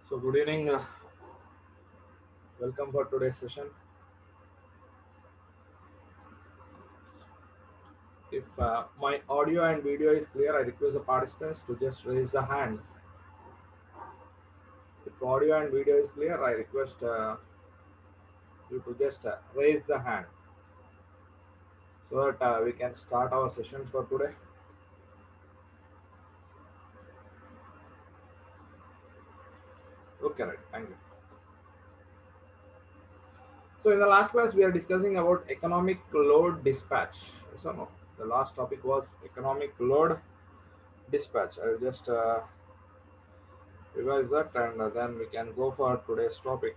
So good evening, welcome for today's session. If my audio and video is clear, I request the participants to just raise the hand. If audio and video is clear, I request you to just raise the hand so that we can start our session for today. Okay, right, thank you. So in the last class, we are discussing about economic load dispatch. So no, the last topic was economic load dispatch. I will just revise that and then we can go for today's topic.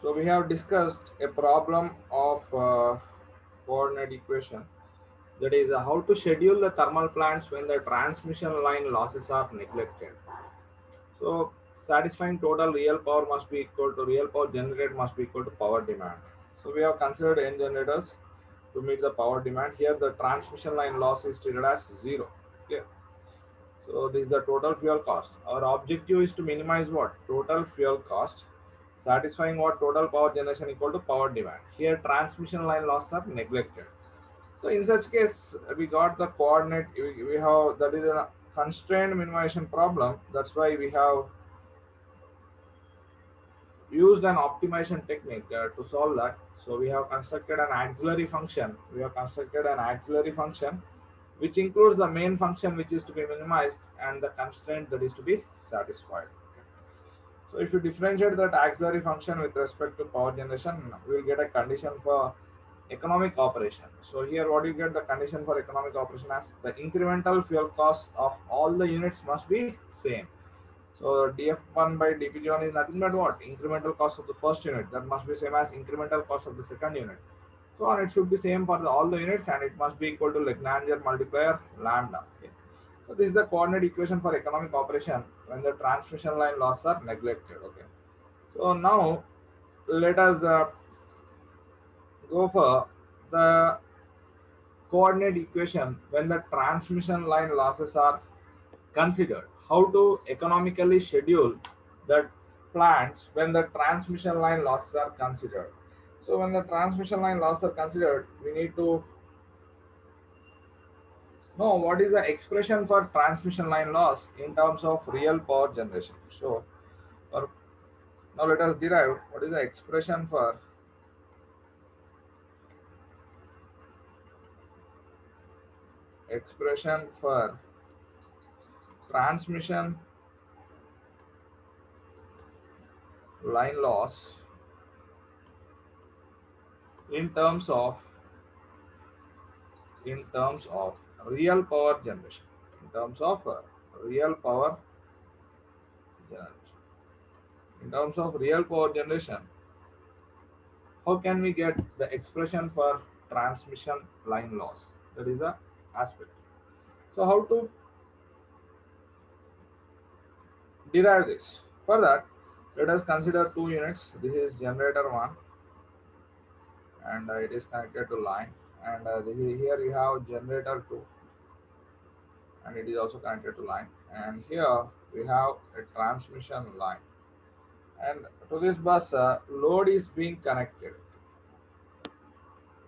So we have discussed a problem of coordinate equation, that is how to schedule the thermal plants when the transmission line losses are neglected. So satisfying total real power must be equal to real power generated must be equal to power demand. So we have considered n generators to meet the power demand. Here the transmission line loss is treated as zero. Clear? So this is the total fuel cost. Our objective is to minimize what? Total fuel cost, satisfying what? Total power generation equal to power demand. Here transmission line losses are neglected. So in such case, we got the coordinate, we have, that is a constrained minimization problem. That's why we have used an optimization technique to solve that. So we have constructed an auxiliary function. We have constructed an auxiliary function which includes the main function which is to be minimized and the constraint that is to be satisfied. So if you differentiate that auxiliary function with respect to power generation, we will get a condition for economic operation. So here what you get, the condition for economic operation as the incremental fuel cost of all the units must be same. So df1 by dpg1 is nothing but what? Incremental cost of the first unit, that must be same as incremental cost of the second unit. So on it should be same for all the units and it must be equal to Lagrangian multiplier lambda. Okay. So this is the coordinate equation for economic operation when the transmission line losses are neglected. Okay. So now let us go for the coordinate equation when the transmission line losses are considered. How to economically schedule the plants when the transmission line losses are considered. So when the transmission line losses are considered, we need to know what is the expression for transmission line loss in terms of real power generation. So or now let us derive what is the expression for transmission line loss in terms of real power generation, in terms of real power generation in terms of real power generation. How can we get the expression for transmission line loss? That is the aspect. So how to derive this? For that, let us consider two units. This is generator 1 and it is connected to line, and here you have generator 2 and it is also connected to line, and here we have a transmission line, and to this bus load is being connected.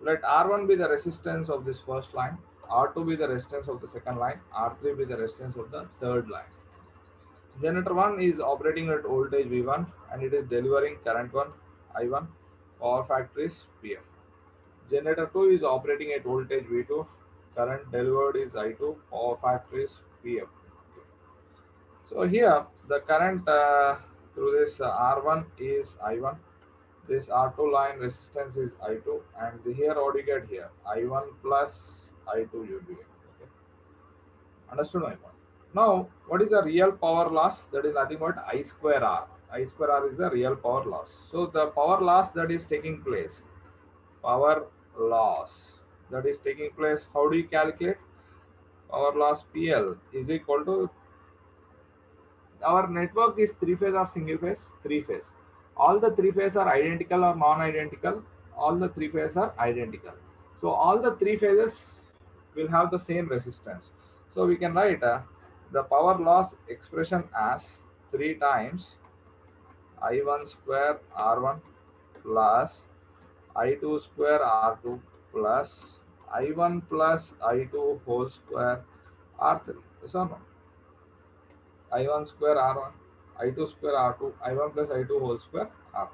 Let R1 be the resistance of this first line, R2 be the resistance of the second line, R3 be the resistance of the third line. Generator 1 is operating at voltage V1 and it is delivering current 1 I1, power factor is PF. Generator 2 is operating at voltage V2, current delivered is I2, power factor is PF. So here the current through this R1 is I1, this R2 line resistance is I2, and here what you get here, I1 plus I2 you do it. Okay. Understood my point? Now what is the real power loss? That is nothing but I square R. I square R is the real power loss. So the power loss that is taking place, power loss that is taking place, how do you calculate? Power loss PL is equal to Our network is three phase or single phase? Three phase. All the three phases are identical or non-identical? All the three phases are identical. So all the three phases will have the same resistance. So we can write the power loss expression as 3 times I1 square R1 plus I2 square R2 plus I1 plus I2 whole square R3. Yes or no? I1 square R1, I2 square R2, I1 plus I2 whole square R3.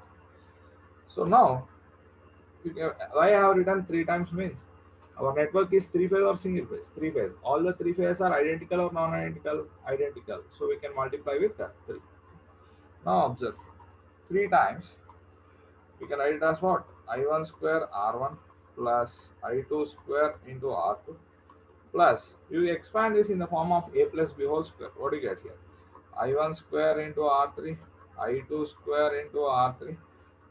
So now, why I have written 3 times means our network is 3 phase or single phase? 3 phase. All the 3 phases are identical or non-identical? Identical. So we can multiply with 3. Now observe, 3 times, we can write it as what? I1 square R1 plus I2 square into R2 plus, you expand this in the form of A plus B whole square. What do you get here? I1 square into R3, I2 square into R3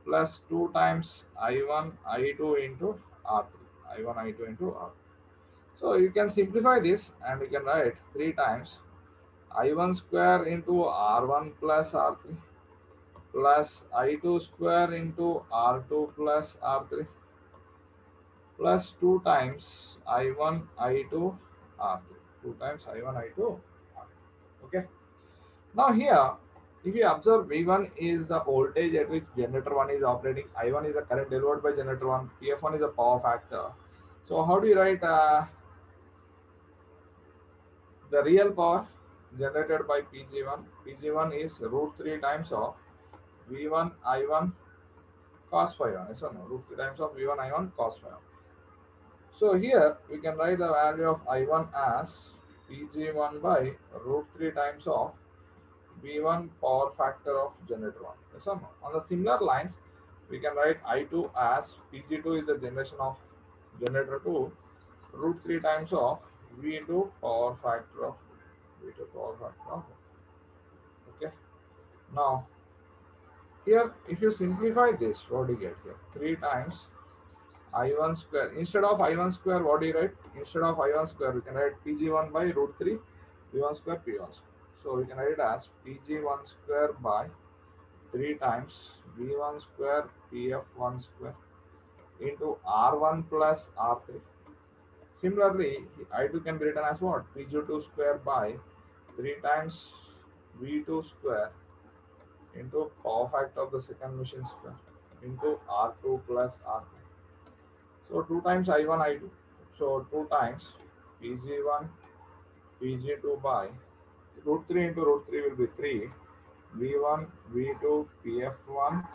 plus 2 times I1, I2 into R3, I1, I2 into R3. So you can simplify this and you can write 3 times I1 square into R1 plus R3 plus I2 square into R2 plus R3 plus 2 times I1, I2, R3. 2 times I1, I2, R3. Okay. Now here, if you observe, V1 is the voltage at which generator 1 is operating, I1 is the current delivered by generator 1, PF1 is a power factor. So how do you write the real power generated by PG1? PG1 is root 3 times of V1 I1 cos phi 1. Yes or no? Root 3 times of V1 I1 cos phi 1. So here we can write the value of I1 as Pg1 by root 3 times of V1 power factor of generator 1. Yes or no? On the similar lines, we can write I2 as Pg2 is the generation of generator 2 root 3 times of V2 power factor of V2 power factor of. Okay. Now here, if you simplify this, what do you get here? 3 times I1 square. Instead of I1 square, what do you write? Instead of I1 square, we can write Pg1 by root 3 V1 square P1 square. So we can write it as Pg1 square by 3 times V1 square PF1 square into R1 plus R3. Similarly, I2 can be written as what? Pg2 square by 3 times V2 square into power factor of the second machine square into R2 plus R3. So 2 times I1, I2. So 2 times Pg1, Pg2 by root 3 into root 3 will be 3. V1, V2, PF1,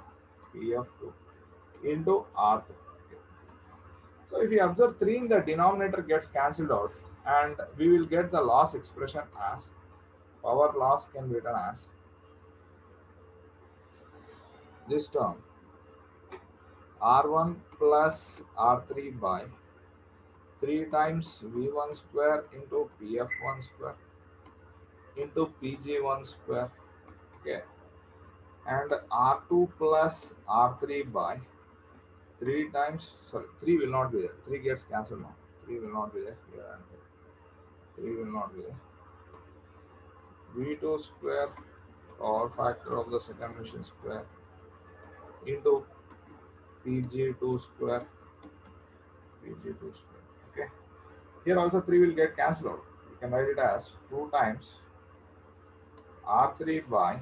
PF2 into R2. So if you observe 3 in the denominator gets cancelled out and we will get the loss expression as power loss can be written as this term R1 plus R3 by 3 times V1 square into PF1 square into Pg1 square, okay, and R2 plus R3 by 3 times, sorry, 3 will not be there, 3 gets cancelled now, 3 will not be there here and here, 3 will not be there, V2 square power factor of the second machine square into Pg2 square, Pg2 square, okay. Here also 3 will get cancelled out, you can write it as 2 times R3 by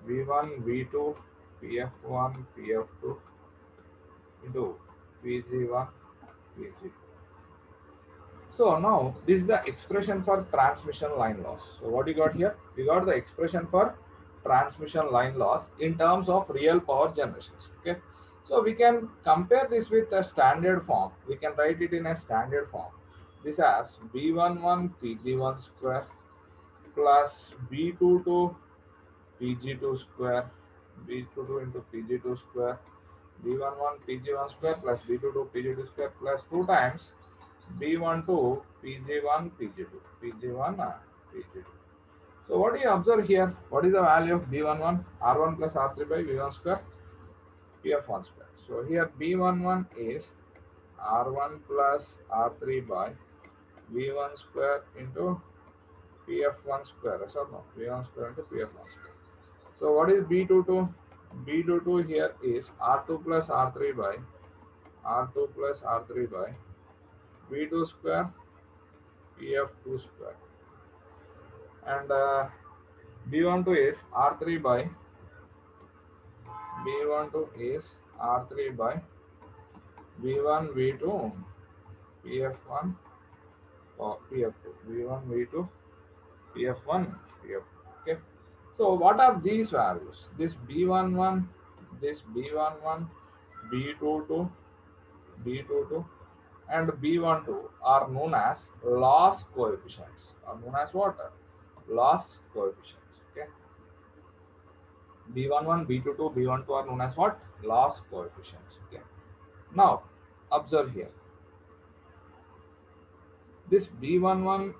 V1, V2, PF1, PF2 into Pg1, Pg2. So now this is the expression for transmission line loss. So what you got here? We got the expression for transmission line loss in terms of real power generations. Okay. So we can compare this with a standard form. We can write it in a standard form. This as B11 Pg1 square plus B22 Pg2 square, B22 into Pg2 square, B11 Pg1 square plus B22 Pg2 square plus 2 times B12 Pg1 Pg2, Pg1 Pg2. So what do you observe here? What is the value of B11? R1 plus R3 by V1 square, PF1 square. So here B11 is R1 plus R3 by V1 square into Pf1 square, yes or no? V1 square into Pf1 square. So what is B22? B22 here is R2 plus R3 by R2 plus R3 by V2 square Pf2 square. And B12 is R3 by B12 is R3 by V1 V2 Pf1 or Pf2 V1 V2 Pf1 Pf2. Okay. So what are these values? This B11, this B11, B22, B22 and B12 are known as loss coefficients. Are known as what? Loss coefficients. Okay. B11, B22, B12 are known as what? Loss coefficients. Okay. Now observe here. This B11,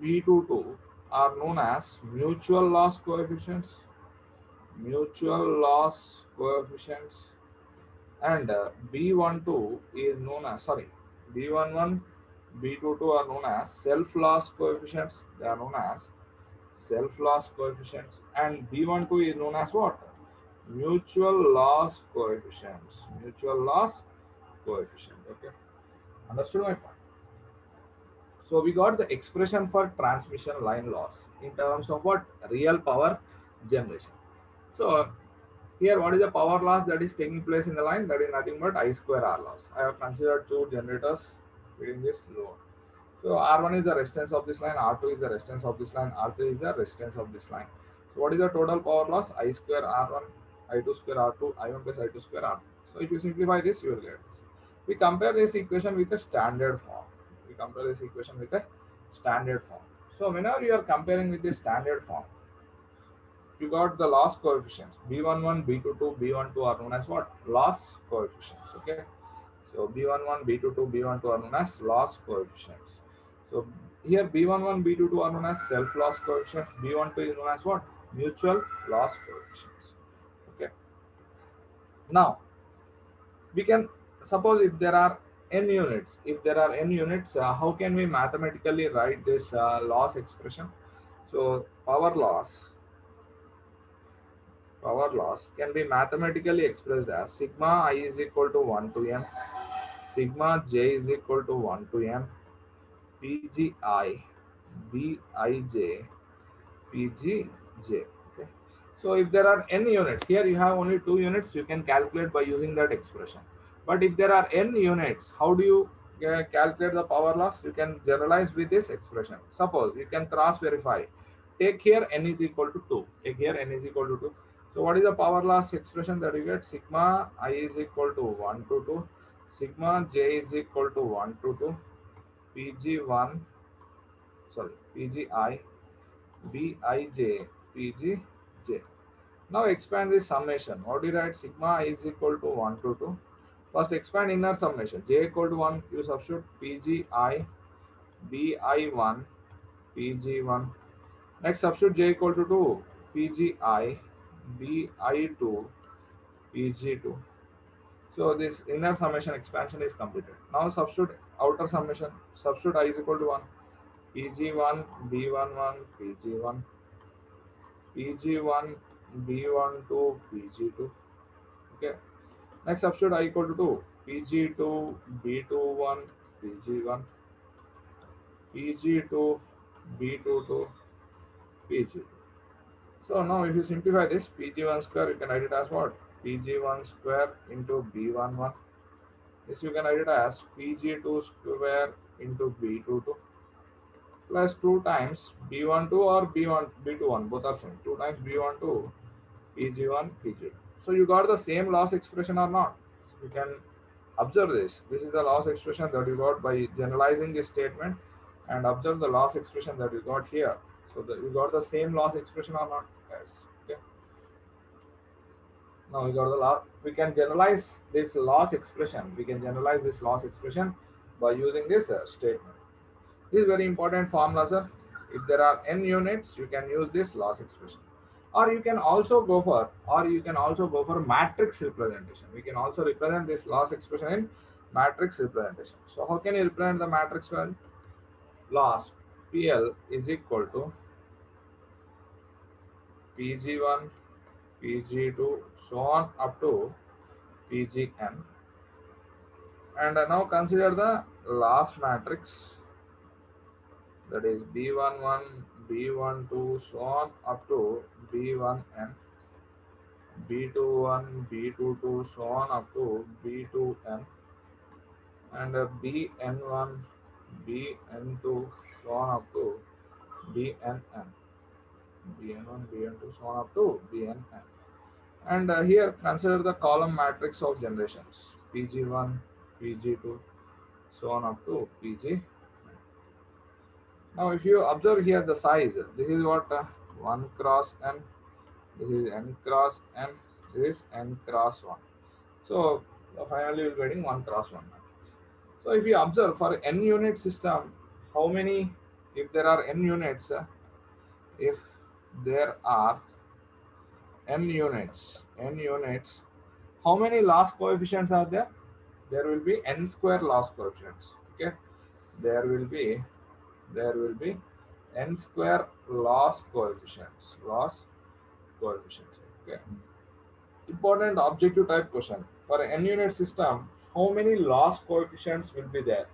B22 are known as mutual loss coefficients. Mutual loss coefficients. And B12 is known as, sorry, B11, B22 are known as self loss coefficients. They are known as self loss coefficients. And B12 is known as what? Mutual loss coefficients. Mutual loss coefficient. Okay. Understood my point? So we got the expression for transmission line loss in terms of what? Real power generation. So here what is the power loss that is taking place in the line? That is nothing but I square R loss. I have considered two generators feeding this load. So R1 is the resistance of this line, R2 is the resistance of this line, R3 is the resistance of this line. So what is the total power loss? I square R1, I2 square R2, I1 plus I2 square R2. So if you simplify this, you will get this. We compare this equation with a standard form. We compare this equation with a standard form. So whenever you are comparing with the standard form, you got the loss coefficients B11, B22, B12 are known as what? Loss coefficients. Okay. So B11, B22, B12 are known as loss coefficients. So here B11, B22 are known as self loss coefficients. B12 is known as what? Mutual loss coefficients. Okay. Now we can suppose if there are n units. If there are n units, how can we mathematically write this loss expression? So power loss can be mathematically expressed as sigma I is equal to 1 to m, sigma j is equal to 1 to m, pgi bij pgj. Okay. So if there are n units, here you have only 2 units, you can calculate by using that expression. But if there are n units, how do you calculate the power loss? You can generalize with this expression. Suppose you can cross verify. Take here n is equal to 2. Take here n is equal to 2. So what is the power loss expression that you get? Sigma I is equal to 1 to 2. Sigma j is equal to 1 to 2. Pg1, sorry, Pgi Bij Pgj. Now expand this summation. What do you write? Sigma I is equal to 1 to 2. First expand inner summation. J equal to 1. You substitute Pgi Bi1 Pg1. Next substitute J equal to 2. Pgi Bi2 Pg2. So this inner summation expansion is completed. Now substitute outer summation. Substitute I is equal to 1. Pg1 B11 Pg1 Pg1 B12 Pg2. Okay. Next substitute I equal to 2. Pg2 B21 Pg1 Pg2 B22 Pg2. So now if you simplify this, Pg1 square you can write it as what? Pg1 square into B11. This you can write it as Pg2 square into B22 plus 2 times B12 or B21, both are same. 2 times B12 Pg1 Pg2. So you got the same loss expression or not? You can observe this. This is the loss expression that you got by generalizing this statement, and observe the loss expression that you got here. So that you got the same loss expression or not? Yes. Okay. Now we got the loss. We can generalize this loss expression. We can generalize this loss expression by using this statement. This is very important formula, sir. If there are n units, you can use this loss expression. Or you can also go for matrix representation. We can also represent this loss expression in matrix representation. So how can you represent the matrix loss? PL is equal to PG1, PG2, so on up to PGN. And now consider the last matrix, that is B11, B12, so on up to B1N, B21, B22, so on up to B2N, and BN1, BN2, so on up to BNN, BN1, BN2, so on up to BNN. And here consider the column matrix of generations, PG1, PG2, so on up to PG. Now if you observe here the size, this is what 1 cross n, this is n cross n, this is n cross 1. So finally we're getting 1 cross 1 matrix. So if you observe for n unit system, how many, if there are n units, if there are n units, how many loss coefficients are there? There will be n square loss coefficients. Okay, there will be n square loss coefficients. Okay, important objective type question for n unit system. How many loss coefficients will be there?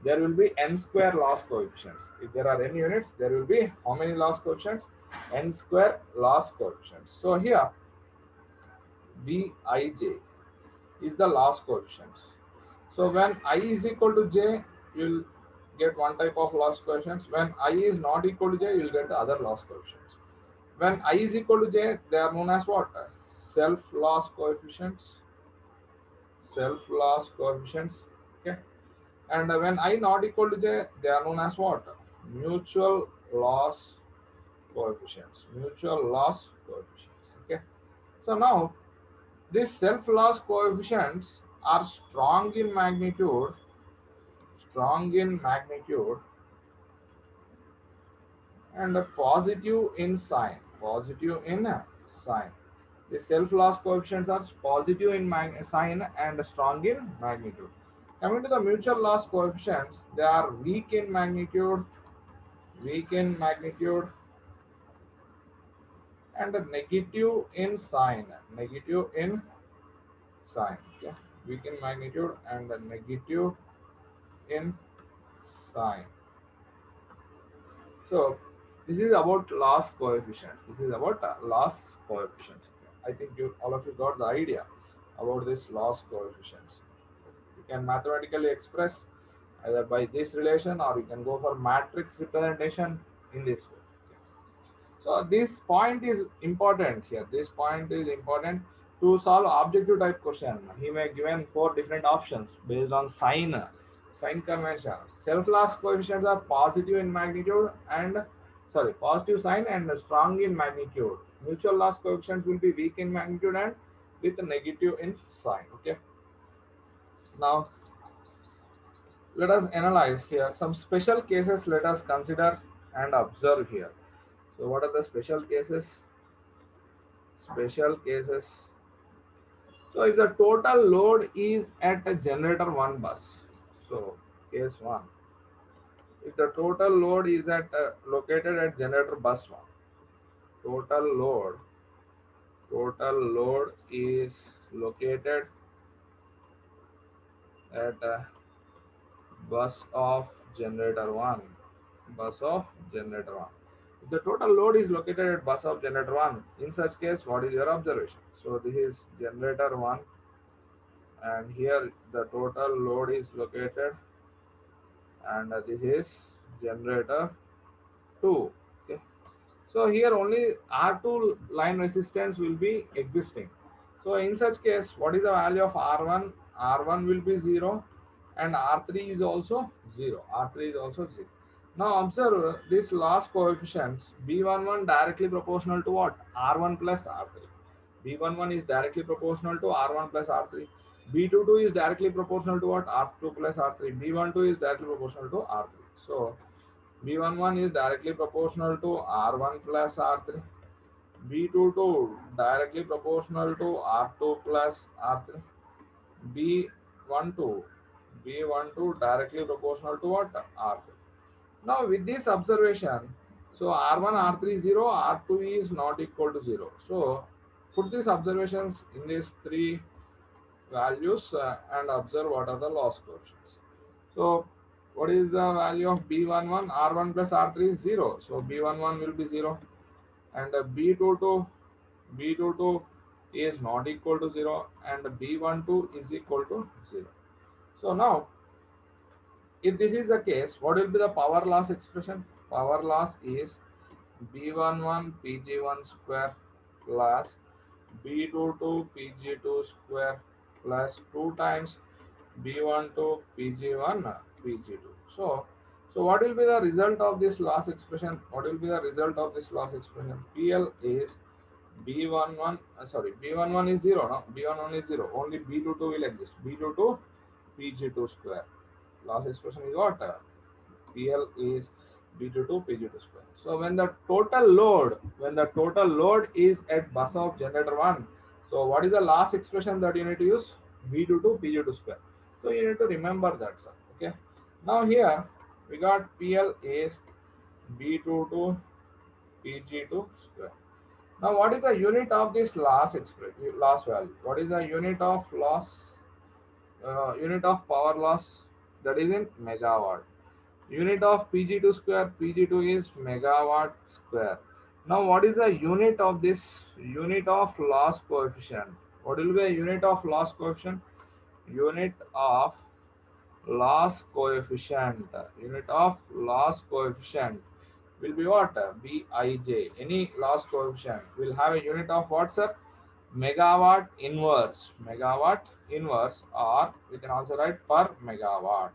There will be n square loss coefficients. If there are n units, there will be how many loss coefficients? N square loss coefficients. So here Bij is the loss coefficients. So when I is equal to j, you will get one type of loss coefficients. When I is not equal to j, you will get the other loss coefficients. When I is equal to j, they are known as what? Self loss coefficients. Self loss coefficients. Okay. And when I not equal to j, they are known as what? Mutual loss coefficients. Mutual loss coefficients. Okay. So now these self loss coefficients are strong in magnitude and positive in sign. Positive in sign. The self loss coefficients are positive in sign and strong in magnitude. Coming to the mutual loss coefficients, they are weak in magnitude, and negative in sign. Negative in sign. Okay, weak in magnitude and negative in sign. So this is about loss coefficients. This is about loss coefficients. I think you all of you got the idea about this loss coefficients. You can mathematically express either by this relation or you can go for matrix representation in this way. So this point is important here. This point is important to solve objective type question. He may given 4 different options based on sign convention. Self loss coefficients are positive in magnitude and positive sign and strong in magnitude. Mutual loss coefficients will be weak in magnitude and with negative in sign. Okay. Now let us analyze here some special cases. Let us consider and observe here. So what are the special cases? Special cases. So if the total load is at a generator 1 bus, so case 1, if the total load is at located at generator bus 1, total load is located at bus of generator 1, bus of generator 1. If the total load is located at bus of generator 1, in such case, what is your observation? So this is generator 1 and here the total load is located and this is generator 2. Okay. So here only R2 line resistance will be existing. So in such case, what is the value of R1? R1 will be 0 and R3 is also 0. R3 is also 0. Now observe this loss coefficients. B11 directly proportional to what? R1 plus R3. B11 is directly proportional to R1 plus R3. B22 is directly proportional to what? R2 plus R3. B12 is directly proportional to R3. So B11 is directly proportional to R1 plus R3. B22 directly proportional to R2 plus R3. B12 directly proportional to what? R3. Now with this observation, so R1, R3 0, R2 is not equal to 0. So put these observations in these three values and observe what are the loss coefficients. So what is the value of B11? R1 plus R3 is 0. So B11 will be 0, and B22 is not equal to 0, and B12 is equal to 0. So now if this is the case, what will be the power loss expression? Power loss is B11 Pg1 square plus B22 Pg2 square plus 2 times B12 Pg1 Pg2. So what will be the result of this loss expression? What will be the result of this loss expression? PL is B11, B11 is 0, no? B11 is 0, only B22 will exist. B22 Pg2 square. Loss expression is what? PL is B22 Pg2 square. So when the total load is at bus of generator 1, so what is the last expression that you need to use? B22 Pg2 square. So you need to remember that, sir. Okay. Now here we got PL is B22 Pg2 square. Now what is the unit of this loss value? What is the unit of loss? Unit of power loss, that is in megawatt. Unit of Pg2 square, Pg2 is megawatt square. Now what is the unit of this unit of loss coefficient? What will be a unit of loss coefficient? Unit of loss coefficient. Unit of loss coefficient will be what? Bij. Any loss coefficient will have a unit of what, sir? Megawatt inverse. Megawatt inverse, or we can also write per megawatt.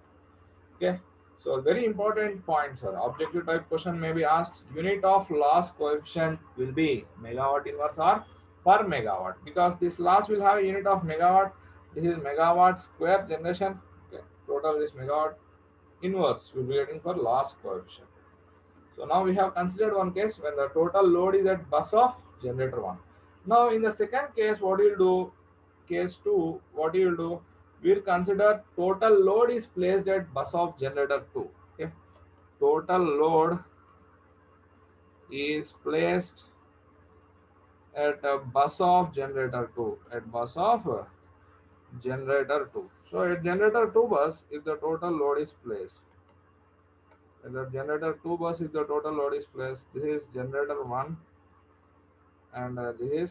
Okay. So very important point, sir. Objective type question may be asked. Unit of loss coefficient will be megawatt inverse or per megawatt, because this loss will have a unit of megawatt. This is megawatt square generation. Okay. Total is megawatt inverse will be getting for loss coefficient. So now we have considered one case when the total load is at bus of generator 1. Now in the second case, what you will do? Case 2, what you will do? We will consider total load is placed at bus of generator 2. Okay. Total load is placed at a bus of generator 2. At bus of generator 2. So at generator 2 bus, if the total load is placed, at the generator 2 bus, if the total load is placed, this is generator 1, and this is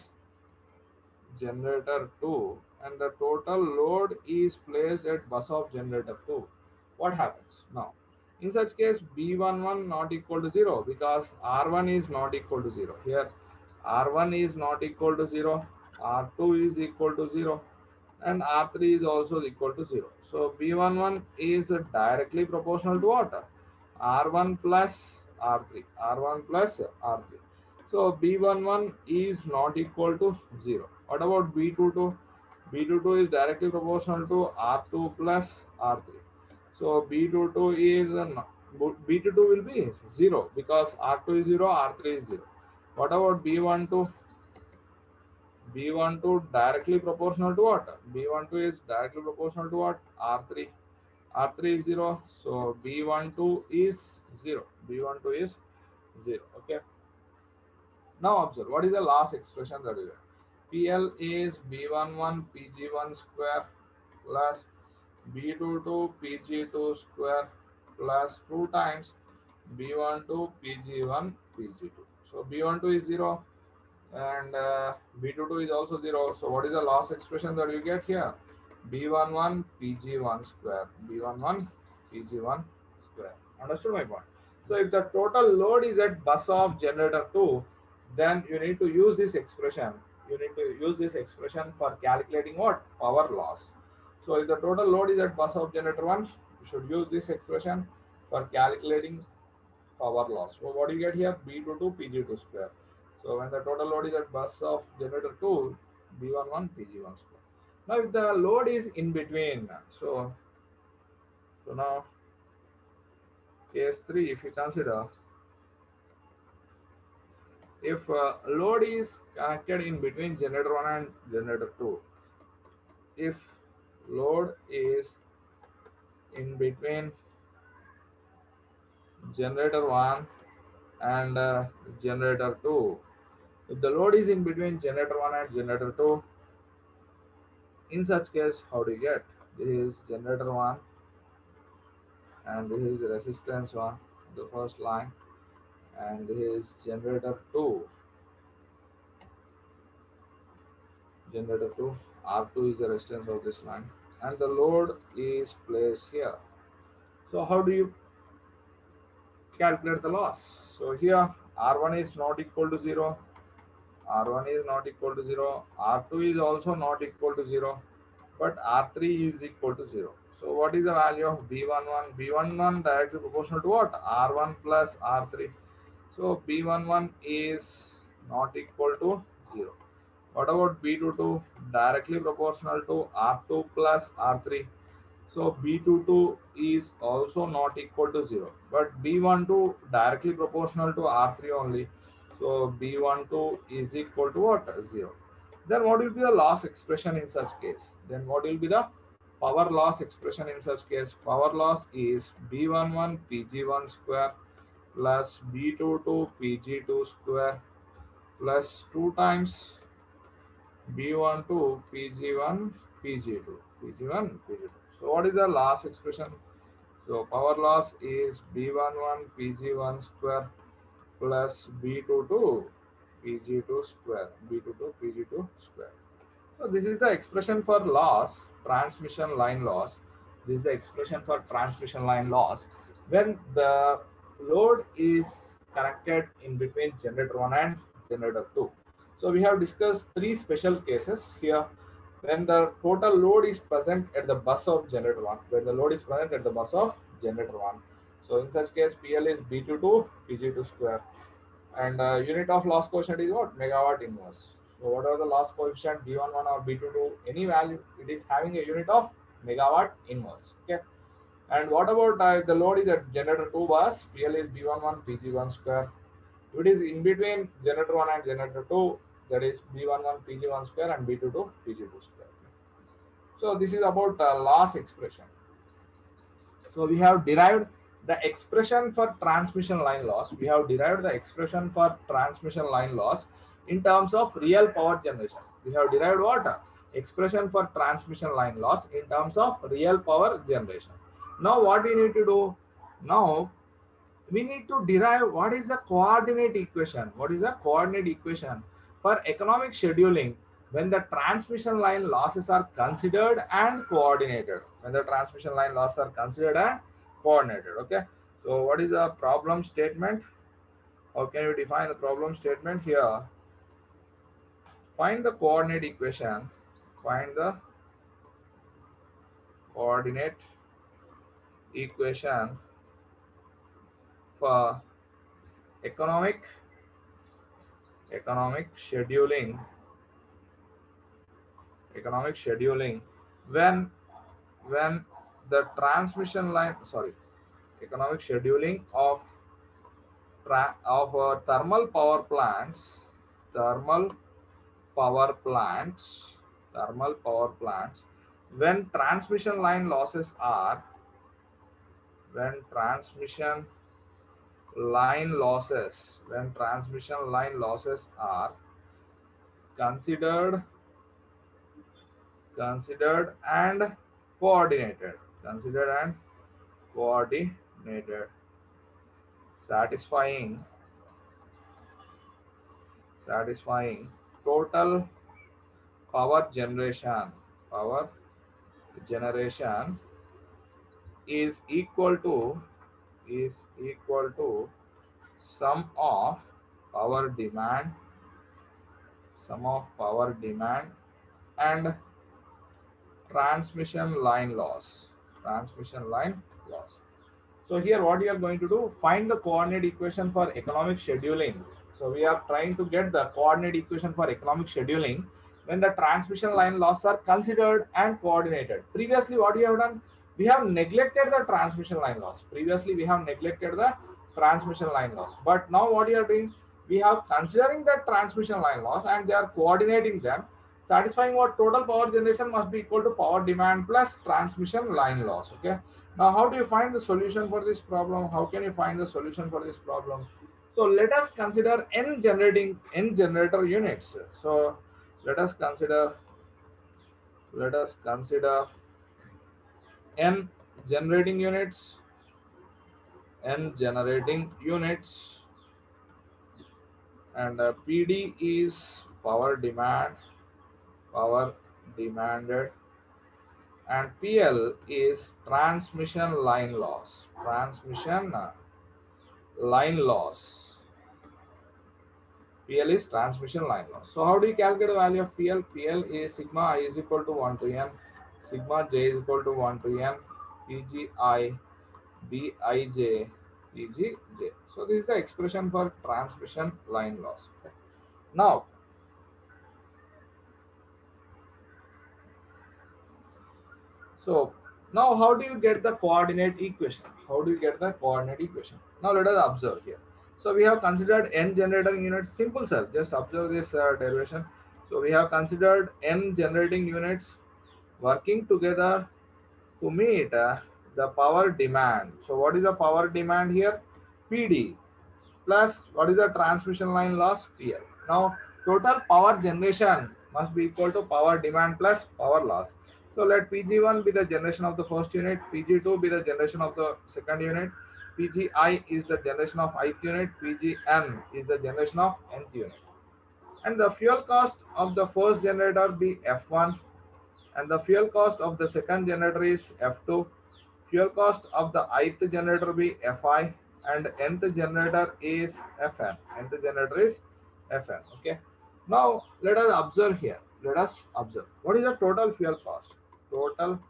generator 2, and the total load is placed at bus of generator 2. What happens now? In such case, B11 not equal to 0, because R1 is not equal to 0. Here R1 is not equal to 0, R2 is equal to 0, and R3 is also equal to 0. So B11 is directly proportional to what? R1 plus R3. R1 plus R3. So B11 is not equal to 0. What about B22? B22 is directly proportional to R2 plus R3. So B22 is B22 will be 0, because R2 is 0, R3 is 0. What about B12? B12 directly proportional to what? B12 is directly proportional to what? R3. R3 is 0. So B12 is 0. B12 is 0. Okay. Now observe what is the last expression that is there. PL is B11 Pg1 square plus B22 Pg2 square plus 2 times B12 Pg1 Pg2. So B12 is 0, and B22 is also 0. So what is the last expression that you get here? B11 Pg1 square. B11 Pg1 square. Understood my point? So if the total load is at bus of generator 2, then you need to use this expression. You need to use this expression for calculating what? Power loss. So if the total load is at bus of generator 1, you should use this expression for calculating power loss. So what do you get here? B22 Pg2 square. So when the total load is at bus of generator 2, B11 Pg1 square. Now if the load is in between, so now case 3, if you consider, if load is connected in between generator 1 and generator 2, if load is in between generator 1 and generator 2. If the load is in between generator 1 and generator 2, in such case, how do you get? This is generator 1 and this is resistance 1, the first line, and this is generator 2. Generator 2, R2 is the resistance of this line, and the load is placed here. So how do you calculate the loss? So here R1 is not equal to 0, R1 is not equal to 0, R2 is also not equal to 0, but R3 is equal to 0. So what is the value of B11? B11 directly proportional to what? R1 plus R3. So B11 is not equal to 0. What about B22? Directly proportional to R2 plus R3. So B22 is also not equal to 0. But B12 directly proportional to R3 only. So B12 is equal to what? 0. Then what will be the loss expression in such case? Then what will be the power loss expression in such case? Power loss is B11 Pg1 square plus B22 Pg2 square plus 2 times B12 Pg1 Pg2 Pg1 Pg2. So what is the loss expression? So power loss is B11 Pg1 square plus B22 Pg2 square, B22 Pg2 square. So this is the expression for loss, transmission line loss. This is the expression for transmission line loss when the load is connected in between generator 1 and generator 2. So we have discussed three special cases here. When the total load is present at the bus of generator 1, when the load is present at the bus of generator 1. So in such case, PL is B22 Pg2 square, and unit of loss coefficient is what? Megawatt inverse. So whatever the loss coefficient B11 or B22, any value, it is having a unit of megawatt inverse. Okay. And what about the load is at generator 2 bus? PL is B11 Pg1 square. If it is in between generator 1 and generator 2, that is B11 Pg1 square and B22 Pg2 square. So this is about loss expression. So we have derived the expression for transmission line loss. We have derived the expression for transmission line loss in terms of real power generation. We have derived what? Expression for transmission line loss in terms of real power generation. Now what we need to do? Now we need to derive what is the coordinate equation. What is the coordinate equation for economic scheduling when the transmission line losses are considered and coordinated? When the transmission line losses are considered and coordinated. Okay. So what is the problem statement? How can you define the problem statement here? Find the coordinate equation. Find the coordinate equation for economic scheduling when the transmission line, sorry, economic scheduling of thermal power plants, thermal power plants when transmission line losses are, when transmission line losses are considered and coordinated, satisfying total power generation is equal to sum of power demand and transmission line loss. So here what we are going to do, find the coordinate equation for economic scheduling. So we are trying to get the coordinate equation for economic scheduling when the transmission line loss are considered and coordinated. Previously what we have done, we have neglected the transmission line loss. But now what we are doing, we have considering the transmission line loss and they are coordinating them, satisfying what total power generation must be equal to power demand plus transmission line loss. Okay. Now, how do you find the solution for this problem? How can you find the solution for this problem? So let us consider n generator units. So let us consider let us consider n generating units, n generating units, and PD is power demand, power demanded, and PL is transmission line loss. Transmission line loss. PL is transmission line loss. So how do you calculate the value of PL? PL is sigma I is equal to 1 to n, sigma j is equal to 1 to n, PGI, Bij, PGJ. So this is the expression for transmission line loss. Okay. Now, so now how do you get the coordinate equation? How do you get the coordinate equation? Now let us observe here. So we have considered n generating units, simple sir. Just observe this derivation. So we have considered n generating units working together to meet the power demand. So what is the power demand here? PD plus what is the transmission line loss? PL. Now total power generation must be equal to power demand plus power loss. So let Pg1 be the generation of the first unit, Pg2 be the generation of the second unit, Pgi is the generation of ith unit, Pgn is the generation of nth unit. And the fuel cost of the first generator be F1, and the fuel cost of the second generator is F2. Fuel cost of the ith generator be Fi, and nth generator is Fn. Nth generator is Fn. Okay. Now let us observe here. Let us observe. What is the total fuel cost? Total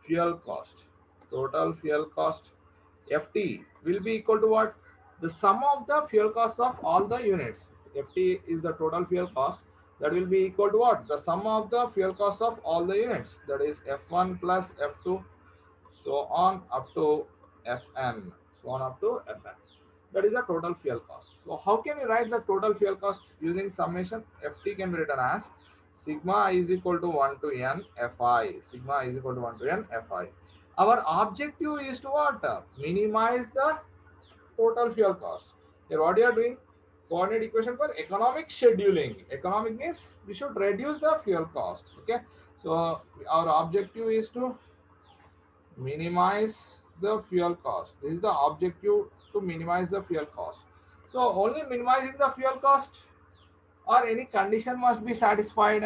fuel cost. Total fuel cost Ft will be equal to what? The sum of the fuel costs of all the units. Ft is the total fuel cost. That will be equal to what? The sum of the fuel costs of all the units. That is F1 plus F2, so on up to Fn. So on up to Fn. That is the total fuel cost. So how can you write the total fuel cost using summation? Ft can be written as sigma I is equal to 1 to n Fi. Sigma I is equal to 1 to n Fi. Our objective is to what? Minimize the total fuel cost. Here what you are doing? Coordinate equation for economic scheduling. Economic means we should reduce the fuel cost. Okay. So our objective is to minimize the fuel cost. This is the objective, to minimize the fuel cost. So only minimizing the fuel cost, or any condition must be satisfied.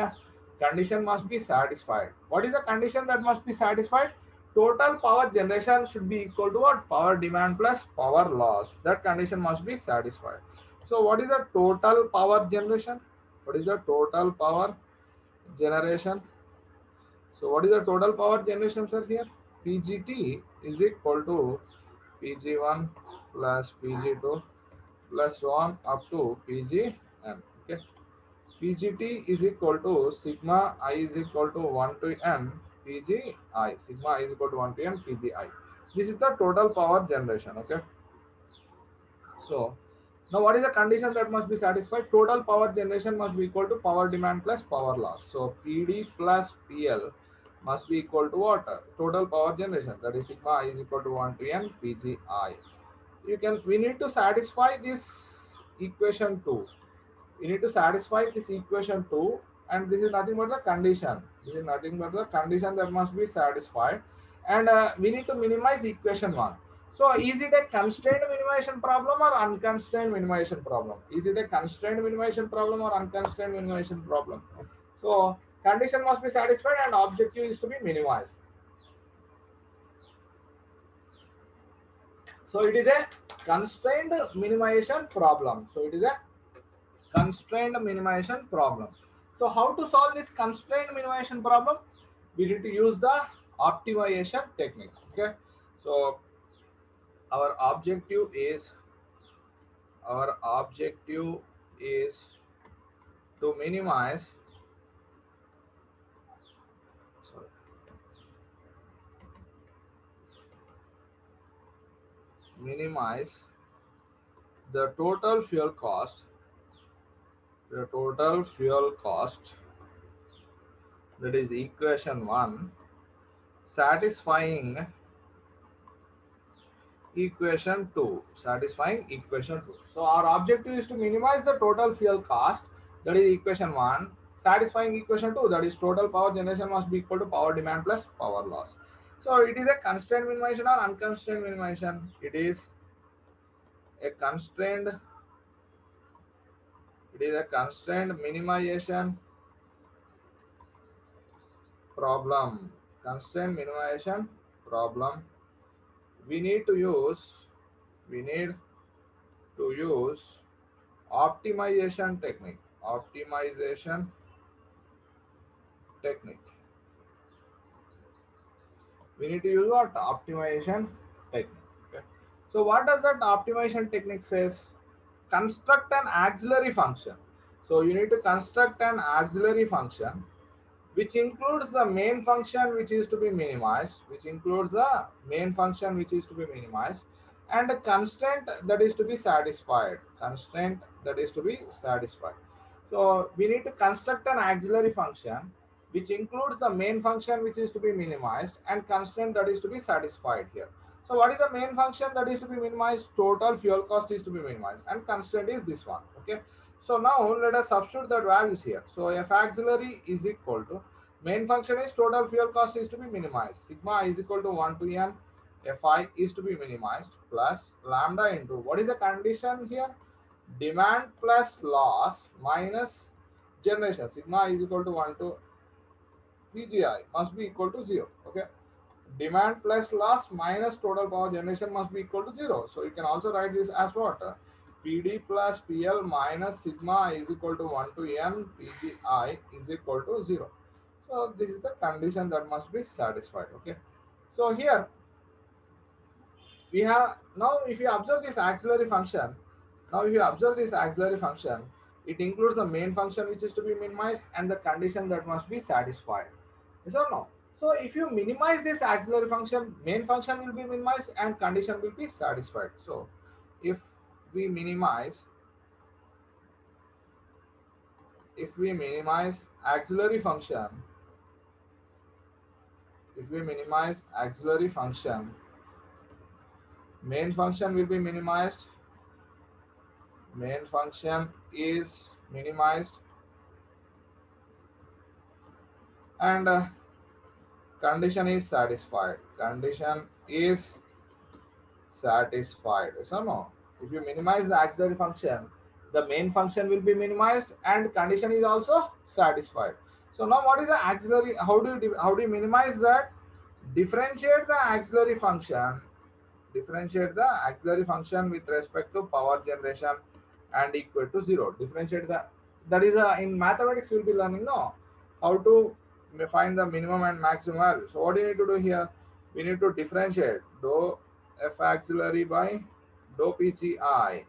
Condition must be satisfied. What is the condition that must be satisfied? Total power generation should be equal to what? Power demand plus power loss. That condition must be satisfied. So what is the total power generation? What is the total power generation? So what is the total power generation, sir, here? Pgt is equal to Pg1 plus Pg2 plus 1 up to Pgn. Okay. Pgt is equal to sigma I is equal to 1 to n Pgi. Sigma I is equal to 1 to n Pgi. This is the total power generation. Okay. So now what is the condition that must be satisfied? Total power generation must be equal to power demand plus power loss. So PD plus PL must be equal to what? Total power generation. That is sigma I is equal to 1 to n Pgi. We need to satisfy this equation 2. We need to satisfy this equation 2, and this is nothing but the condition. This is nothing but the condition that must be satisfied, and we need to minimize equation 1. So is it a constrained minimization problem or unconstrained minimization problem? Is it a constrained minimization problem or unconstrained minimization problem? So condition must be satisfied and objective is to be minimized. So it is a constrained minimization problem. So it is a constrained minimization problem. So how to solve this constrained minimization problem? We need to use the optimization technique. Okay. So our objective is our objective is to sorry, minimize the total fuel cost, the total fuel cost, that is equation 1, satisfying equation 2, satisfying equation 2. So our objective is to minimize the total fuel cost, that is equation 1, satisfying equation 2, that is total power generation must be equal to power demand plus power loss. So it is a constraint minimization or unconstrained minimization? It is a constrained, it is a constrained minimization problem. Constraint minimization problem. We need to use, we need to use optimization technique. Optimization technique. We need to use what? Optimization technique. Okay. So what does that optimization technique says? Construct an auxiliary function. So you need to construct an auxiliary function which includes the main function which is to be minimized, and a constraint that is to be satisfied. So we need to construct an auxiliary function which includes the main function which is to be minimized and constraint that is to be satisfied here. So what is the main function that is to be minimized? Total fuel cost is to be minimized and constraint is this one. Okay. So now let us substitute the values here. So f auxiliary is equal to, main function is total fuel cost is to be minimized. Sigma is equal to 1 to n Fi is to be minimized plus lambda into, what is the condition here? Demand plus loss minus generation. Sigma is equal to 1 to PGI must be equal to 0. Okay. Demand plus loss minus total power generation must be equal to 0. So you can also write this as what? PD plus PL minus sigma is equal to 1 to n PGI is equal to 0. So this is the condition that must be satisfied. Okay. So here we have, now if you observe this auxiliary function, it includes the main function which is to be minimized and the condition that must be satisfied. Yes or no? So if you minimize this auxiliary function, main function will be minimized and condition will be satisfied. So if we minimize, auxiliary function, main function will be minimized, main function is minimized, and condition is satisfied. Yes or no? If you minimize the auxiliary function, the main function will be minimized and condition is also satisfied. So now what is the auxiliary? How do you minimize that? Differentiate the auxiliary function. With respect to power generation and equal to 0. Differentiate the, that is in mathematics we'll be learning no how to find the minimum and maximum value. So what do you need to do here? We need to differentiate dou f auxiliary by dou PGI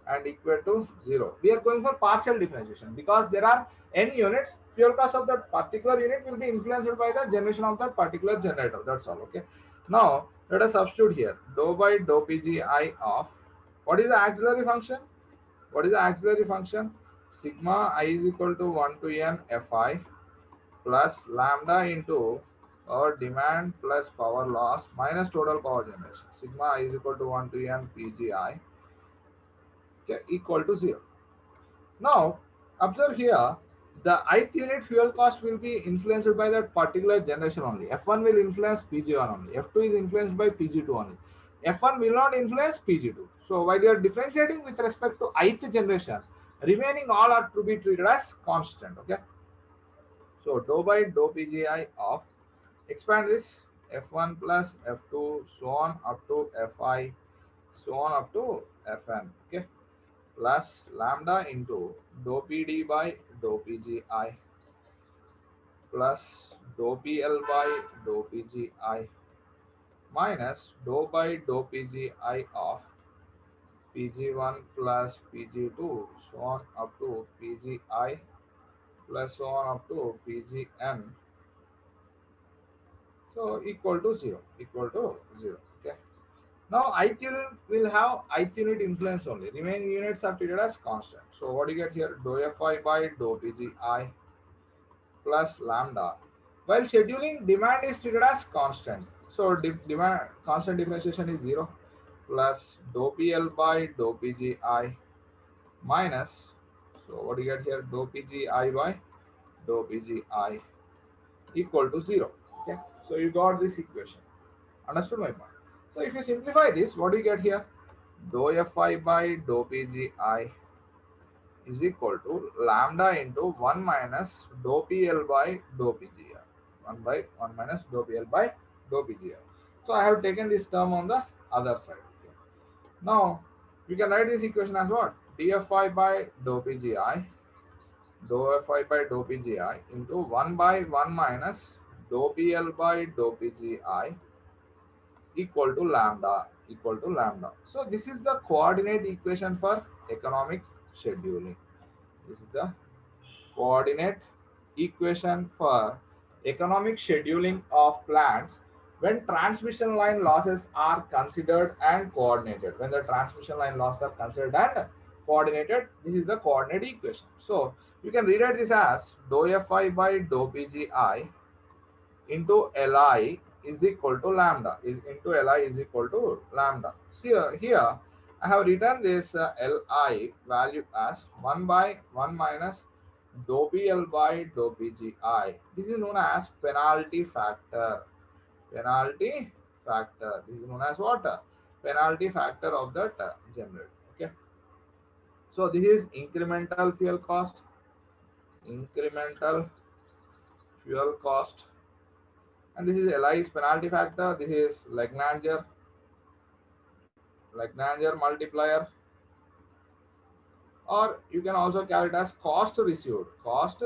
and equal to 0. We are going for partial differentiation because there are n units. Fuel cost of that particular unit will be influenced by the generation of that particular generator. That's all. Okay. Now let us substitute here dou by dou PGI of, what is the auxiliary function? Sigma I is equal to 1 to n Fi plus lambda into power demand plus power loss minus total power generation. Sigma I is equal to 1 to n PGI, okay, equal to 0. Now observe here, the ith unit fuel cost will be influenced by that particular generation only. F1 will influence PG1 only. F2 is influenced by PG2 only. F1 will not influence PG2. So while you are differentiating with respect to ith generation, remaining all are to be treated as constant. Okay. So dou by dou PGI of, expand this, F1 plus F2 so on up to Fi so on up to Fn. Okay. Plus lambda into dou PD by dou PGI plus dou PL by dou PGI minus dou by dou PGI of PG1 plus PG2 so on up to PGI plus so on up to PGN, so equal to 0. Okay. Now ith unit will have ith unit influence only. Remaining units are treated as constant. So what do you get here? Dou Fi by dou PGI plus lambda. While scheduling, demand is treated as constant. So demand constant differentiation is 0. plus dou PL by dou PGI minus, so what do you get here, dou PGI by dou PGI equal to 0. Okay, so you got this equation. Understood my point? So if you simplify this, what do you get here? Dou Fi by dou PGI is equal to lambda into 1 minus dou PL by dou PGI. 1 by 1 minus dou PL by dou PGI. So I have taken this term on the other side. Okay. Now we can write this equation as what? dFi by dou PGI, dou Fi by dou PGI into 1 by 1 minus dou PL by dou PGI equal to lambda. So this is the coordinate equation for economic scheduling. This is the coordinate equation for economic scheduling of plants when transmission line losses are considered and coordinated. When the transmission line losses are considered and coordinated, this is the coordinate equation. So you can rewrite this as dou Fi by dou PGI into Li is equal to lambda. Into Li is equal to lambda. See here I have written this Li value as 1 by 1 minus dou PL by dou PGI. This is known as penalty factor. Penalty factor. This is known as what? Penalty factor of that generator. Okay. So this is incremental fuel cost. Incremental fuel cost. And this is Li's penalty factor. This is Lagrange multiplier, or you can also call it as cost received. Cost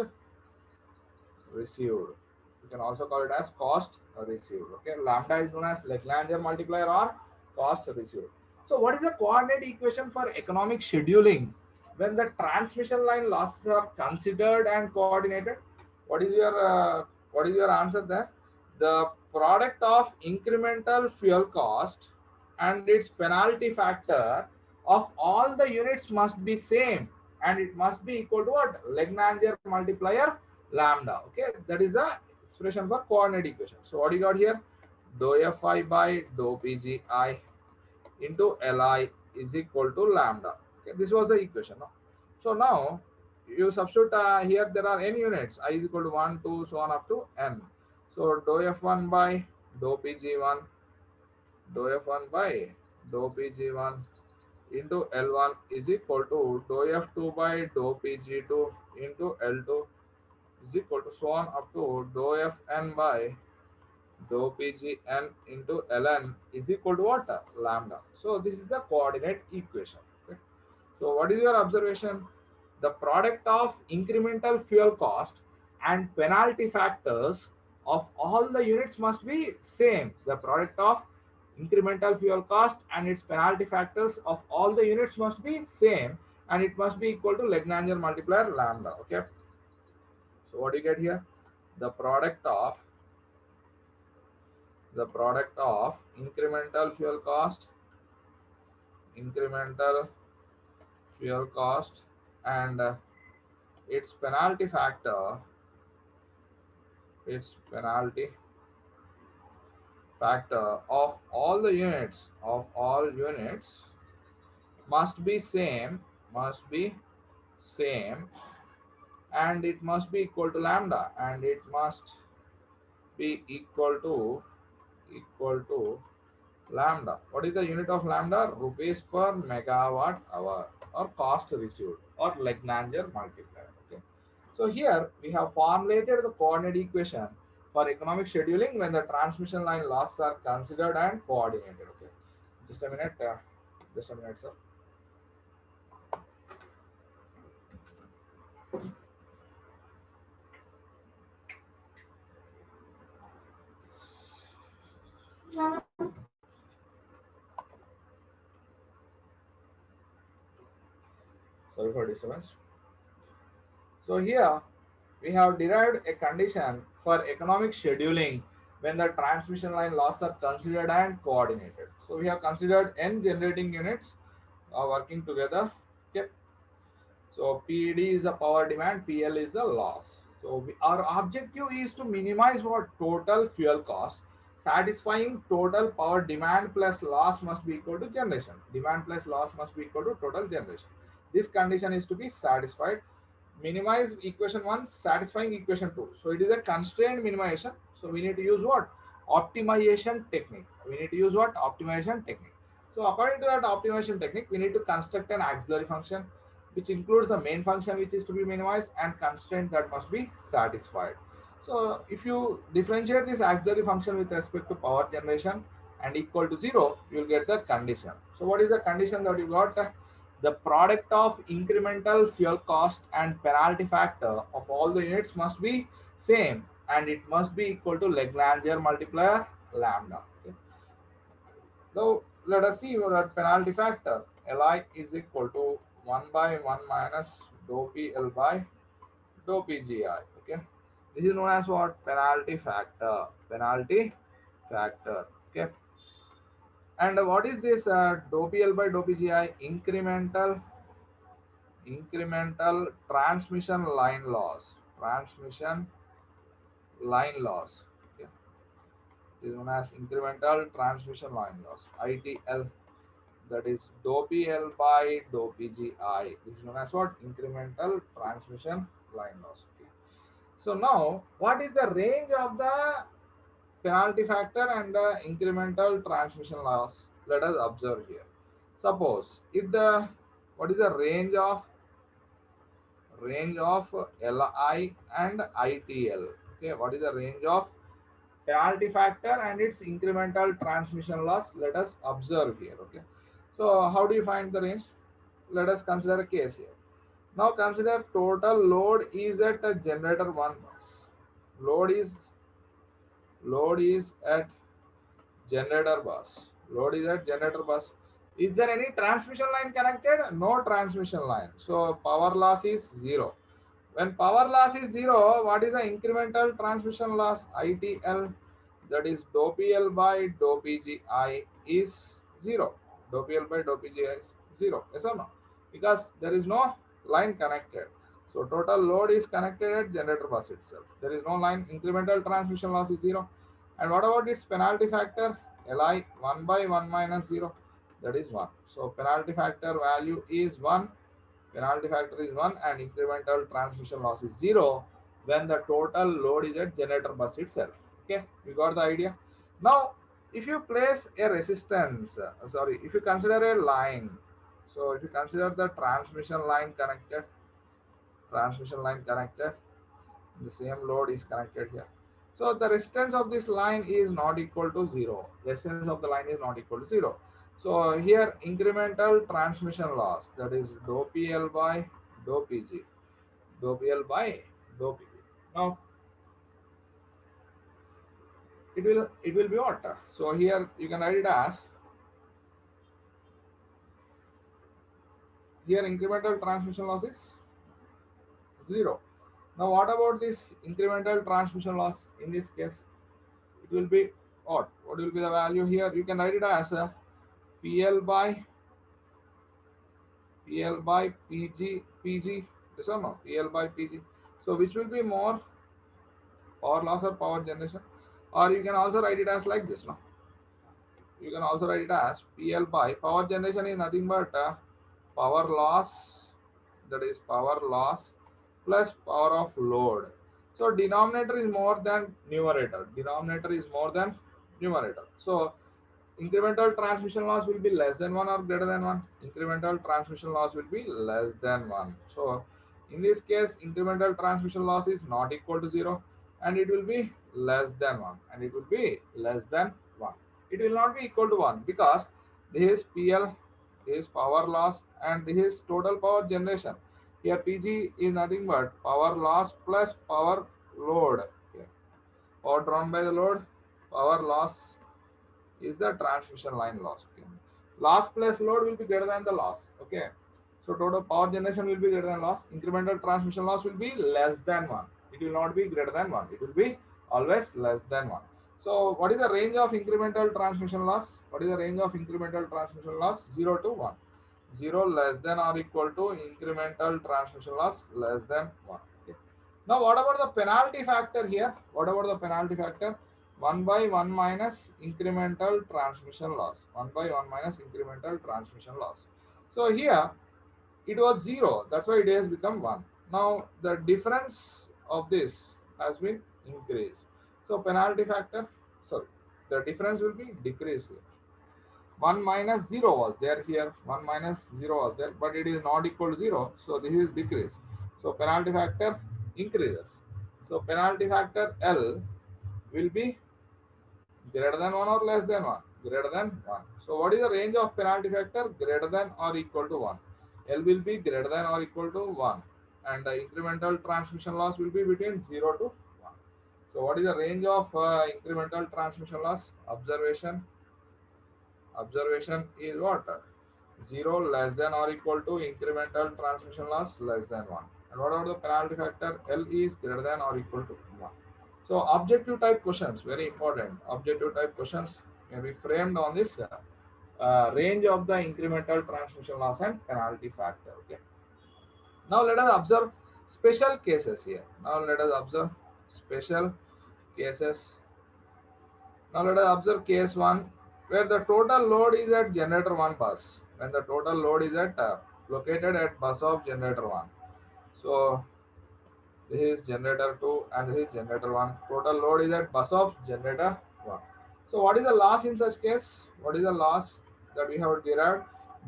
received. You can also call it as cost received. Okay, lambda is known as Lagrange multiplier or cost received. So, what is the coordinate equation for economic scheduling when the transmission line losses are considered and coordinated? What is your answer there? The product of incremental fuel cost and its penalty factor of all the units must be same, and it must be equal to what? Lagrange multiplier lambda. Okay, that is the expression for coordinate equation. So what you got here? Dou Fi by dou PGI into Li is equal to lambda. Okay, this was the equation. No? So now you substitute here, there are n units, I is equal to 1, 2, so on up to n. So dou F1 by dou PG1, dou F1 by dou PG1 into L1 is equal to dou F2 by dou PG2 into L2 is equal to so on up to dou Fn by dou Pgn into Ln is equal to what? Lambda. So this is the coordinate equation. Okay. So what is your observation? The product of incremental fuel cost and penalty factors of all the units must be same. The product of incremental fuel cost and its penalty factors of all the units must be same, and it must be equal to Lagrange multiplier lambda. Okay. So what do you get here? The product of incremental fuel cost and its penalty factor of all the units must be same, and it must be equal to lambda, and it must be equal to lambda. What is the unit of lambda? Rupees per megawatt hour, or cost received, or Lagrange multiplier. Okay. So here we have formulated the coordinate equation for economic scheduling when the transmission line losses are considered and coordinated. Okay. Just a minute. Sir. Sorry for disturbance. So here we have derived a condition for economic scheduling when the transmission line losses are considered and coordinated. So we have considered n generating units working together. Okay. So PED is the power demand, PL is the loss. So our objective is to minimize what total fuel cost satisfying total power demand plus loss must be equal to generation. Demand plus loss must be equal to total generation. This condition is to be satisfied. Minimize equation 1, satisfying equation 2. So it is a constrained minimization. So we need to use what? Optimization technique. We need to use what? Optimization technique. So according to that optimization technique, we need to construct an auxiliary function which includes the main function which is to be minimized and constraint that must be satisfied. So if you differentiate this auxiliary function with respect to power generation and equal to 0, you will get the condition. So what is the condition that you got? The product of incremental fuel cost and penalty factor of all the units must be same, and it must be equal to Lagrangian multiplier lambda. Okay. So let us see that penalty factor Li is equal to 1 by 1 minus dou P L by dou Pgi. Okay. This is known as what? Penalty factor. Penalty factor. Okay. And what is this dou PL by dou Pgi? Incremental transmission line loss. Transmission line loss. Okay. It is known as incremental transmission line loss. ITL. That is dou PL by dou Pgi. This is known as what? Incremental transmission line loss. Okay. So now, what is the range of the penalty factor and the incremental transmission loss? Let us observe here. Suppose if the what is the range of Li and ITL? Okay, what is the range of penalty factor and its incremental transmission loss? Let us observe here. Okay, so how do you find the range? Let us consider a case here. Now consider total load is at a generator 1 bus. Load is load is at generator bus. Load is at generator bus. Is there any transmission line connected? No transmission line. So power loss is 0. When power loss is 0, what is the incremental transmission loss? ITL, that is dou PL by dou PGI is 0. Dou PL by dou PGI is 0. Yes or no? Because there is no line connected. So total load is connected at generator bus itself. There is no line. Incremental transmission loss is 0. And what about its penalty factor? Li 1 by 1 minus 0, that is 1. So penalty factor value is 1. Penalty factor is 1 and incremental transmission loss is 0 when the total load is at generator bus itself. Okay, you got the idea. Now if you place a resistance, if you consider a line, so if you consider the transmission line connected, the same load is connected here. So the resistance of this line is not equal to 0. Resistance of the line is not equal to 0. So here incremental transmission loss, that is dou PL by dou PG. Dou PL by dou PG. Now it will be what? So here you can write it as, here incremental transmission loss is 0. Now what about this incremental transmission loss? In this case it will be what? What will be the value here? You can write it as PL by PG, yes or no? PL by PG. So which will be more, power loss or power generation? Or you can also write it as like this, no? You can also write it as PL by power generation is nothing but power loss, that is power loss plus power of load. So denominator is more than numerator. Denominator is more than numerator. So incremental transmission loss will be less than 1 or greater than 1. Incremental transmission loss will be less than 1. So in this case incremental transmission loss is not equal to 0 and it will be less than 1 and it will be less than 1. It will not be equal to 1 because this is PL, this is power loss and this is total power generation. Here PG is nothing but power loss plus power load. Okay. Power drawn by the load, power loss is the transmission line loss. Okay. Loss plus load will be greater than the loss. Okay. So total power generation will be greater than loss. Incremental transmission loss will be less than 1. It will not be greater than 1. It will be always less than 1. So what is the range of incremental transmission loss? What is the range of incremental transmission loss? 0 to 1. 0 less than or equal to incremental transmission loss less than 1. Okay. Now what about the penalty factor here? What about the penalty factor? 1 by 1 minus incremental transmission loss. 1 by 1 minus incremental transmission loss. So here it was 0, that's why it has become 1. Now the difference of this has been increased. So penalty factor, sorry, the difference will be decreased here. 1 minus 0 was there here, 1 minus 0 was there, but it is not equal to 0, so this is decreased. So penalty factor increases. So penalty factor L will be greater than 1 or less than 1? Greater than 1. So what is the range of penalty factor? Greater than or equal to 1. L will be greater than or equal to 1. And the incremental transmission loss will be between 0 to 1. So what is the range of incremental transmission loss? Observation is what? 0 less than or equal to incremental transmission loss less than 1. And what about the penalty factor? L is greater than or equal to 1. So objective type questions, very important. Objective type questions may be framed on this range of the incremental transmission loss and penalty factor. Okay. Now let us observe special cases here. Now let us observe special cases. Now let us observe case 1 where the total load is at generator 1 bus. When the total load is at located at bus of generator 1. So this is generator 2 and this is generator 1. Total load is at bus of generator 1. So what is the loss in such case? What is the loss that we have derived?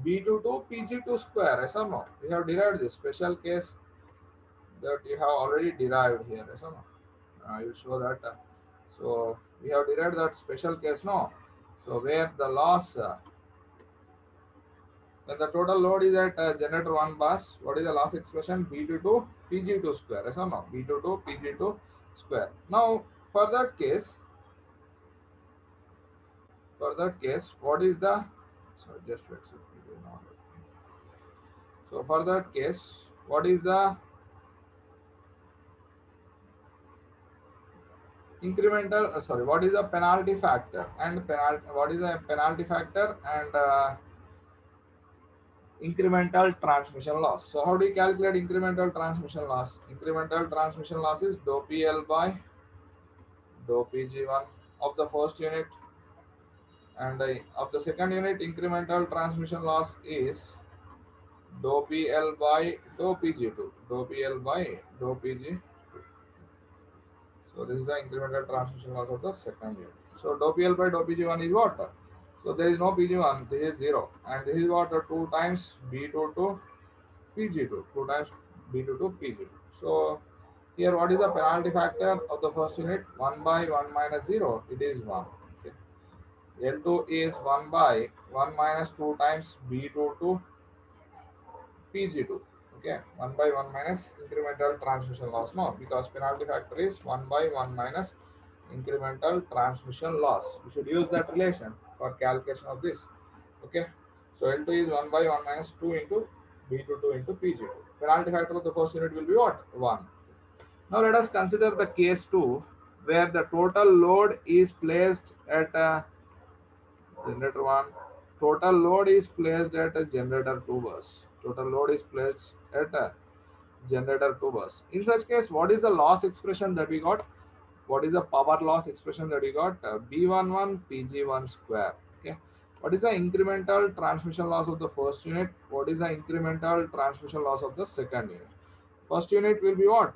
B22 Pg2 square, yes or no? We have derived this special case that you have already derived here, yes or no? I will show that. So we have derived that special case, no? So where the loss, when the total load is at generator 1 bus, what is the loss expression? B22 Pg2 square, yes or no? B22 Pg2 square. Now for that case, what is the, sorry, just wait, so for that case, what is the incremental, what is the penalty factor and what is the penalty factor and incremental transmission loss? So how do you calculate incremental transmission loss? Incremental transmission loss is dou PL by dou Pg1 of the first unit, and of the second unit incremental transmission loss is dou PL by dou Pg2, dou PL by dou Pg. So this is the incremental transmission loss of the second unit. So dou PL by dou Pg1 is what? So there is no Pg1, this is 0, and this is what? 2 times B2 to Pg2, 2 times B2 to Pg2. So here what is the penalty factor of the first unit? 1 by 1 minus 0, it is 1. Okay. L2 is 1 by 1 minus 2 times B2 to Pg2. Okay, 1 by 1 minus incremental transmission loss. No, because penalty factor is 1 by 1 minus incremental transmission loss. We should use that relation for calculation of this. Okay, so L2 is 1 by 1 minus 2 into B2 2 into Pg2. Penalty factor of the first unit will be what? 1. Now let us consider the case 2 where the total load is placed at generator 1. Total load is placed at a generator 2 bus. Total load is placed at a generator 2 bus. In such case, what is the loss expression that we got? What is the power loss expression that we got? B11 Pg1 square. Okay. What is the incremental transmission loss of the first unit? What is the incremental transmission loss of the second unit? First unit will be what?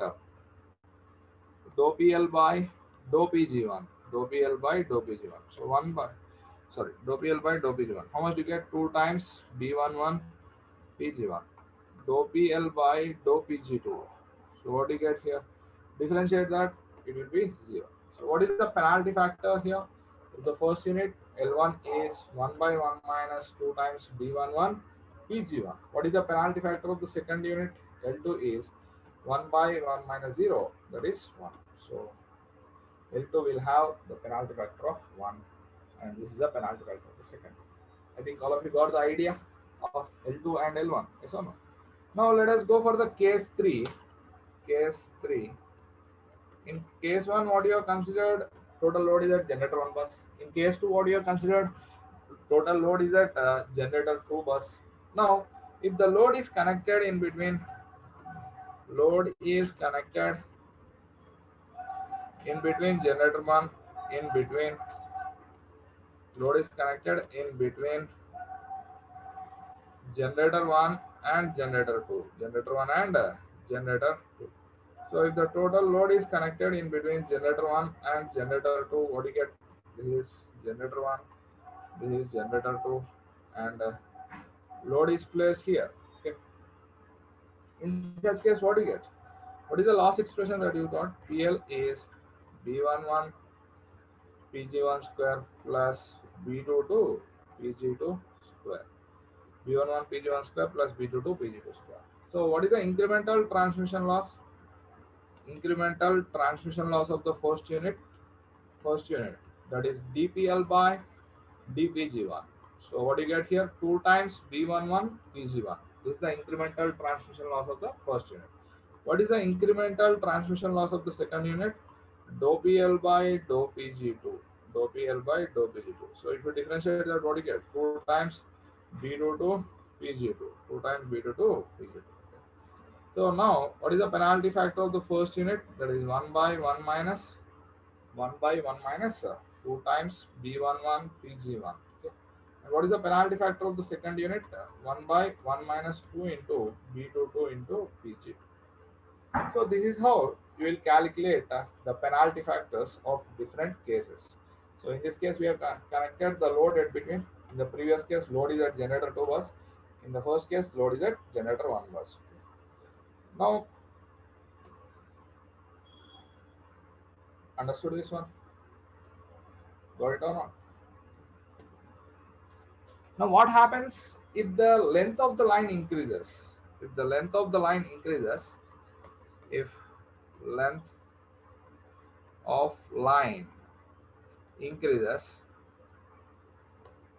Dou PL by dou Pg1. Dou PL by dou Pg1. So 1 by, sorry, dou PL by dou Pg1. How much do you get? 2 times B11 Pg1. Dou PL by dou Pg2. So what do you get here? Differentiate that, it will be 0. So what is the penalty factor here? The first unit, L1 is 1 by 1 minus 2 times B11 Pg1. What is the penalty factor of the second unit? L2 is 1 by 1 minus 0, that is 1. So L2 will have the penalty factor of 1, and this is the penalty factor of the second. I think all of you got the idea of L2 and L1, yes or no? Now let us go for the case 3. Case 3. In case 1, what you have considered? Total load is at generator 1 bus. In case 2, what you have considered? Total load is at generator 2 bus. Now, if the load is connected in between, generator 1 in between load is connected in between generator 1 and generator 2. Generator 1 and generator 2. So if the total load is connected in between generator 1 and generator 2, what do you get? This is generator 1, this is generator 2, and load is placed here. Okay. In such case, what do you get? What is the loss expression that you got? PL is B11 PG1 square plus B22 PG2 square. B11 PG1 square plus B22 PG2 square. So what is the incremental transmission loss? Incremental transmission loss of the first unit, that is dPL by dPg1. So what you get here? 2 times B11 Pg1. This is the incremental transmission loss of the first unit. What is the incremental transmission loss of the second unit? Dou PL by dou Pg2. Dou PL by dou Pg2. So if you differentiate that, what you get? 2 times B22 Pg2. 2 times B22 Pg2. So now, what is the penalty factor of the first unit? That is 1 by 1 minus 2 times B11 Pg1. Okay. And what is the penalty factor of the second unit? 1 by 1 minus 2 into B22 into Pg2. So this is how you will calculate the penalty factors of different cases. So in this case, we have connected the load at between. In the previous case, load is at generator 2 bus. In the first case, load is at generator 1 bus. Now, understood this one? Got it or not? Now, what happens if the length of the line increases? If the length of the line increases, if length of line increases,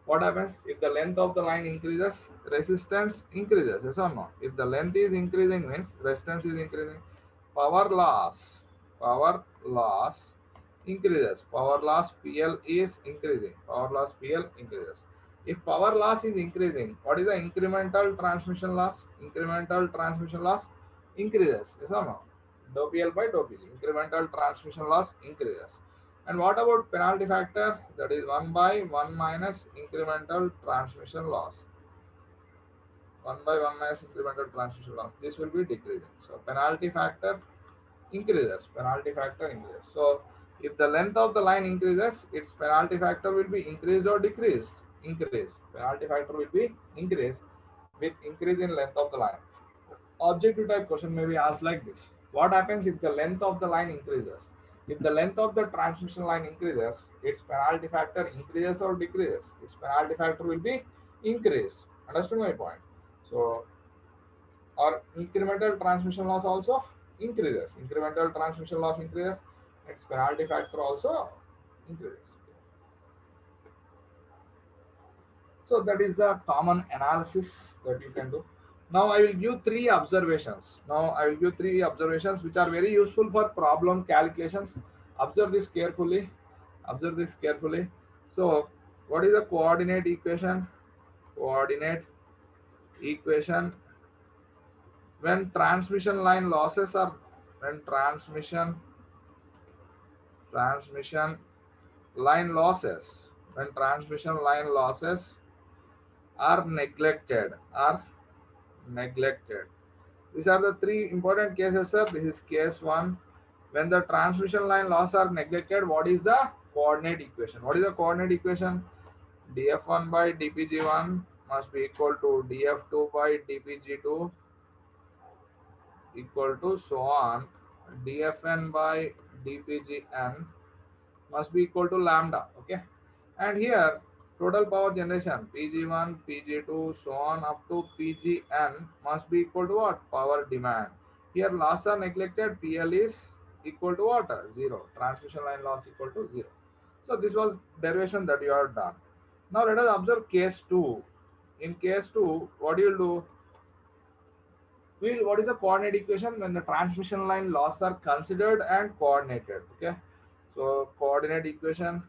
what happens? If the length of the line increases, resistance increases, yes or no? If the length is increasing, means resistance is increasing. Power loss increases. Power loss PL is increasing. Power loss PL increases. If power loss is increasing, what is the incremental transmission loss? Incremental transmission loss increases, yes or no? Dou PL by dou PG. Incremental transmission loss increases. And what about penalty factor? That is 1 by 1 minus incremental transmission loss. 1 by 1 minus incremental transmission loss. This will be decreasing. So penalty factor increases. Penalty factor increases. So if the length of the line increases, its penalty factor will be increased or decreased? Increased. Penalty factor will be increased with increase in length of the line. Objective type question may be asked like this. What happens if the length of the line increases? If the length of the transmission line increases, its penalty factor increases or decreases? Its penalty factor will be increased. Understand my point? So, our incremental transmission loss also increases. Incremental transmission loss increases, its penalty factor also increases. So that is the common analysis that you can do. Now I will give three observations. Which are very useful for problem calculations. Observe this carefully. Observe this carefully. So what is the coordinate equation? Coordinate equation when transmission line losses are transmission line losses when transmission line losses are neglected. These are the three important cases, sir. This is case 1. When the transmission line loss are neglected, what is the coordinate equation? What is the coordinate equation? df1 by dpg1 must be equal to df2 by dpg2 equal to so on. dfn by dpgn must be equal to lambda. Okay. And here total power generation Pg1, Pg2, so on up to Pgn must be equal to what? Power demand. Here loss are neglected. PL is equal to what? 0. Transmission line loss equal to 0. So this was derivation that you have done. Now let us observe case 2. In case 2, what you will do? What is the coordinate equation when the transmission line loss are considered and coordinated? Okay. So coordinate equation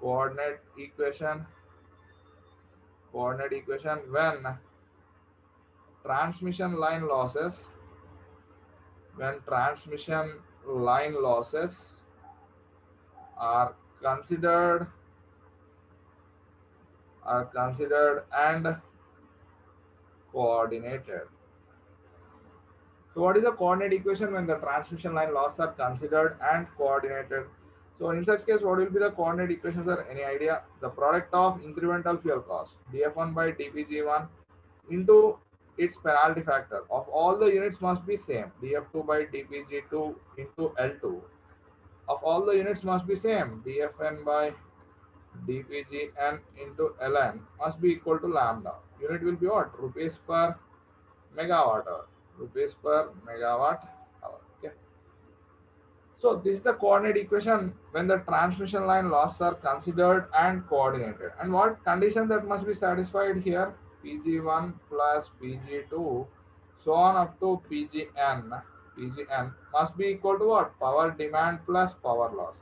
when transmission line losses are considered and coordinated. So what is the coordinate equation when the transmission line losses are considered and coordinated? So in such case, what will be the coordinate equations, sir? Any idea? The product of incremental fuel cost, df1 by dpg1 into its penalty factor of all the units must be same, df2 by dpg2 into L2 of all the units must be same, dfn by dpgn into ln must be equal to lambda. Unit will be what? Rupees per megawatt hour. Rupees per megawatt hour. Okay. So this is the coordinate equation when the transmission line losses are considered and coordinated. And what condition that must be satisfied here? Pg1 plus Pg2 so on up to Pgn must be equal to what? Power demand plus power loss.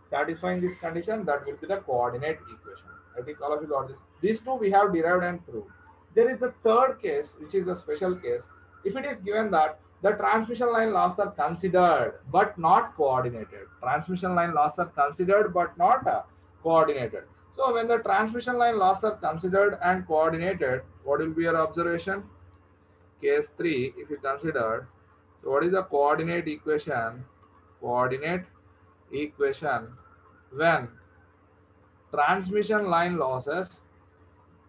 Satisfying this condition, that will be the coordinate equation. I think all of you got this. These two we have derived and proved. There is the third case, which is a special case. If it is given that the transmission line losses are considered but not coordinated. Transmission line losses are considered but not coordinated. So when the transmission line losses are considered and coordinated, what will be your observation? Case 3, if you consider, so what is the coordinate equation? Coordinate equation when transmission line losses,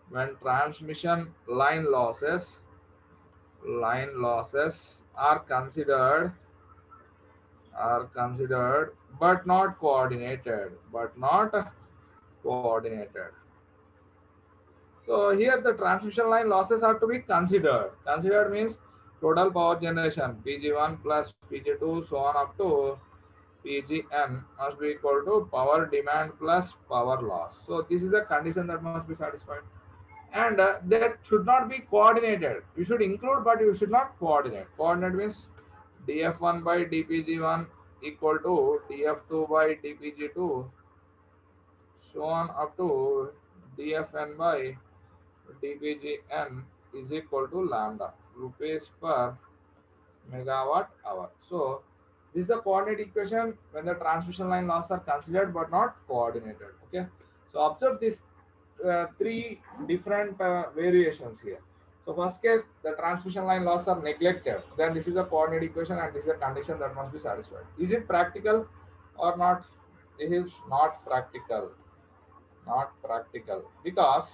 when transmission line losses are considered but not coordinated. So here the transmission line losses are to be considered. Considered means total power generation Pg1 plus Pg2 so on up to Pgn must be equal to power demand plus power loss. So this is the condition that must be satisfied. And that should not be coordinated. You should include but you should not coordinate. Coordinate means df1 by dpg1 equal to df2 by dpg2 so on up to dfn by dpgn is equal to lambda rupees per megawatt hour. So this is the coordinate equation when the transmission line losses are considered but not coordinated. Okay. So observe these three different variations here. So first case, the transmission line losses are neglected. Then this is a coordinate equation and this is a condition that must be satisfied. Is it practical or not? This is not practical. Not practical because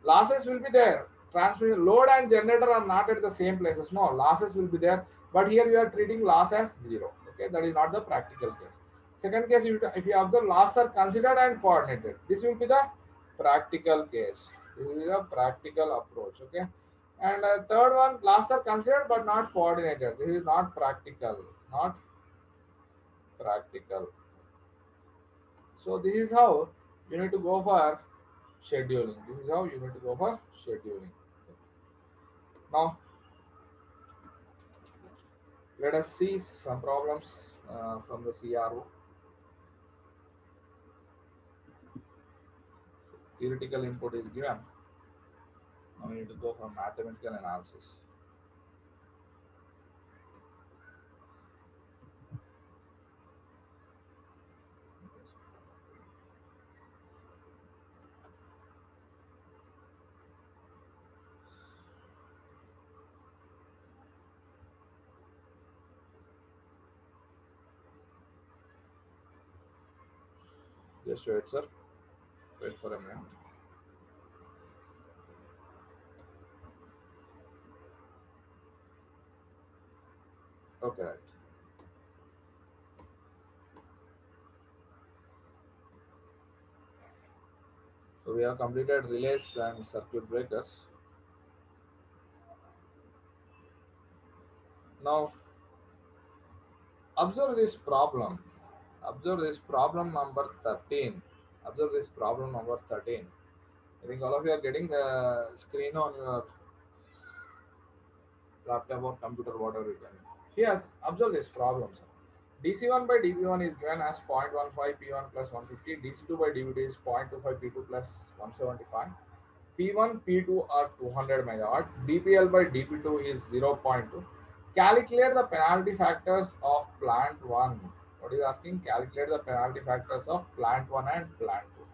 losses will be there. Transmission load and generator are not at the same places. No, losses will be there, but here we are treating loss as zero. Okay, that is not the practical case. Second case, if you observe losses are considered and coordinated, this will be the practical case. This is a practical approach. Okay, and third one, losses are considered but not coordinated. This is not practical. Not practical. So this is how you need to go for scheduling. This is how you need to go for scheduling. Now, let us see some problems from the CRO. Theoretical input is given. Now we need to go for mathematical analysis. Just wait, sir. Wait for a minute. Okay, right. So we have completed relays and circuit breakers. Now, observe this problem. Observe this problem number 13. Observe this problem number 13. I think all of you are getting the screen on your laptop or computer, whatever you can. Here, observe this problem, sir. DC1 by dP1 is given as 0.15 P1 plus 150. DC2 by dV2 is 0.25 P2 plus 175. P1, P2 are 200 megawatt. dPL by dP2 is 0.2. Calculate the penalty factors of plant 1. What What is asking? Calculate the penalty factors of plant 1 and plant 2.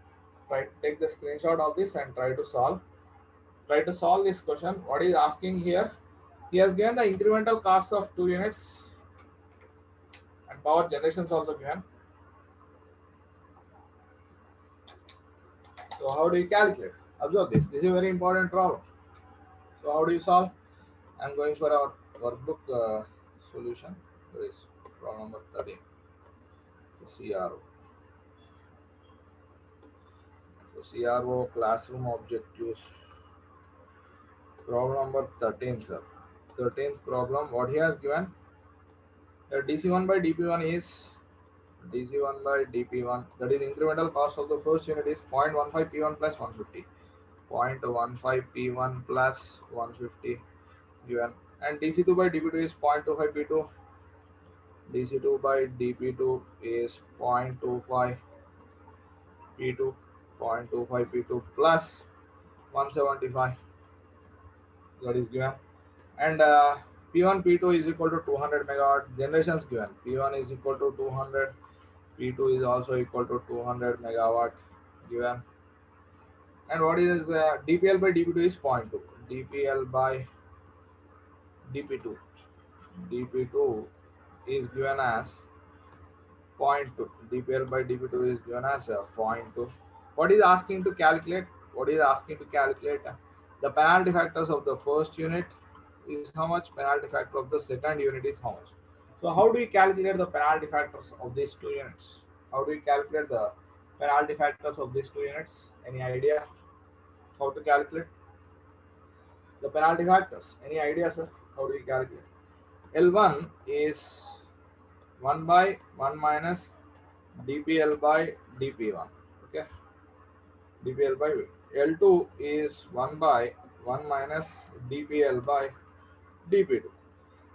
Try to take the screenshot of this and try to solve. Try to solve this question. What is asking here? He has given the incremental cost of 2 units and power generation is also given. So how do you calculate? Observe this. This is a very important problem. So how do you solve? I'm going for our workbook solution. There is problem number 13. The CRO. So CRO classroom objectives. Problem number 13, sir. 13th problem. What he has given? The DC1 by DP1 is DC1 by DP1. That is incremental cost of the first unit is 0.15 P1 plus 150. 0.15 P1 plus 150 given. And DC2 by DP2 is 0.25 P2. DC2 by DP2 is 0.25 P2. 0.25 P2 plus 175. That is given. And P1 P2 is equal to 200 megawatt. Generations given. P1 is equal to 200. P2 is also equal to 200 megawatt given. And what is DPL by DP2 is 0.2. DPL by DP2. DP2 is given as 0.2. DPL by DP2 is given as 0.2. What is asking to calculate? What is asking to calculate? The penalty factors of the first unit is how much? Penalty factor of the second unit is how much? So how do we calculate the penalty factors of these two units? How do we calculate the penalty factors of these two units? Any idea how to calculate the penalty factors? Any idea, sir? How do we calculate? L1 is 1 by 1 minus dpl by dp1. Okay, dpl by L2 is 1 by 1 minus dpl by dp2.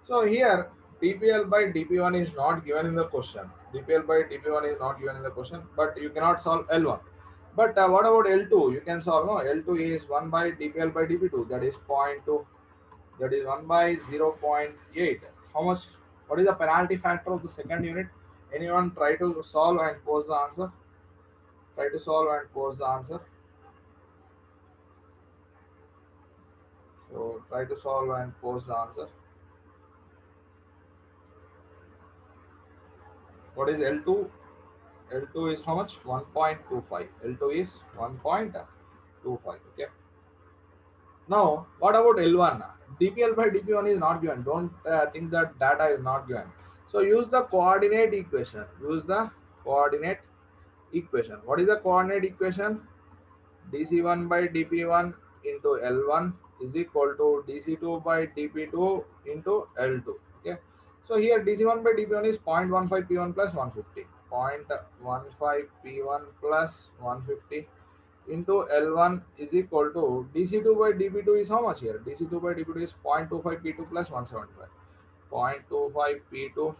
So here dpl by dp1 is not given in the question. Dpl by dp1 is not given in the question, but you cannot solve L1. But what about L2? You can solve. No, L2 is 1 by dpl by dp2. That is 0.2. That is 1 by 0.8. How much? What is the penalty factor of the second unit? Anyone try to solve and post the answer? Try to solve and post the answer. So try to solve and post the answer. What is L2? L2 is how much? 1.25. L2 is 1.25. Okay. Now, what about L1? dpl by dp1 is not given. Don't think that data is not given. So use the coordinate equation. Use the coordinate equation. What is the coordinate equation? dc1 by dp1 into L1 is equal to dc2 by dp2 into L2. Okay. So here dc1 by dp1 is 0.15 p1 plus 150. 0.15 p1 plus 150 into L1 is equal to dc2 by dp2 is how much here? dc2 by dp2 is 0.25 p2 plus 175. 0.25 p2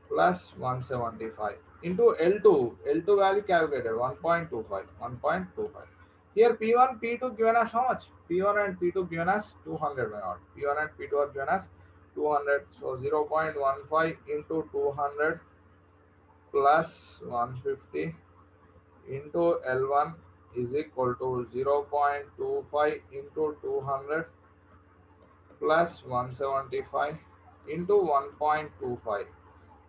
plus 175 into L2. L2 value calculated 1.25. 1.25. Here P1, P2 given us how much? P1 and P2 given us 200 megawatt. P1 and P2 are given us 200. So 0.15 into 200 plus 150 into L1 is equal to 0.25 into 200 plus 175 into 1.25.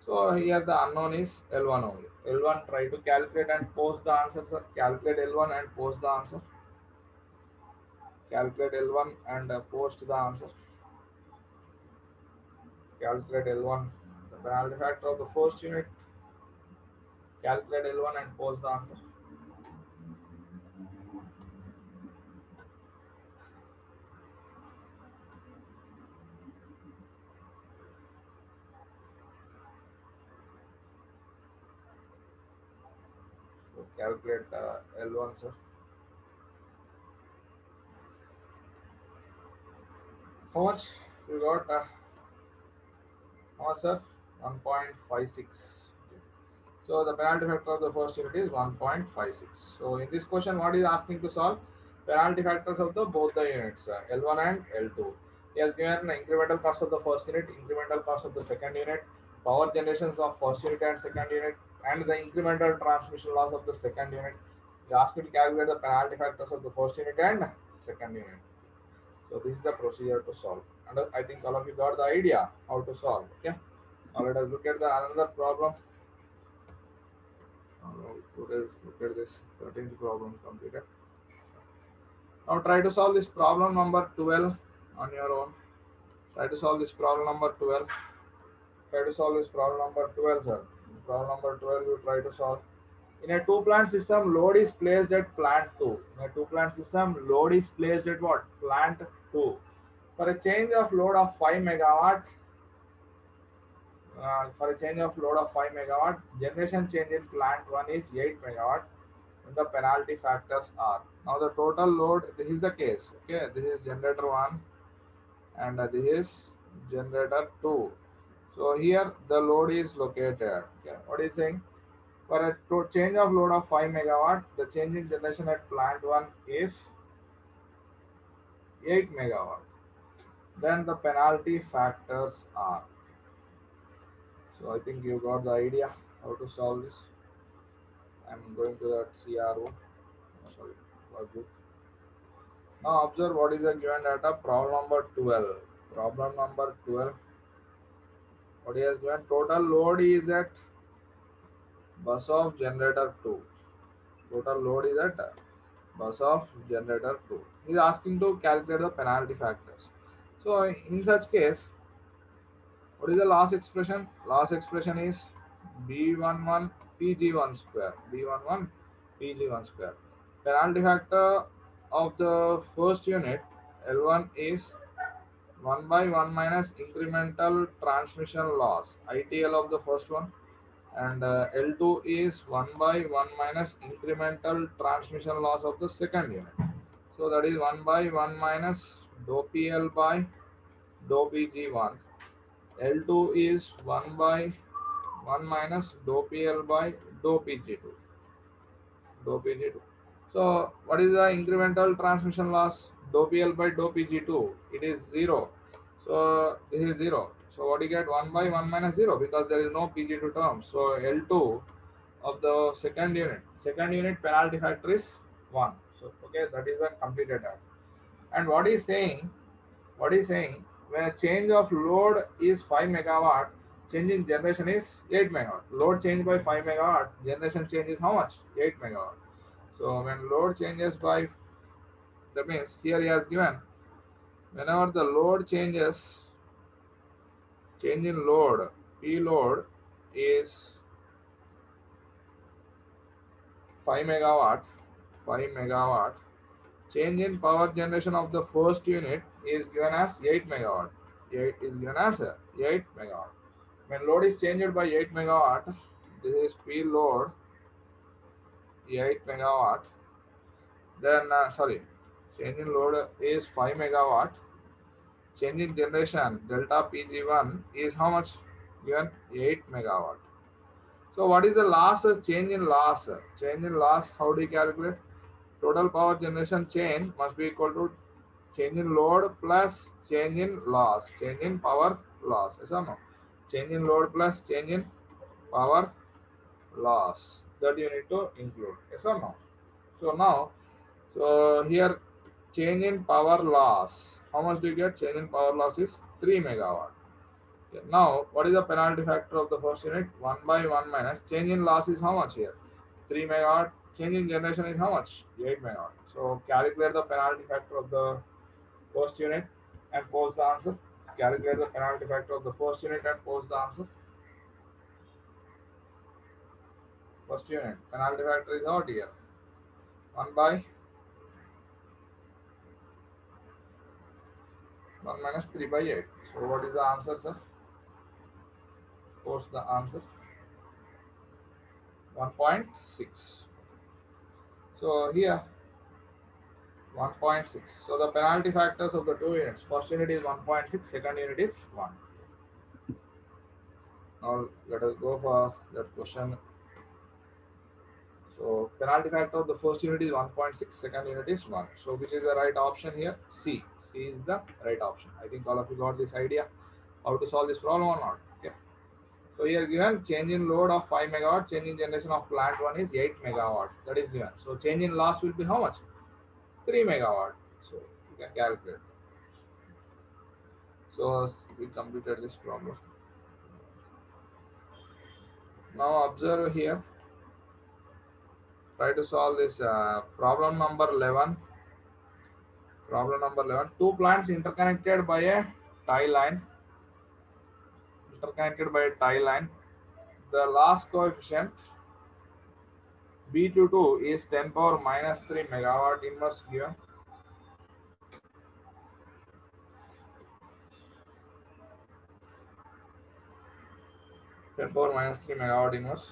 So here the unknown is L1 only. L1, try to calculate and post the answer, sir. Calculate L1 and post the answer. Calculate L1 and post the answer. Calculate L1, the penalty factor of the first unit. Calculate L1 and post the answer. So calculate L1, sir. How much you got? How much, sir? 1.56. So the penalty factor of the first unit is 1.56. So in this question, what is asking to solve? Penalty factors of the both the units, L1 and L2. He has given incremental cost of the first unit, incremental cost of the second unit, power generations of first unit and second unit, and the incremental transmission loss of the second unit. You ask you to calculate the penalty factors of the first unit and second unit. So this is the procedure to solve. And I think all of you got the idea how to solve. Okay. Now let us look at the another problem. Look at this 13th problem completed. Now try to solve this problem number 12 on your own. Try to solve this problem number 12. Try to solve this problem number 12, sir. Problem number 12 you try to solve. In a two plant system, load is placed at plant 2. In a two plant system, load is placed at what? Plant 2. For a change of load of 5 megawatt, generation change in plant 1 is 8 megawatt. And the penalty factors are. Now the total load, this is the case. Okay, this is generator 1 and this is generator 2. So here the load is located. Okay, what is saying? For a change of load of 5 megawatt, the change in generation at plant 1 is 8 megawatt. Then the penalty factors are. So I think you got the idea how to solve this. I'm going to that CRO. Sorry, workbook. Now observe what is the given data. Problem number 12. Problem number 12. What he has given? Total load is at bus of generator 2. Total load is at bus of generator 2. He is asking to calculate the penalty factors. So in such case, what is the loss expression? Loss expression is B11 Pg1 square. B11 Pg1 square. Penalty factor of the first unit L1 is 1 by 1 minus incremental transmission loss ITL of the first one, and L2 is 1 by 1 minus incremental transmission loss of the second unit. So that is 1 by 1 minus dou PL by dou Pg1. L2 is 1 by 1 minus dou PL by dou Pg2. Dou Pg2. So what is the incremental transmission loss? Dou PL by dou Pg2. It is 0. So this is 0. So what you get? 1 by 1 minus 0, because there is no Pg2 term. So L2 of the second unit penalty factor is 1. So okay, that is a completed act. And what is saying? When a change of load is 5 megawatt, change in generation is 8 megawatt. Load change by 5 megawatt, generation change is how much? 8 megawatt. So when load changes by, that means here he has given, whenever the load changes, change in load, P load is 5 megawatt, change in power generation of the first unit is given as 8 megawatt. 8 is given as 8 megawatt. When load is changed by 8 megawatt, this is P load 8 megawatt. Then change in load is 5 megawatt. Change in generation delta Pg1 is how much? Given 8 megawatt. So what is the loss? Change in loss. Change in loss, how do you calculate? Total power generation change must be equal to change in load plus change in loss. Change in power loss. Yes or no? Change in load plus change in power loss. That you need to include. Yes or no? So now, so here change in power loss. How much do you get? Change in power loss is 3 megawatt. Okay. Now, what is the penalty factor of the first unit? 1 by 1 minus. Change in loss is how much here? 3 megawatt. Change in generation is how much? 8 megawatt. So, calculate the penalty factor of the first unit and post the answer. Calculate the penalty factor of the first unit and post the answer. First unit. Penalty factor is what here? 1 by 1 minus 3 by 8. So, what is the answer, sir? Post the answer. 1.6. So here 1.6. So the penalty factors of the two units. First unit is 1.6, second unit is 1. Now let us go for that question. So penalty factor of the first unit is 1.6, second unit is 1. So which is the right option here? C. C is the right option. I think all of you got this idea how to solve this problem or not. Okay. So here given change in load of 5 megawatt, change in generation of plant 1 is 8 megawatt. That is given. So change in loss will be how much? 3 megawatt. So you can calculate. So we completed this problem. Now observe here. Try to solve this problem number 11. Problem number 11. Two plants interconnected by a tie line. Interconnected by a tie line. The loss coefficient B22 is 10 power minus 3 megawatt inverse given. Ten power minus 3 megawatt inverse.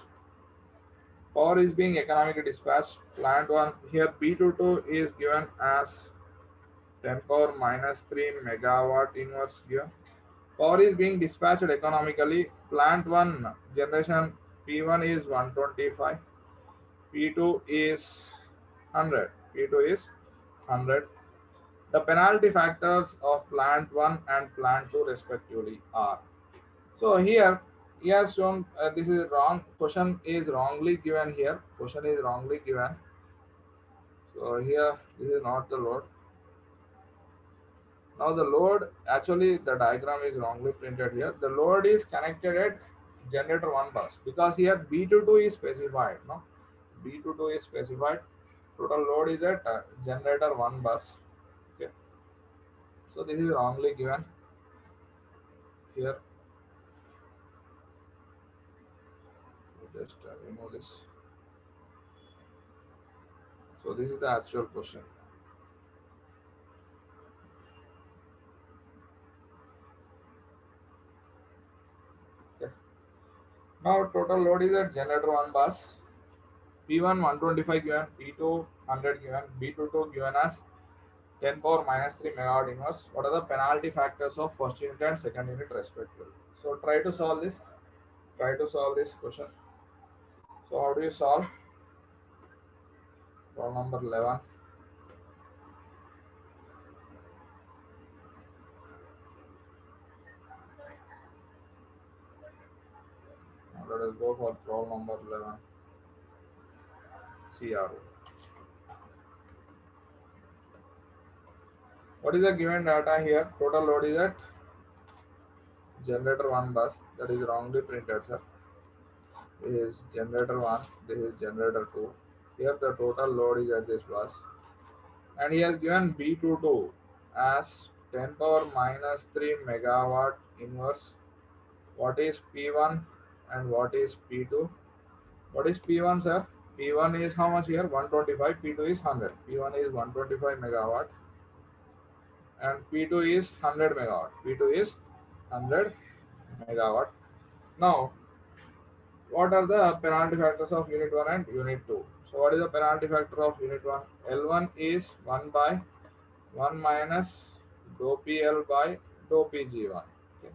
Power is being economically dispatched. Plant 1 here B22 is given as 10 power minus 3 megawatt inverse given. Power is being dispatched economically. Plant 1 generation P1 is 125, P2 is 100. P2 is 100. The penalty factors of plant 1 and plant 2 respectively are. So here he has shown this is wrong. Question is wrongly given here. Question is wrongly given. So here this is not the load. Now the load, actually the diagram is wrongly printed here. The load is connected at generator 1 bus because here B22 is specified. No, B22 is specified. Total load is at generator 1 bus. Okay. So this is wrongly given here. Just remove this. So this is the actual question. Okay. Now total load is at generator 1 bus. P1 125 given, P2 100 given, B22 given as 10 power minus 3 megawatt inverse. What are the penalty factors of first unit and second unit respectively? So try to solve this. Try to solve this question. So how do you solve? Problem number 11. Now let us go for problem number 11. CRO. What is the given data here? Total load is at generator 1 bus. That is wrongly printed, sir. This is generator 1. This is generator 2. Here the total load is at this bus. And he has given B22 as 10 power minus 3 megawatt inverse. What is P1 and what is P2? What is P1, sir? P1 is how much here? 125. P2 is 100. P1 is 125 megawatt and P2 is 100 megawatt. P2 is 100 megawatt. Now, what are the penalty factors of unit 1 and unit 2? So, what is the penalty factor of unit 1? L1 is 1 by 1 minus dou PL by dou PG1. Okay.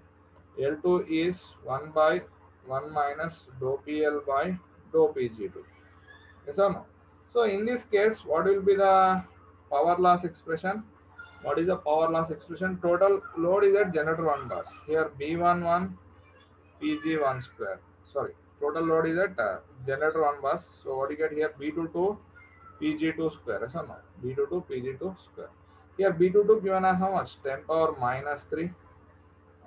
L2 is 1 by 1 minus dou PL by dou PG2. Yes or no? So in this case, what will be the power loss expression? What is the power loss expression? Total load is at generator 1 bus. Here B11 PG1 square. Sorry, total load is at generator 1 bus. So what you get here? B22 PG2 square. Yes or no? B22 PG2 square. Here B22 given as how much? 10 power minus 3.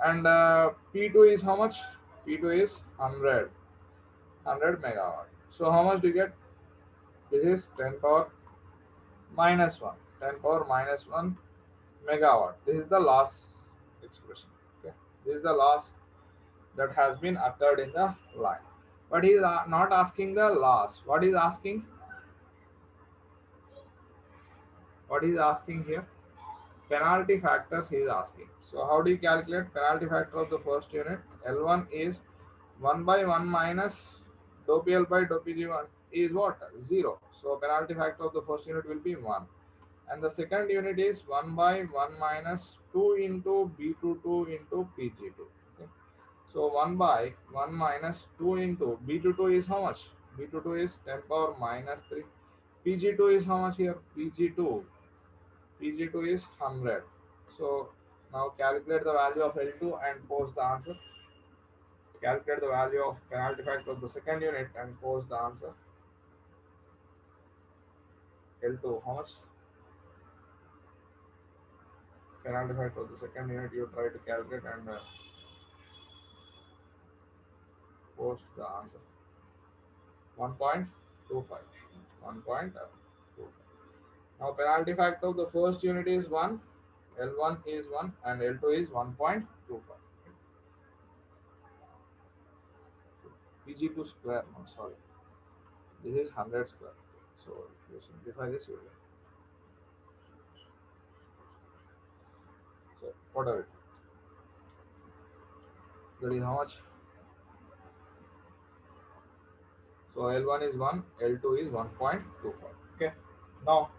And P2 is how much? P2 is 100 megawatt. So how much do you get? This is 10 power minus 1. 10 power minus 1 megawatt. This is the loss expression. Okay. This is the loss that has been occurred in the line. But he is not asking the loss. What is asking? What is asking here? Penalty factors he is asking. So how do you calculate penalty factor of the first unit? L1 is 1 by 1 minus dou PL by dou PG1 is what? 0. So penalty factor of the first unit will be 1. And the second unit is 1 by 1 minus 2 into B22 into PG2. Okay. So 1 by 1 minus 2 into B22 is how much? B22 is 10 power minus 3. PG2 is how much here? PG2 is 100. So now calculate the value of L2 and post the answer. Calculate the value of penalty factor of the second unit and post the answer. L2, how much? Penalty factor of the second unit you try to calculate and post the answer. 1.25. 1.25. Now penalty factor of the first unit is 1, L1 is 1 and L2 is 1.25. Pg2 square, no sorry. This is 100 square. So if you simplify this, you will get. So whatever it is. That is how much? So L1 is 1, L2 is 1.25. Okay. Now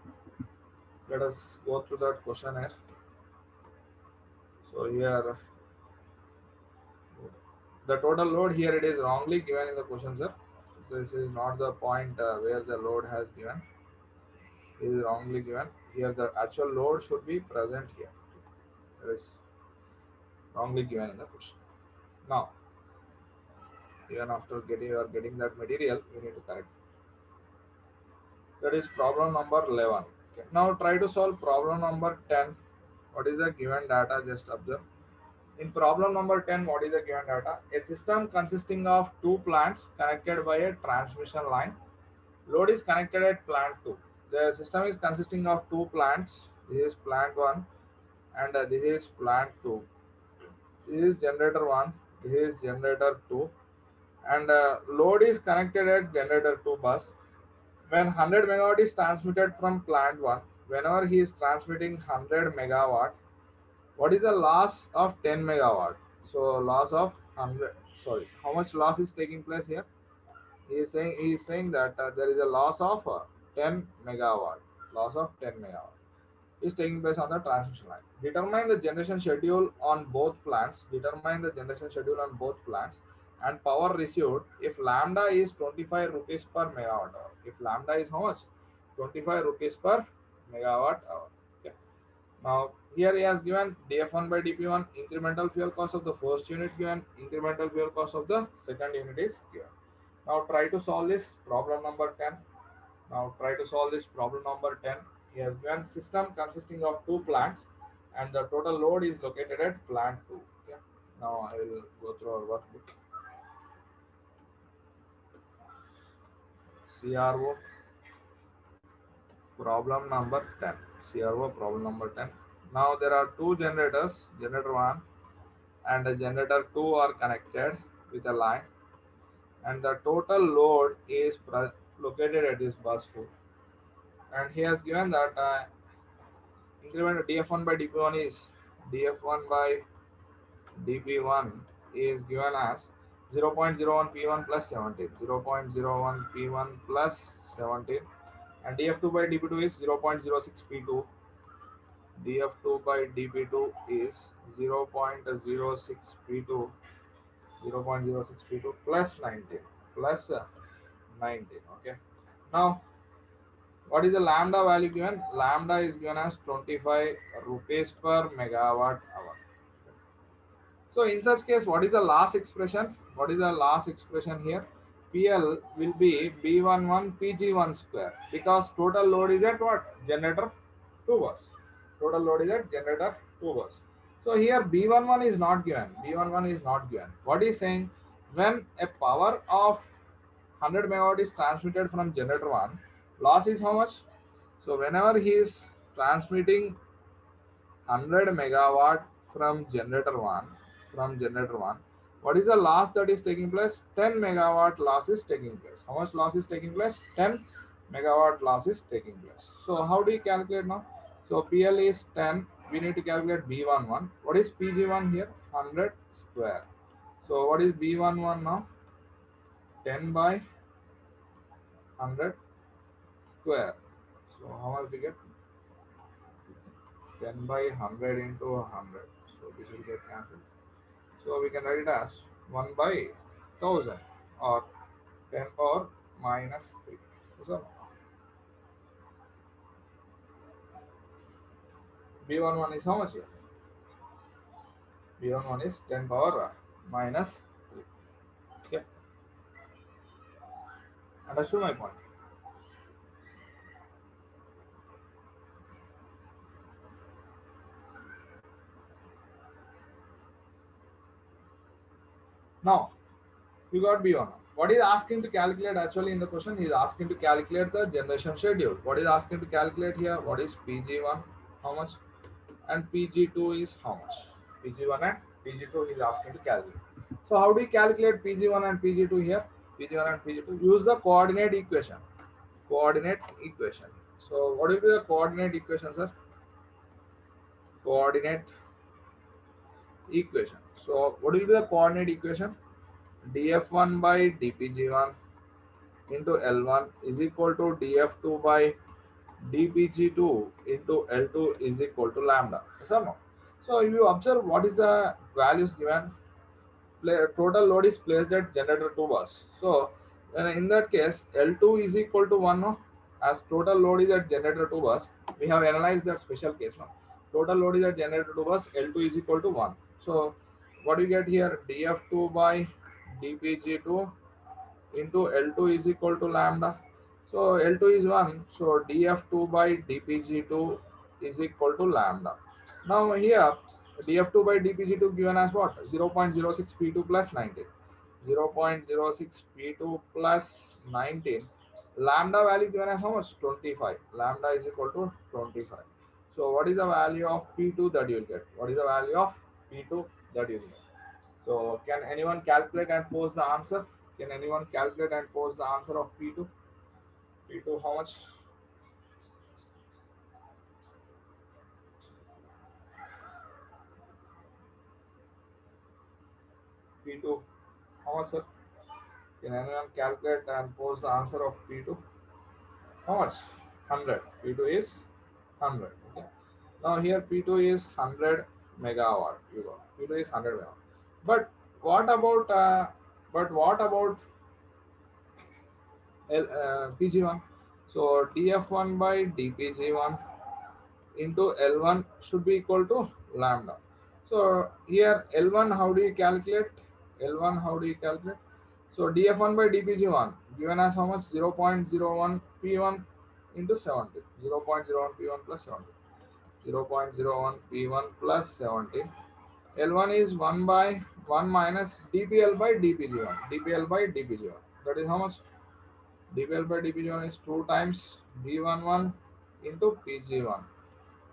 let us go through that questionnaire. So here the total load here it is wrongly given in the question, sir. This is not the point where the load has given. It is wrongly given. Here the actual load should be present here. It is wrongly given in the question. Now even after getting that material, we need to correct. That is problem number 11. Okay. Now try to solve problem number 10. What is the given data? Just observe. In problem number 10, what is the given data? A system consisting of two plants connected by a transmission line. Load is connected at plant 2. The system is consisting of two plants. This is plant 1 and this is plant 2. This is generator 1. This is generator 2. And load is connected at generator 2 bus. When 100 megawatt is transmitted from plant 1, whenever he is transmitting 100 megawatt, what is the loss of 10 megawatt? So loss of 100, sorry, how much loss is taking place here? He is saying that there is a loss of 10 megawatt. Loss of 10 megawatt is taking place on the transmission line. Determine the generation schedule on both plants. Determine the generation schedule on both plants and power received if lambda is 25 rupees per megawatt hour. If lambda is how much? 25 rupees per megawatt hour. Okay. Now here he has given df1 by dp1 incremental fuel cost of the first unit given, incremental fuel cost of the second unit is given. Now try to solve this problem number 10. Now try to solve this problem number 10. He has given system consisting of two plants and the total load is located at plant 2. Okay. Now I will go through our workbook. CRO problem number 10. CRO problem number 10. Now there are two generators, generator 1 and generator 2 are connected with a line and the total load is located at this bus 4. And he has given that increment df1 by dp1 is df1 by dp1 is given as 0.01 p1 plus 17, 0.01 p1 plus 17, and df2 by dp2 is 0.06 p2, df2 by dp2 is 0.06 p2, 0.06 p2 plus 19 plus 19. Okay. Now what is the lambda value given? Lambda is given as 25 rupees per megawatt hour. So in such case, what is the last expression? What is the last expression here? PL will be B11 PG1 square because total load is at what? Generator 2 bus. Total load is at generator 2 bus. So here B11 is not given. B11 is not given. What is saying? When a power of 100 megawatt is transmitted from generator 1, loss is how much? So whenever he is transmitting 100 megawatt from generator 1, what is the loss that is taking place? 10 megawatt loss is taking place. How much loss is taking place? 10 megawatt loss is taking place. So how do you calculate now? So PL is 10. We need to calculate B11. What is PG1 here? 100 square. So what is B11 now? 10 by 100 square. So how much we get? 10 by 100 into 100. So this will get cancelled. So we can write it as 1 by 1000 or 10 power minus 3. So B11 is how much here? B11 is 10 power minus 3. Understood my point? Now you got B1. What is asking to calculate actually in the question? He is asking to calculate the generation schedule. What is asking to calculate here? What is PG1? How much? And PG2 is how much? PG1 and PG2 is asking to calculate. So how do you calculate PG1 and PG2 here? PG1 and PG2. Use the coordinate equation. Coordinate equation. So what will be the coordinate equation, sir? Coordinate equation. So what will be the coordinate equation? df1 by dpg1 into L1 is equal to df2 by dpg2 into L2 is equal to lambda. Yes or no? So if you observe what is the values given, total load is placed at generator 2 bus. So in that case, L2 is equal to 1, no? As total load is at generator 2 bus, we have analyzed that special case. No? Total load is at generator 2 bus, L2 is equal to 1. So what we get here, df2 by dpg2 into L2 is equal to lambda. So L2 is 1, so df2 by dpg2 is equal to lambda. Now here df2 by dpg2 given as what? 0.06 p2 plus 19. 0.06 p2 plus 19. Lambda value given as how much? 25. Lambda is equal to 25. So what is the value of p2 that you will get? What is the value of p2 that you will get? So can anyone calculate and post the answer? Can anyone calculate and post the answer of P2? P2 how much? P2 how much, sir? Can anyone calculate and post the answer of P2? How much? 100. P2 is 100. Okay. Now here P2 is 100 megawatt. You got P2 is 100 megawatt. But what about PG1? So df1 by dpg1 into L1 should be equal to lambda. So here L1 how do you calculate? L1 how do you calculate? So df1 by dpg1 given as how much? 0.01 p1 into 70. 0.01 p1 plus 70. 0.01 p1 plus 70. L1 is 1 by 1 minus dpl by dpg1. dpl by dpg1. That is how much? dpl by dpg1 is 2 times b11 into pg1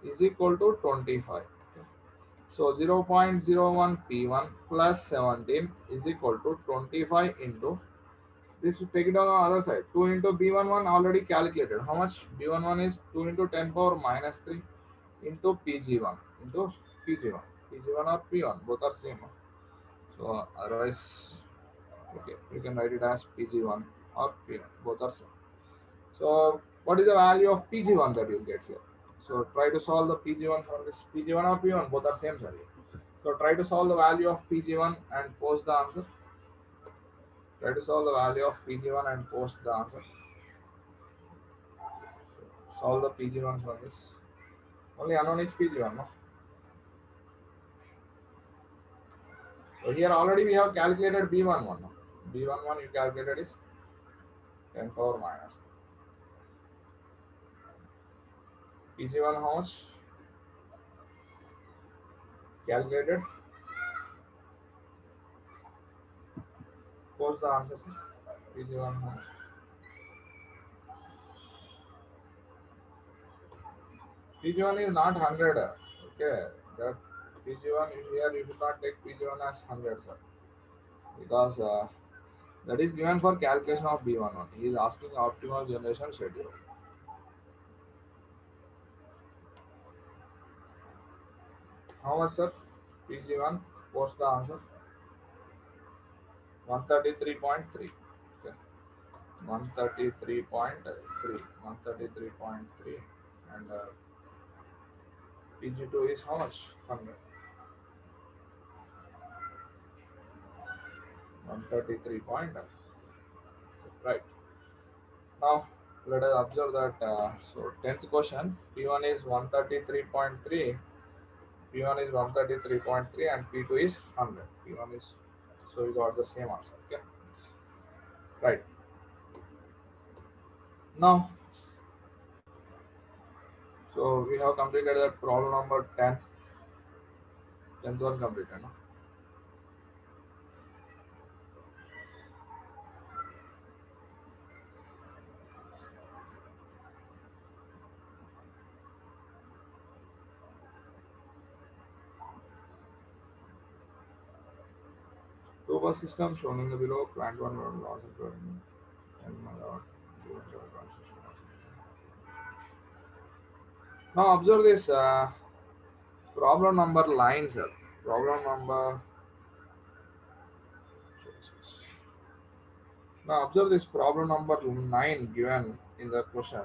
is equal to 25. So 0.01 P1 plus 17 is equal to 25 into this. We take it on the other side. 2 into B11 already calculated. How much? B11 is 2 into 10 power minus 3 into PG1 into PG1. PG1 or P1 both are same. So otherwise, okay, you can write it as PG1 or P1 both are same. So what is the value of PG1 that you get here? So try to solve the PG1 from this. PG1 or P1 both are same value. So try to solve the value of PG1 and post the answer. Try to solve the value of PG1 and post the answer. Solve the PG1 from this. Only unknown is PG1, no? So here already we have calculated B11. No? B11 you calculated is 10 power minus. PG1 how much? Calculated. Post the answer. PG1 how much? PG1 is not 100. Okay. That PG1 here you should not take PG1 as 100, sir. Because that is given for calculation of B11. He is asking optimal generation schedule. How much, sir? PG1, post the answer. 133.3. Okay. 133.3. 133.3. And PG2 is how much? 100. 133. Right. Now, let us observe that. So, 10th question. P1 is 133.3. P1 is 133.3 and P2 is 100. P1 is, so we got the same answer. Okay. Right. Now, so we have completed that problem number 10. 10th one completed. No? Two bus system shown in the below. Plant 1 loss of 10 megawatt. Now observe this problem number line, sir. Problem number. Now observe this problem number 9 given in the question.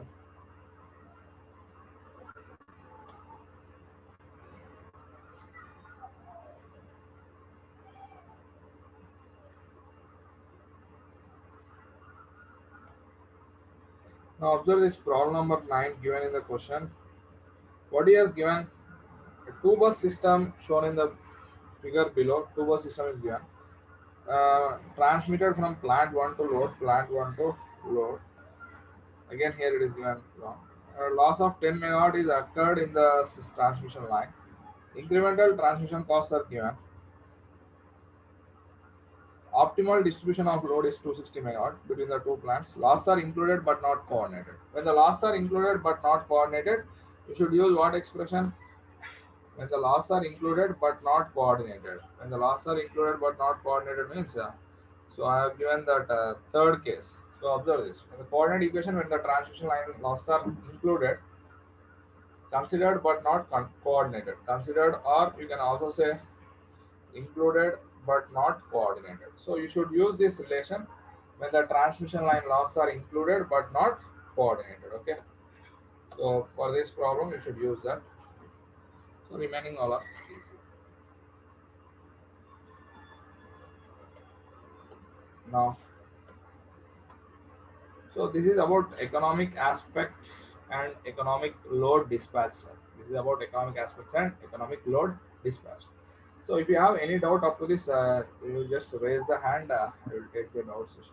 Now observe this problem number 9 given in the question. What he has given, a two bus system shown in the figure below. Two bus system is given. Transmitted from plant 1 to load, plant 1 to load. Again here it is given wrong. Loss of 10 megawatt is occurred in the transmission line. Incremental transmission costs are given. Optimal distribution of load is 260 megawatt between the two plants. Loss are included but not coordinated. When the loss are included but not coordinated, you should use what expression? When the loss are included but not coordinated. When the loss are included but not coordinated means, so I have given that third case. So observe this. In the coordinate equation, when the transmission line loss are included, considered but not coordinated. Considered, or you can also say included but not coordinated. So you should use this relation when the transmission line loss are included but not coordinated. Okay. So for this problem, you should use that. So remaining all are easy. Now, so this is about economic aspects and economic load dispatch. This is about economic aspects and economic load dispatch. So if you have any doubt up to this, you just raise the hand. I will take the doubt session.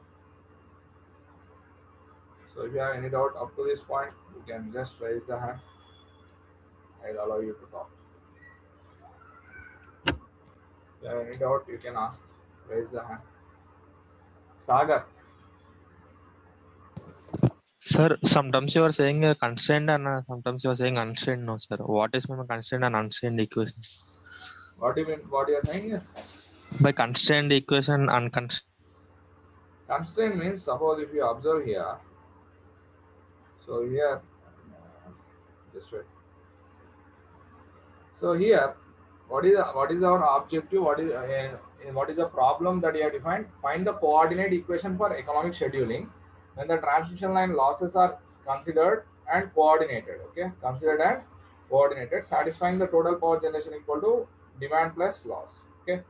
So if you have any doubt up to this point, you can just raise the hand. I'll allow you to talk. If you have any doubt, you can ask. Raise the hand. Sagar. Sir, sometimes you are saying a constraint and sometimes you are saying unstrained. No, sir. What is my constraint and unstrained equation? What do you mean? What you are saying is? By constrained equation, unconstrained. Constraint means, suppose if you observe here. So here, just wait. So here, what is our objective? What is the problem that you have defined? Find the coordinate equation for economic scheduling when the transmission line losses are considered and coordinated. Okay, considered and coordinated, satisfying the total power generation equal to demand plus loss. Okay,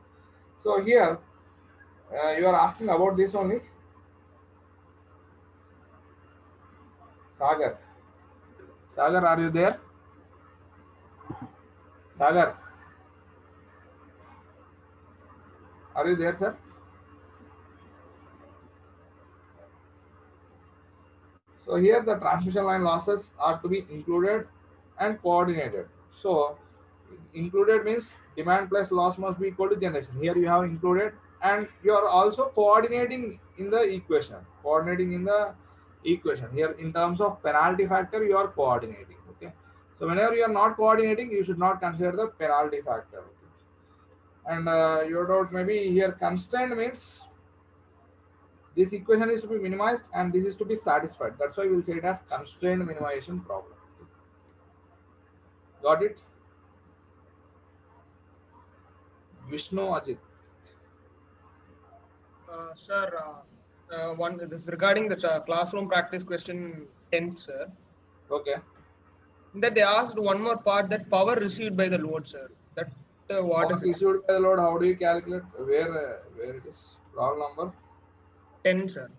so here you are asking about this only. Sagar, are you there? Sagar, are you there, sir? So here the transmission line losses are to be included and coordinated. So included means demand plus loss must be equal to generation. Here you have included and you are also coordinating in the equation. Coordinating in the equation. Here in terms of penalty factor you are coordinating. Okay. So whenever you are not coordinating, you should not consider the penalty factor. Okay. And your doubt maybe here constraint means this equation is to be minimized and this is to be satisfied. That's why we'll say it as constraint minimization problem. Got it? Vishnu Ajit. Sir, this is regarding the classroom practice question 10, sir. Okay. That they asked one more part, that power received by the load, sir. That what Power is it? received by the load, how do you calculate? Where it is? Problem number? 10, sir.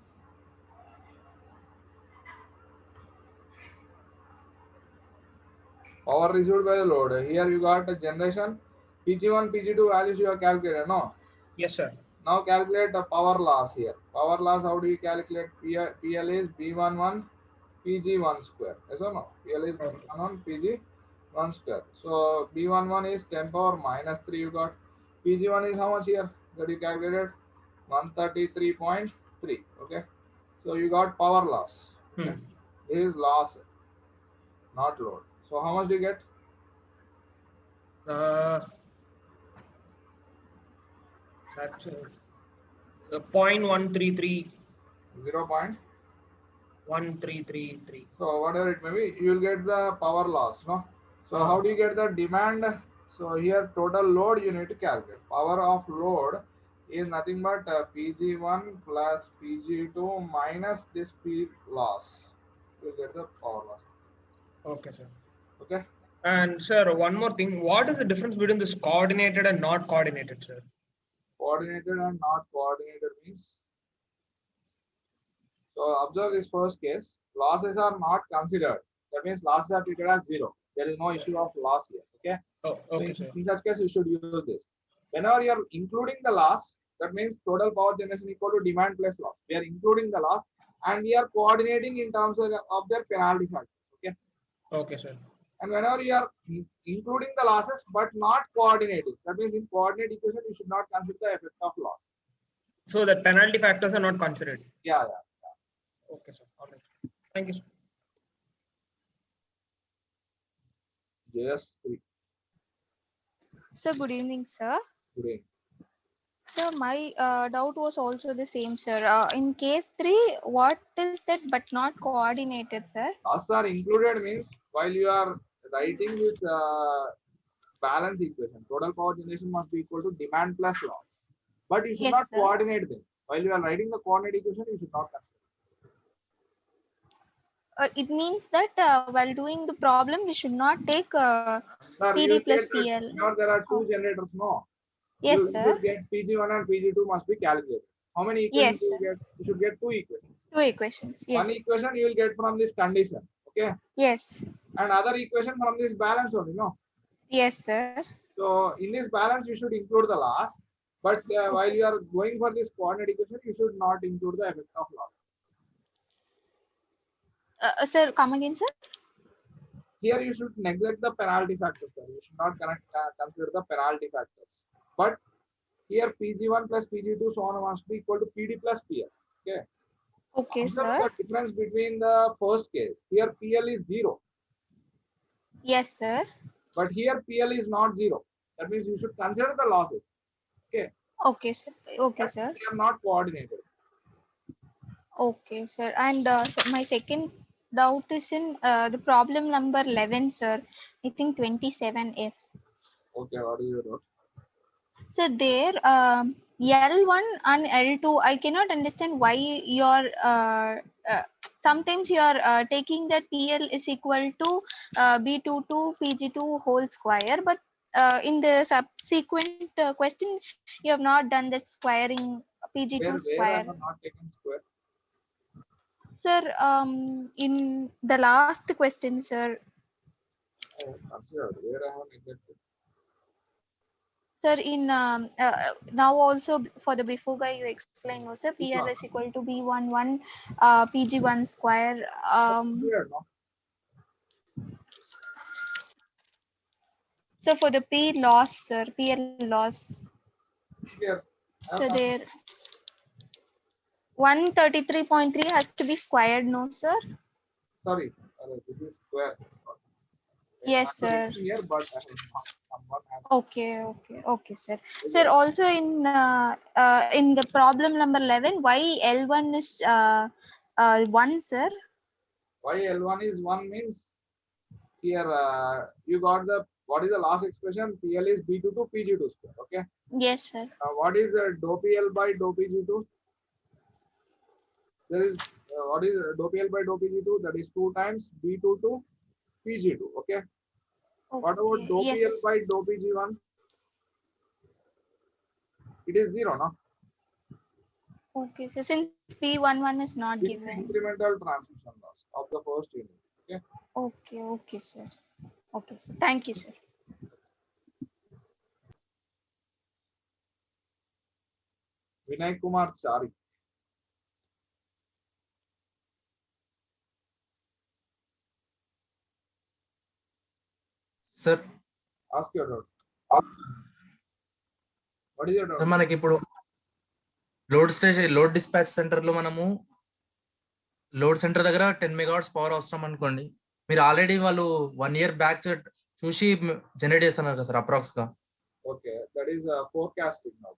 Power received by the load. Here you got a generation. PG1, PG2 values you have calculated, no? Yes, sir. Now calculate the power loss here. Power loss, how do you calculate? PL is B11 Pg1 square. Yes or no? PL is Okay. on Pg1 square. So B11 is 10 power minus 3 you got. Pg1 is how much here? That you calculated 133.3. Okay. So you got power loss. Okay. This is loss, not load. So how much do you get? That's 0.133. 0.1333. So whatever it may be, you will get the power loss, no? So how do you get the demand? So here total load you need to calculate. Power of load is nothing but Pg1 plus Pg2 minus this P loss. You will get the power loss. Okay, sir. Okay. And sir, one more thing. What is the difference between this coordinated and not coordinated, sir? Coordinated and not coordinated means. So observe this first case. Losses are not considered. That means losses are treated as zero. There is no issue of loss here. Okay. Oh, So okay, sir. in such case, you should use this. Whenever you are including the loss, that means total power generation equal to demand plus loss. We are including the loss and we are coordinating in terms of their penalty factor. Okay. Okay, sir. And whenever you are including the losses but not coordinating, that means in coordinate equation you should not consider the effect of loss. So that penalty factors are not considered. Yeah. Okay, sir. All right. Thank you, sir. JS3. Sir, good evening, sir. Good evening. Sir, my doubt was also the same, sir. In case 3, what is that but not coordinated, sir? Loss are included means while you are writing this balance equation, total power generation must be equal to demand plus loss. But you should Yes, not sir. coordinate them. While you are writing the coordinate equation, you should not consider. It means that while doing the problem, we should not take Sir, you PD will plus get that PL. now there are two Oh. generators, no? Yes, You sir. should get PG1 and PG2 must be calculated. How many equations Yes, do you sir. get? You should get two equations. 2 equations. One Yes. equation you will get from this condition, okay? Yes. And other equation from this balance only, no? Yes, sir. So in this balance, you should include the loss. But while Okay. you are going for this coordinate equation, you should not include the effect of loss. Sir, come again, sir. Here you should neglect the penalty factors. Sir. You should not consider the penalty factors. But here Pg1 plus Pg2 so on must be equal to PD plus PL. Okay. Okay, Observe sir. the difference between the first case. Here PL is 0. Yes, sir. But here PL is not 0. That means you should consider the losses. Okay. Okay, sir. Okay, But sir. they are not coordinated. Okay, sir. And so my second doubt is in the problem number 11, sir. I think 27F. Okay, what is your doubt? So there, L1 and L2, I cannot understand why you're sometimes you're taking that PL is equal to B22 PG2 whole square, but in the subsequent question, you have not done that squaring PG2 Where I square. have not taken square. Sir, in the last question, sir. I have considered where I have neglected. Sir, in now also for the before guy you explained, no, sir, PL is equal to B11 PG1 square. Considered, no? So for the P loss, sir, PL loss. Here. So there 133.3 has to be squared, no, sir? Sorry, this is square. Yes, sir. Here, but I have not. Someone has. Okay, sir. Sir, also in the problem number 11, why L1 is 1, sir? Why L1 is 1 means here you got the what is the last expression? PL is B22 PG2 square. Okay. Yes, sir. What is dou PL by dou PG2? There is what is dou PL by dou PG2? That is 2 times B22 PG2. Okay. What about Okay. dou PL Yes. by dou PG1? It is 0, no? Okay, so since P11 is not This is given. incremental transmission loss of the first unit. Okay. Okay, sir. Okay, sir. Thank you, sir. Vinay Kumar Chari. Sir Ask your doubt. What is your doubt? Sir మనకి ఇప్పుడు load dispatch centre లో మనము load centre దగ్గర 10 megawatts power అవసరం అనుకోండి. మీరు already వాళ్ళు 1 year back చూసి జనరేట్ చేస్తున్నారు కదా సార్ అప్రాక్స్ గా. Okay, that is forecasting now.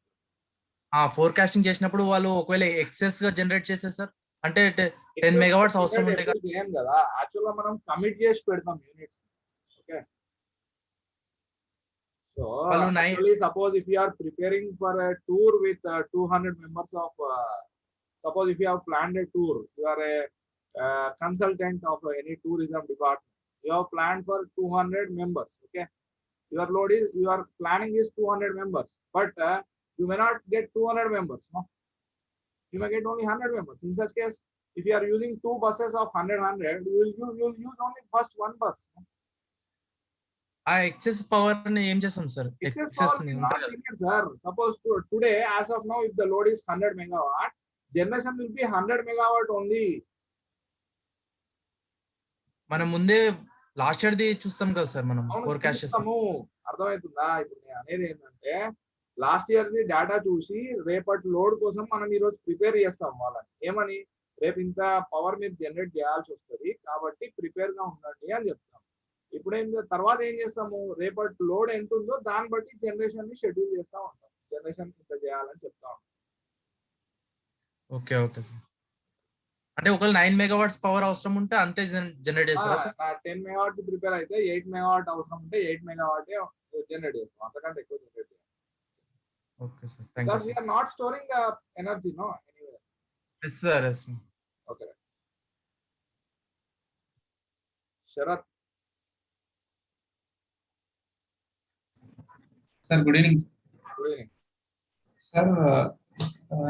Forecasting చేసినప్పుడు వాళ్ళు ఒకవేళ ఎక్సెస్ గా జనరేట్ చేస్తే సార్ అంటే 10 మెగావాట్స్ అవసరం ఉంటాయి కదా. ఏం కదా యాక్చువల్ గా మనం కమిట్ చేసి పెడతాం units. Okay, so actually suppose if you are preparing for a tour with 200 members of suppose if you have planned a tour, you are a consultant of any tourism department, you have planned for 200 members. Okay, your load is your planning is 200 members, but you may not get 200 members, no, you may get only 100 members. In such case, if you are using 2 buses of 100 you will use only first 1 bus, no? ఆ excess power ని ఏం చేస్తాం sir? Excess power will not limit, sir. Suppose today as of now if the load is 100 megawatt, generation will be 100 megawatt only. మనం ముందే last year the చూస్తాం కదా sir, మనం forecast చేస్తాము. అర్థమవుతుందా? ఇప్పుడు నేను అనేది ఏంటంటే లాస్ట్ ఇయర్ ది డేటా చూసి రేపటి లోడ్ కోసం మనం ఈ రోజు ప్రిపేర్ చేస్తాం వాళ్ళని. ఏమని? రేపు ఇంత పవర్ మీరు జనరేట్ చేయాల్సి వస్తుంది కాబట్టి ప్రిపేర్ గా ఉండండి అని చెప్తాం. ఇప్పుడు తర్వాత ఏం చేస్తాము, రేపటి లోడ్ ఎంత ఉందో దాన్ని బట్టి జనరేషన్ ని షెడ్యూల్ చేస్తా ఉంటాం. జనరేషన్ ఇంత చేయాలని చెప్తా ఉంటాం. Okay okay sir. అంటే ఒకవేళ 9 మెగావాట్స్ పవర్ అవసరం ఉంటే అంతే జనరేట్ చేస్తారా సార్? 10 మెగావాట్ ప్రిపేర్ అయితే 8 మెగావాట్ అవసరం ఉంటే 8 మెగావాట్ జనరేట్ చేస్తాం, అంతకంటే ఎక్కువ జనరేట్ చేస్తాం. Okay sir, thank you. Because we are not storing energy, no, anywhere. Yes sir, yes. Okay. Sharath. Sir, good evening. Good evening. Sir,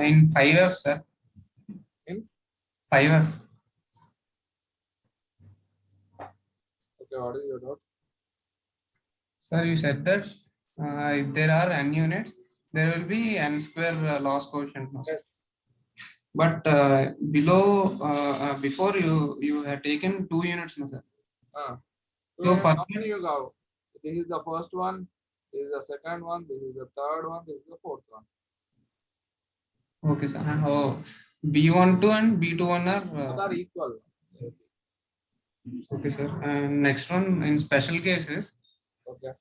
in 5F, sir. In 5F. Okay, what is your doubt? Sir, you said that if there are n units, there will be n square loss coefficient. Yes. But below, before you have taken 2 units, no, sir. So for how many you got? This is the first one, this is the second one, this is the third one, this is the fourth one. Okay, sir. Oh, B12 and B21 Both are equal. okay, sir. And next one, in special cases, Okay.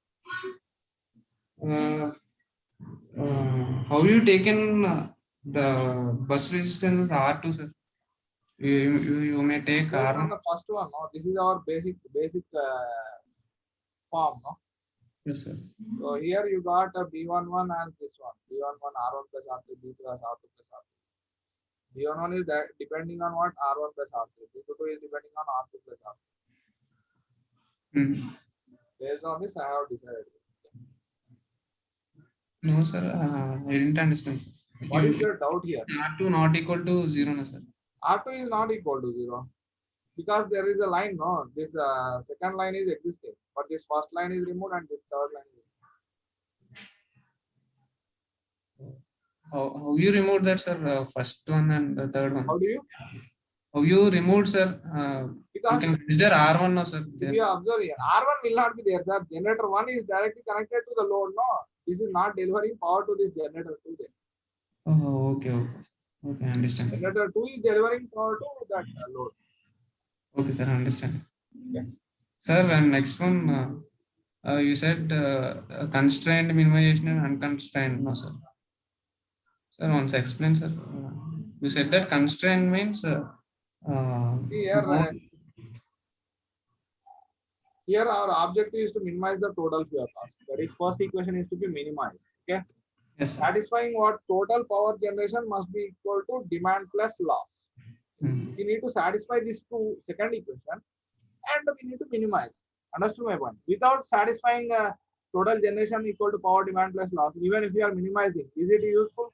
how you taken the bus resistance is R2, sir? You may take Based on R1. the first one, no, this is our basic form, no. Yes, sir. So here you got a B11 and this one, B11 R1 plus R3, B plus R2 plus R3. B11 is that depending on what? R1 plus R3. B22 is depending on R2 plus R3. Based on this, I have decided. No, sir. I didn't understand, sir. What is your doubt here? R2 not equal to 0, no, sir. R2 is not equal to 0 because there is a line, no. This second line is existing, but this first line is removed and this third line is removed. How you removed that, sir? First one and the third one. How do you? How you removed, sir? You Because can consider R1, no, sir. if you observe here, R1 will not be there. The generator 1 is directly connected to the load, no. This is not delivering power to this generator 2 there. Oh, okay, okay. Okay, I understand. Generator 2 is delivering power to that load. Okay, sir, I understand. Okay. Sir, and next one, you said constrained minimization and unconstrained, no, sir. Sir, once explain, sir. You said that constrained means here our objective is to minimize the total fuel cost. That is, first equation is to be minimized. Okay. yes, sir. Satisfying what? Total power generation must be equal to demand plus loss. We need to satisfy this second equation and we need to minimize. Understood my point? Without satisfying total generation equal to power demand plus loss, even if we are minimizing, is it useful?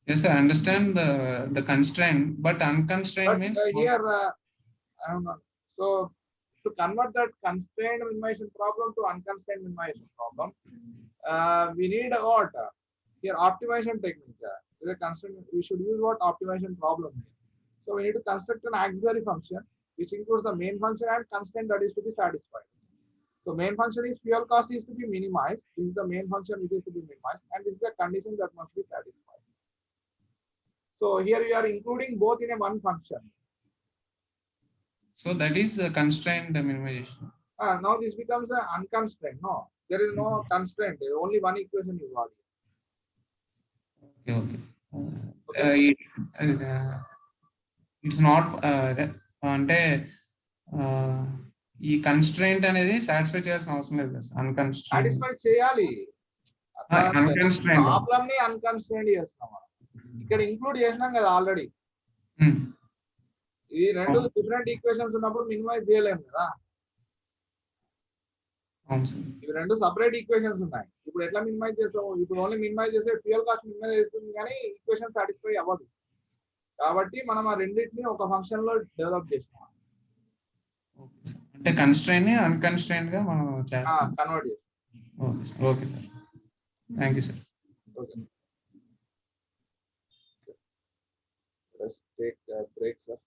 Yes, sir, I understand the constraint, but unconstrained But means here, I don't know. So to convert that constrained minimization problem to unconstrained minimization problem, we need what? Here optimization technique. Is a constraint. We should use what? Optimization problem. So we need to construct an auxiliary function which includes the main function and constraint that is to be satisfied. So main function is fuel cost is to be minimized. This is the main function which is to be minimized, and this is the condition that must be satisfied. So here you are including both in a one function. So that is constraint minimization. Now this becomes an unconstrained. No, there is no constraint. Only one equation is valid. Okay. It's not అంటే ఈ constraint అనేది satisfy చేయాల్సిన అవసరం లేదు కదా అన్కన్స్ట్రైంట్ satisfy చేయాలి. అన్కన్స్ట్రైంట్ problem ని అన్కన్స్ట్రైండ్ చేస్తున్నాం మనం. ఇక్కడ ఇంక్లూడ్ చేసినాం కదా ఆల్రెడీ. ఈ రెండు డిఫరెంట్ ఈక్వేషన్స్ ఉన్నప్పుడు మినిమైజ్ చేయలేము కదా. ఇవి రెండు సపరేట్ ఈక్వేషన్స్ ఉన్నాయి. ఇప్పుడు ఎట్లా మినిమైజ్ చేస్తాము? ఇప్పుడు ఓన్లీ మినిమైజ్ చేసే ఫ్యూయల్ కాస్ట్ మినిమైజ్ చేస్తుంది కానీ ఈక్వేషన్ సాటిస్ఫై అవ్వదు. కాబట్టి మనం ఆ రెండింటిని ఒక ఫంక్షన్ లో డెవలప్ చేసినాం. అంటే కన్స్ట్రైన్ ని అన్కన్స్ట్రైన్ గా మనం చేస్తాం, కన్వర్ట్ చేస్తాం. Okay sir, thank you sir. Okay, let's take a break, sir.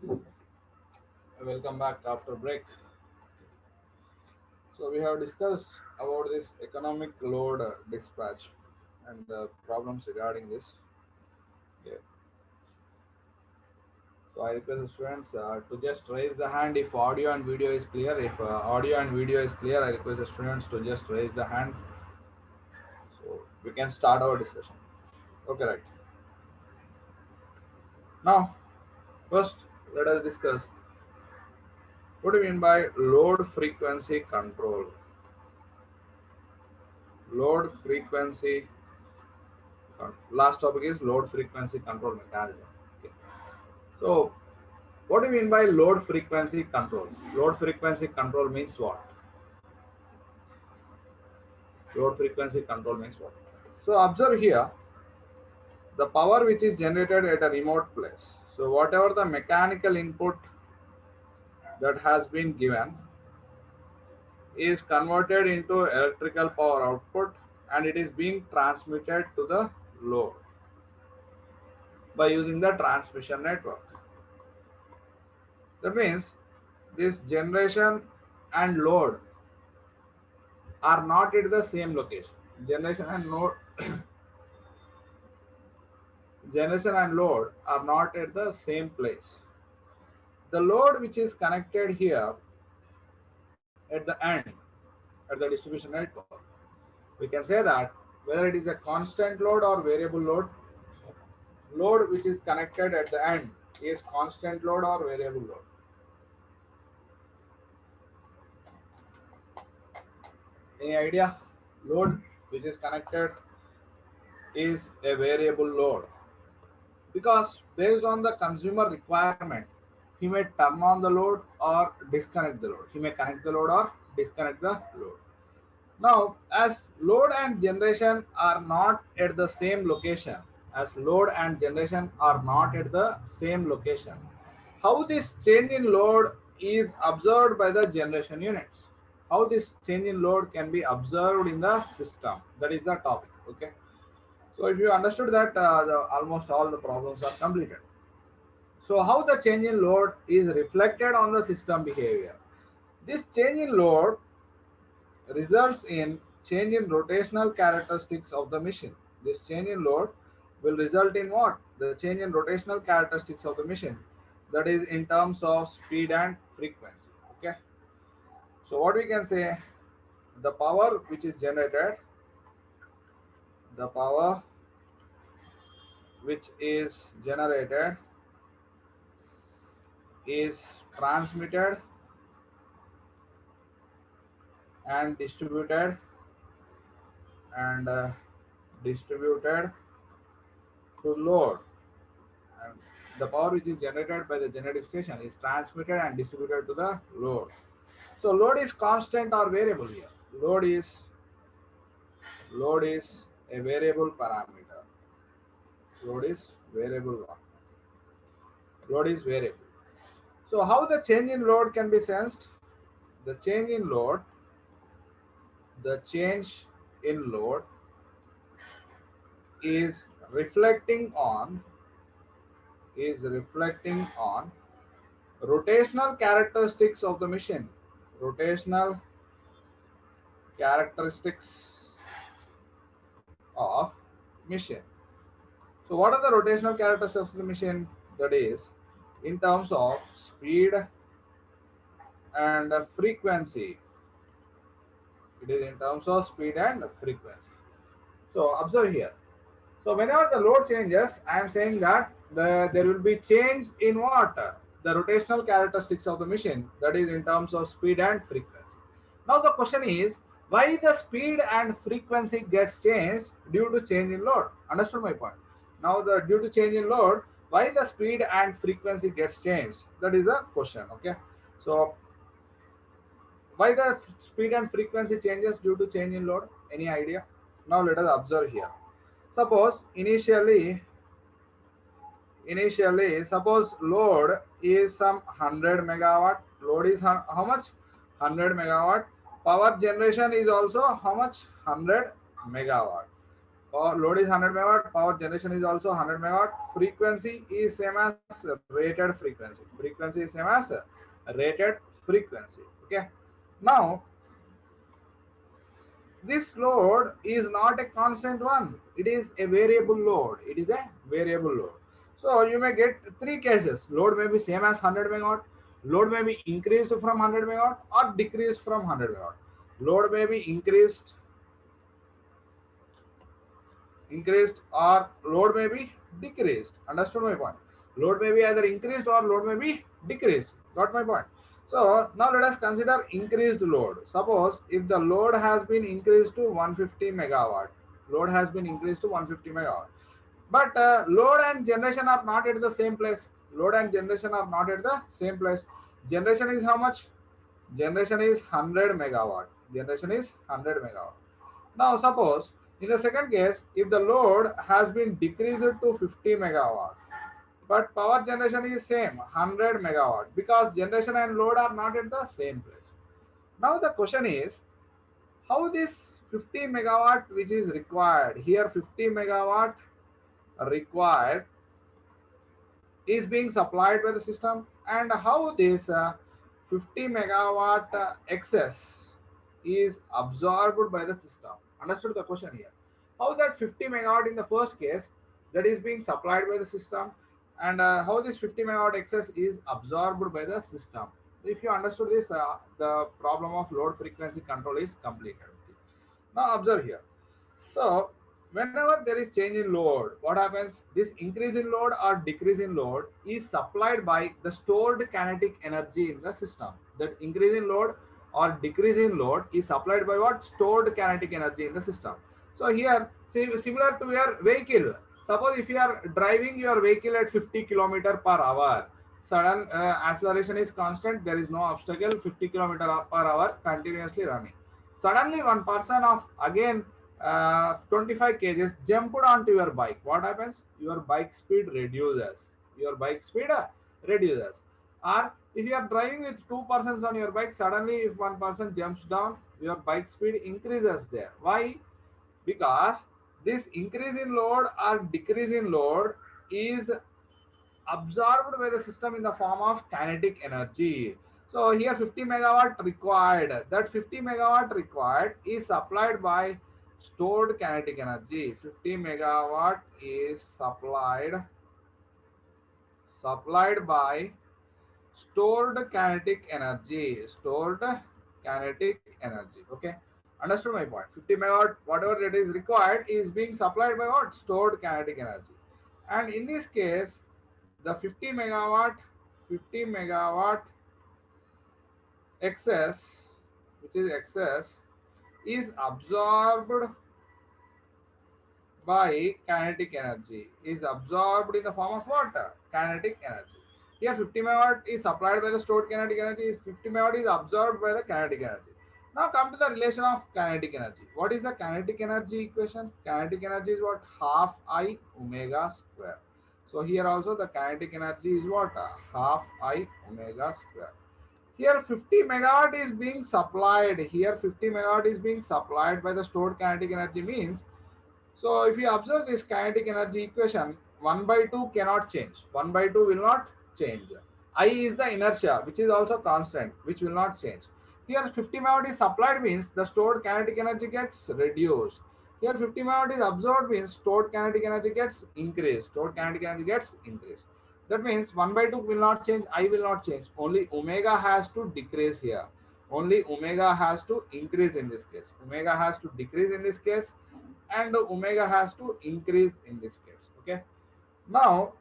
Welcome back after break. So we have discussed about this economic load dispatch and the problems regarding this. Yeah. So I request the students to just raise the hand if audio and video is clear. If audio and video is clear, I request the students to just raise the hand so we can start our discussion. Okay, right. Now, first let us discuss what do you mean by load frequency control. Load frequency. Last topic is load frequency control mechanism. Okay. So, what do you mean by load frequency control? Load frequency control means what? Load frequency control means what? So, observe here the power which is generated at a remote place. So, whatever the mechanical input that has been given is converted into electrical power output and it is being transmitted to the load by using the transmission network. That means this generation and load are not at the same location. Generation and load generation and load are not at the same place. The load which is connected here at the end, at the distribution network, we can say that whether it is a constant load or variable load which is connected at the end is constant load or variable load. Any idea? Load which is connected is a variable load because based on the consumer requirement, he may turn on the load or disconnect the load. He may connect the load or disconnect the load. Now, as load and generation are not at the same location, how this change in load is observed by the generation units? How this change in load can be observed in the system? That is the topic. Okay. So, if you understood that, almost all the problems are completed. So, how the change in load is reflected on the system behavior? This change in load results in change in rotational characteristics of the machine. This change in load will result in what? The change in rotational characteristics of the machine. That is in terms of speed and frequency. Okay. So what we can say, the power which is generated, the power which is generated is transmitted and distributed to load, and the power which is generated by the generating station is transmitted and distributed to the load. So load is constant or variable here. Load is a variable parameter. Load is variable. Load is variable. So how the change in load can be sensed? The change in load is reflecting on rotational characteristics of the machine. Rotational characteristics of machine. So what are the rotational characteristics of the machine? That is in terms of speed and frequency. It is in terms of speed and frequency. So observe here. So whenever the load changes, I am saying that there will be change in what? The rotational characteristics of the machine, that is in terms of speed and frequency. Now the question is, why the speed and frequency gets changed due to change in load? Understood my point? Now due to change in load, why the speed and frequency gets changed? That is a question. Okay. So why the speed and frequency changes due to change in load? Any idea? Now let us observe here. Suppose initially suppose load is some 100 megawatt. Load is how much? 100 megawatt. Power generation is also how much? 100 megawatt. Power load is 100 megawatt, power generation is also 100 megawatt. Frequency is same as rated frequency. Frequency is same as rated frequency. Okay. Now, this load is not a constant one. It is a variable load. It is a variable load. So you may get three cases. Load may be same as 100 megawatt. Load may be increased from 100 megawatt or decreased from 100 megawatt. Load may be increased or load may be decreased. Understood my point? Load may be either increased or load may be decreased. Got my point? So now let us consider increased load. Suppose if the load has been increased to 150 megawatt, load has been increased to 150 megawatt, but load and generation are not at the same place. Load and generation are not at the same place. Generation is how much? Generation is 100 megawatt. Generation is 100 megawatt. Now suppose in the second case, if the load has been decreased to 50 megawatt, but power generation is same 100 megawatt, because generation and load are not at the same place. Now the question is, how this 50 megawatt which is required here, 50 megawatt required is being supplied by the system, and how this 50 megawatt excess is absorbed by the system. Understood the question here? How that 50 megawatt in the first case that is being supplied by the system, and how this 50 megawatt excess is absorbed by the system. If you understood this, the problem of load frequency control is completed. Now observe here. So whenever there is change in load, what happens? This increase in load or decrease in load is supplied by the stored kinetic energy in the system. That increase in load or decrease in load is supplied by what? Stored kinetic energy in the system. So here, similar to your vehicle. Suppose if you are driving your vehicle at 50 km per hour, sudden acceleration is constant, there is no obstacle, 50 km per hour continuously running. Suddenly one person of again 25 kgs jumped onto your bike. What happens? Your bike speed reduces. Your bike speed reduces. Or if you are driving with two persons on your bike, suddenly if one person jumps down, your bike speed increases there. Why? Because this increase in load or decrease in load is absorbed by the system in the form of kinetic energy. So here 50 megawatt required. That 50 megawatt required is supplied by stored kinetic energy. 50 megawatt is supplied by stored kinetic energy. Stored kinetic energy. Okay. Understood my point? 50 megawatt, whatever it is required, is being supplied by what? Stored kinetic energy. And in this case, the 50 megawatt excess, which is excess, is absorbed by kinetic energy. Is absorbed in the form of what? Kinetic energy. Here 50 megawatt is supplied by the stored kinetic energy. 50 megawatt is absorbed by the kinetic energy. Now come to the relation of kinetic energy. What is the kinetic energy equation? Kinetic energy is what? Half I omega square. So here also the kinetic energy is what? Half I omega square. Here 50 megawatt is being supplied. Here 50 megawatt is being supplied by the stored kinetic energy means. So if you observe this kinetic energy equation, 1 by 2 cannot change. 1 by 2 will not change. I is the inertia, which is also constant, which will not change. Here 50 megawatt is supplied means the stored kinetic energy gets reduced. Here 50 megawatt is absorbed means stored kinetic energy gets increased. Stored kinetic energy gets increased. That means 1 by 2 will not change, I will not change. Only omega has to decrease here. Only omega has to increase in this case. Omega has to decrease in this case, and omega has to increase in this case. Okay. Now,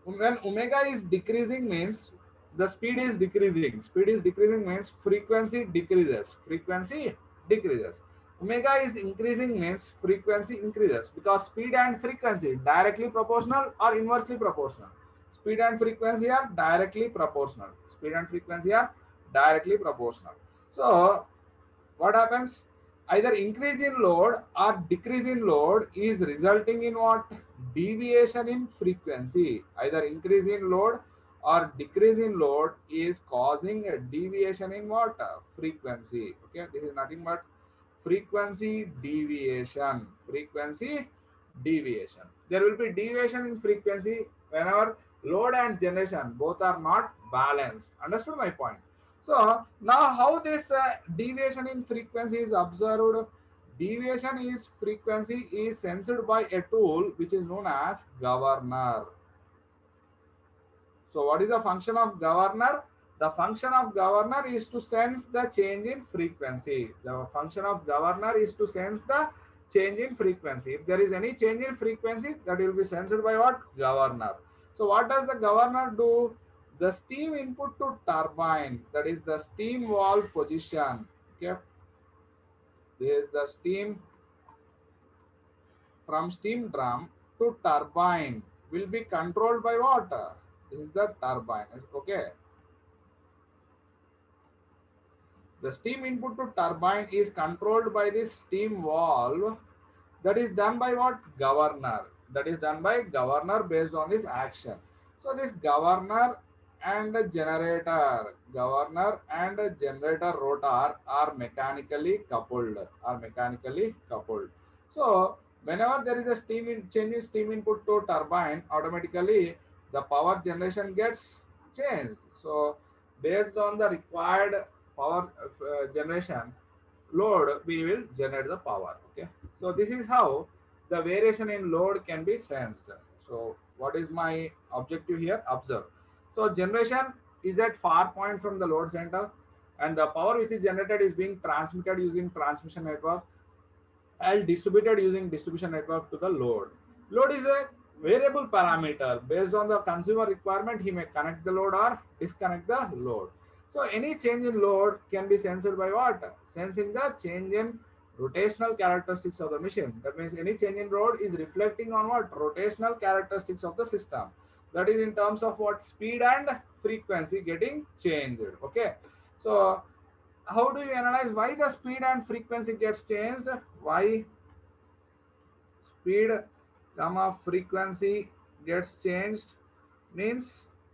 when omega is decreasing means the speed is decreasing. Speed is decreasing means frequency decreases. Frequency decreases. Omega is increasing means frequency increases, because speed and frequency directly proportional or inversely proportional. Speed and frequency are directly proportional. Speed and frequency are directly proportional. So what happens? Either increase in load or decrease in load is resulting in what? Deviation in frequency. Either increase in load or decrease in load is causing a deviation in what? Frequency. Okay, this is nothing but frequency deviation. Frequency deviation. There will be deviation in frequency whenever load and generation both are not balanced. Understood my point? So now how this deviation in frequency is observed? Deviation is frequency is sensed by a tool which is known as governor. So what is the function of governor? The function of governor is to sense the change in frequency. The function of governor is to sense the change in frequency. If there is any change in frequency, that will be sensed by what? Governor. So what does the governor do? The steam input to turbine, that is the steam valve position. Okay. This is the steam from steam drum to turbine will be controlled by what? This is the turbine. Okay. The steam input to turbine is controlled by this steam valve. That is done by what? Governor. That is done by governor based on this action. So this governor and generator rotor are mechanically coupled. So whenever there is a change in steam input to turbine, automatically the power generation gets changed. So based on the required power generation load, we will generate the power. Okay. So this is how the variation in load can be sensed. So what is my objective here? Observe. So generation is at far point from the load center, and the power which is generated is being transmitted using transmission network and distributed using distribution network to the load. Load is a variable parameter. Based on the consumer requirement, he may connect the load or disconnect the load. So any change in load can be sensed by what? Sensing the change in rotational characteristics of the machine. That means any change in load is reflecting on what? Rotational characteristics of the system. That is in terms of what? Speed and frequency getting changed. Okay. So how do you analyze why the speed and frequency gets changed? Why speed, frequency gets changed means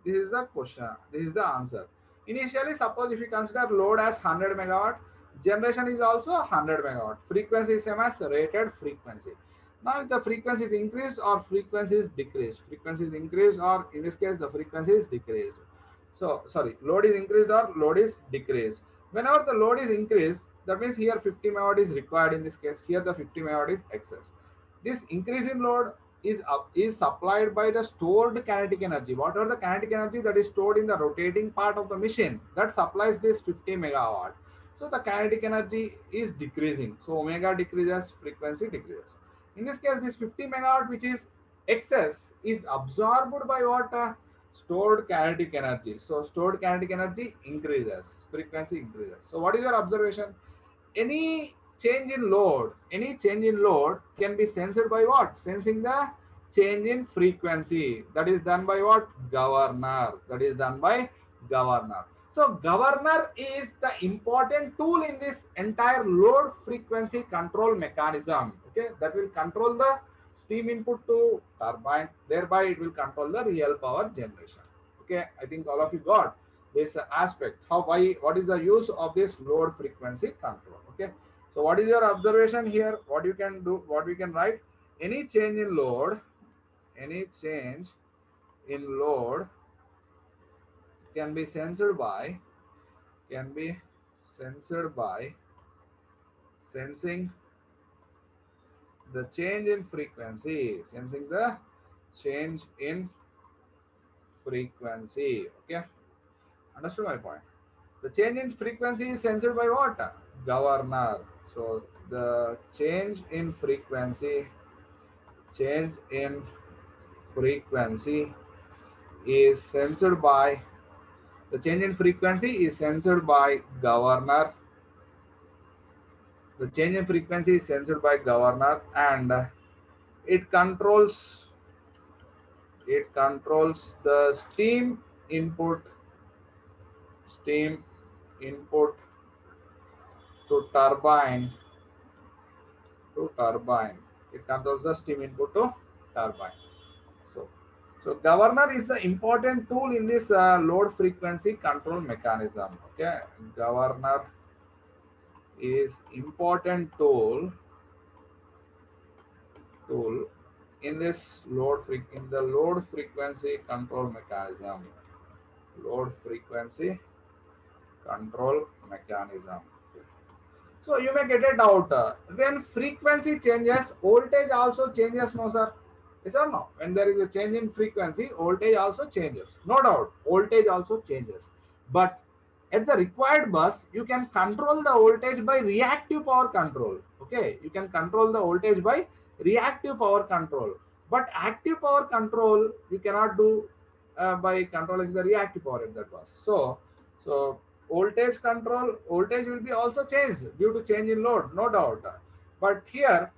this is the question. This is the answer. Initially, suppose if you consider load as 100 megawatt, generation is also 100 megawatt. Frequency is same as rated frequency. Now, if the frequency is increased or frequency is decreased, frequency is increased or in this case the frequency is decreased. So, sorry, load is increased or load is decreased. Whenever the load is increased, that means here 50 megawatt is required in this case. Here the 50 megawatt is excess. This increase in load is supplied by the stored kinetic energy. Whatever the kinetic energy that is stored in the rotating part of the machine, that supplies this 50 megawatt. So the kinetic energy is decreasing. So omega decreases, frequency decreases. In this case, this 50 megawatt which is excess is absorbed by what? Stored kinetic energy. So stored kinetic energy increases, frequency increases. So what is your observation? Any change in load can be sensed by what? Sensing the change in frequency. That is done by what? Governor. So governor is the important tool in this entire load frequency control mechanism. Okay, that will control the steam input to turbine. Thereby, it will control the real power generation. Okay, I think all of you got this aspect. What is the use of this load frequency control? Okay. So what is your observation here? What you can do, what we can write? Any change in load can be sensed by sensing the change in frequency. Okay. Understood my point? The change in frequency is sensed by what? Governor. So the change in frequency is sensed by governor. The change in frequency is sensed by governor, and it controls the steam input to turbine. It controls the steam input to turbine. So governor is the important tool in this load frequency control mechanism. Okay, governor is important tool in this in the load frequency control mechanism. Load frequency control mechanism. So you may get a doubt. When frequency changes, voltage also changes, no sir? Yes or no? When there is a change in frequency, voltage also changes. No doubt, voltage also changes. But at the required bus, you can control the voltage by reactive power control. Okay, you can control the voltage by reactive power control. But active power control, you cannot do by controlling the reactive power at that bus. So voltage control, voltage will be also changed due to change in load, no doubt. But here,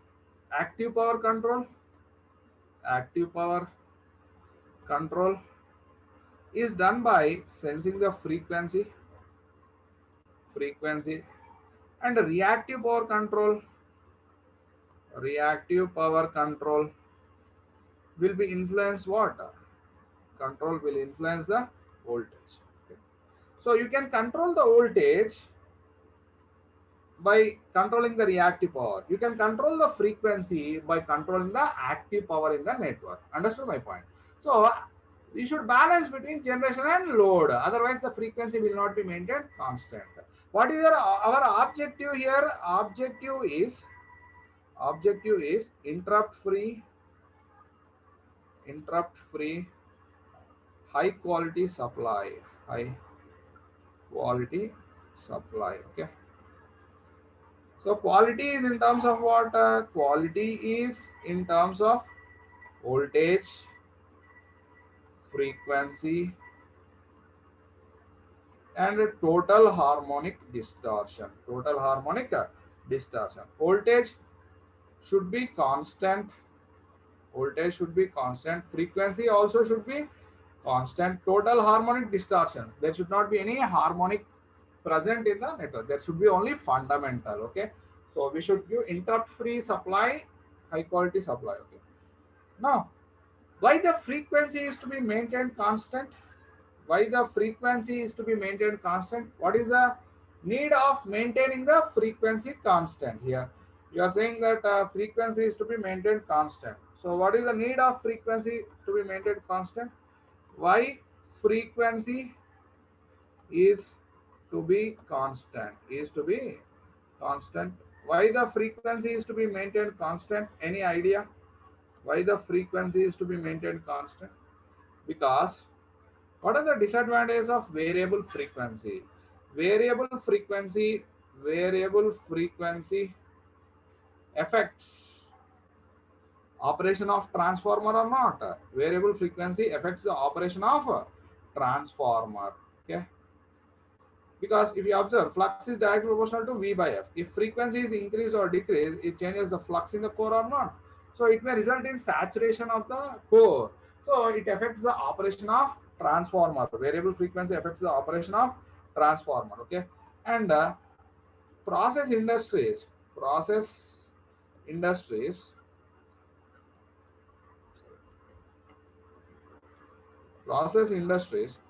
active power control is done by sensing the frequency, and reactive power control will be influence what? Control will influence the voltage. Okay. So you can control the voltage by controlling the reactive power. You can control the frequency by controlling the active power in the network. Understood my point? So we should balance between generation and load. Otherwise, the frequency will not be maintained constant. What is our objective here? Objective is interrupt free, high quality supply. Okay. So quality is in terms of what? Quality is in terms of voltage, frequency, and total harmonic distortion. Voltage should be constant. Frequency also should be constant. Total harmonic distortion. There should not be any harmonic present in the network. There should be only fundamental. Okay. So we should give interrupt-free supply, high quality supply. Okay. Now, why the frequency is to be maintained constant? What is the need of maintaining the frequency constant here? You are saying that frequency is to be maintained constant. So what is the need of frequency to be maintained constant? Why frequency is to be constant? Why the frequency is to be maintained constant? Any idea? Why the frequency is to be maintained constant? Because what are the disadvantages of variable frequency? Variable frequency affects operation of transformer or not? Variable frequency affects the operation of a transformer. Okay. Because if you observe, flux is directly proportional to V by F. If frequency is increased or decreased, it changes the flux in the core or not. So it may result in saturation of the core. So it affects the operation of transformer. Variable frequency affects the operation of transformer. Okay. And process industries,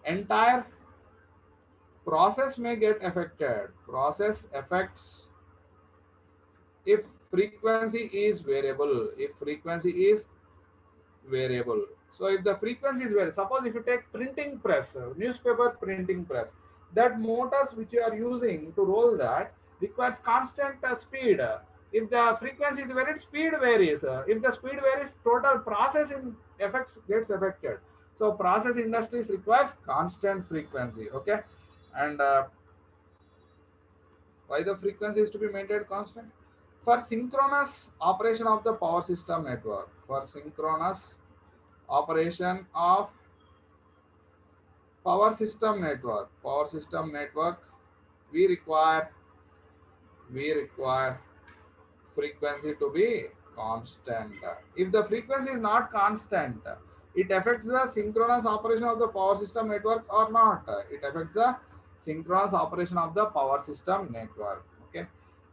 entire process may get affected. Process affects if frequency is variable. So if the frequency is variable, suppose if you take printing press, newspaper printing press, that motors which you are using to roll that requires constant speed. If the frequency is varied, speed varies. If the speed varies, total process gets affected. So process industries requires constant frequency. Okay. And why the frequency is to be maintained constant? For synchronous operation of the power system network. We require frequency to be constant. If the frequency is not constant, it affects the synchronous operation of the power system network or not? It affects the synchronous operation of the power system network. Okay.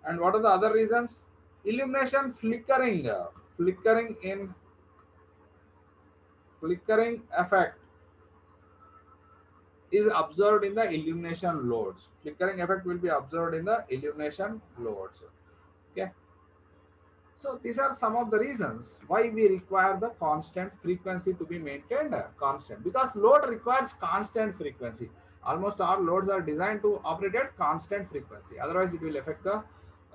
And what are the other reasons? Illumination flickering effect is observed in the illumination loads. Flickering effect will be observed in the illumination loads. Okay. So these are some of the reasons why we require the constant frequency to be maintained constant, because load requires constant frequency. Almost all loads are designed to operate at constant frequency. Otherwise, it will affect the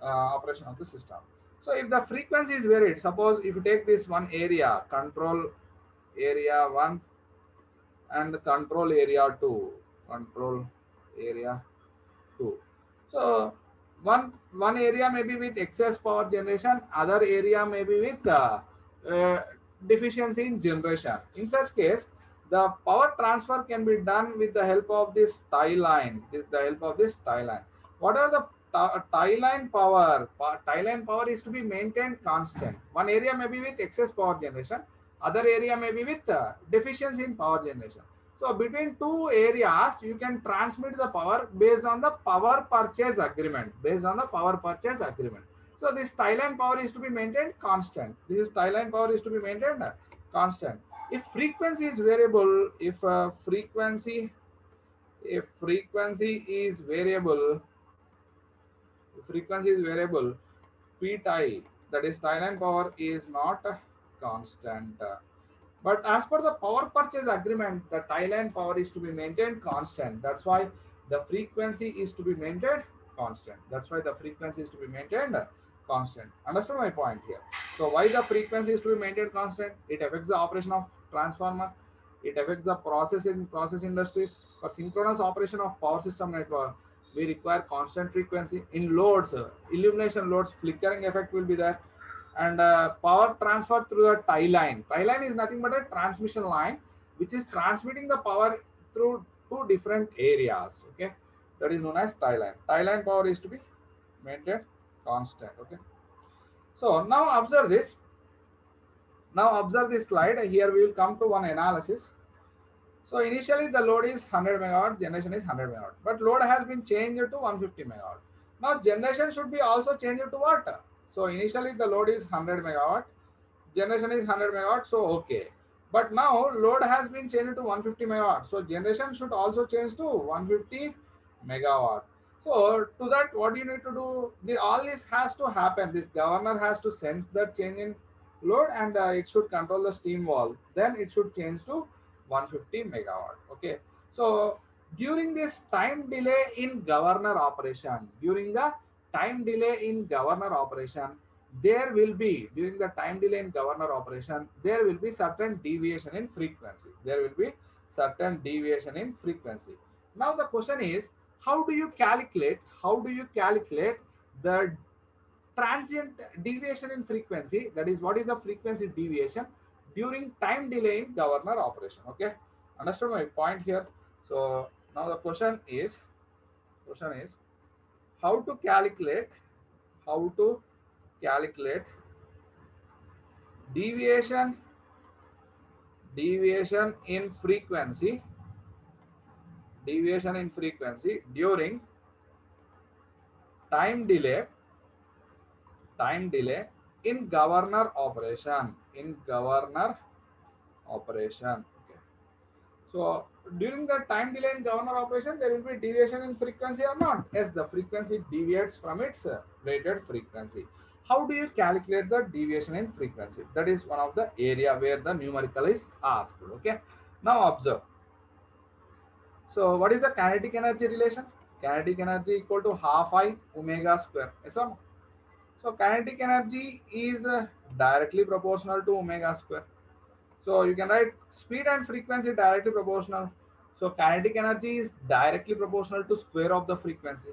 operation of the system. So if the frequency is varied, suppose if you take this one area, control area 1 and control area 2, control area 2. So one area may be with excess power generation, other area may be with uh, deficiency in generation. In such case, the power transfer can be done with the help of this tie line. With the help of this tie line. What are the tie line power? Tie line power is to be maintained constant. One area may be with excess power generation, other area may be with deficiency in power generation. So between two areas, you can transmit the power based on the power purchase agreement. Based on the power purchase agreement. So this tie line power is to be maintained constant. This is tie line power is to be maintained constant. If frequency is variable, if frequency is variable, P tie, that is tie line power, is not constant. But as per the power purchase agreement, the tie line power is to be maintained constant. That's why the frequency is to be maintained constant. That's why the frequency is to be maintained constant. Understand my point here? So why the frequency is to be maintained constant? It affects the operation of transformer. It affects the process in process industries. For synchronous operation of power system network, we require constant frequency. In loads, illumination loads, flickering effect will be there. And power transfer through a tie line. Tie line is nothing but a transmission line which is transmitting the power through two different areas. Okay, that is known as tie line. Tie line power is to be maintained constant. Okay, so now observe this. Now observe this slide. Here we will come to one analysis. So initially the load is 100 megawatt, generation is 100 megawatt, but load has been changed to 150 megawatt. Now generation should be also changed to what? So initially the load is 100 megawatt, generation is 100 megawatt, so okay. But now load has been changed to 150 megawatt, so generation should also change to 150 megawatt. So to that, what you need to do, all this has to happen. This governor has to sense the change in load, and it should control the steam valve. Then it should change to 150 megawatt. Okay. So during this time delay in governor operation, there will be, during the time delay in governor operation, there will be certain deviation in frequency. Now the question is, how do you calculate the transient deviation in frequency? That is, what is the frequency deviation during time delay in governor operation? Okay, understand my point here? So now the question is how to calculate deviation in frequency during time delay in governor operation. Okay. So during the time delay in governor operation, there will be deviation in frequency or not? Yes, the frequency deviates from its rated frequency. How do you calculate the deviation in frequency? That is one of the area where the numerical is asked. Okay. Now observe. So what is the kinetic energy relation? Kinetic energy equal to half I omega square. Yes or no? So kinetic energy is directly proportional to omega square. So you can write speed and frequency directly proportional. So kinetic energy is directly proportional to square of the frequency.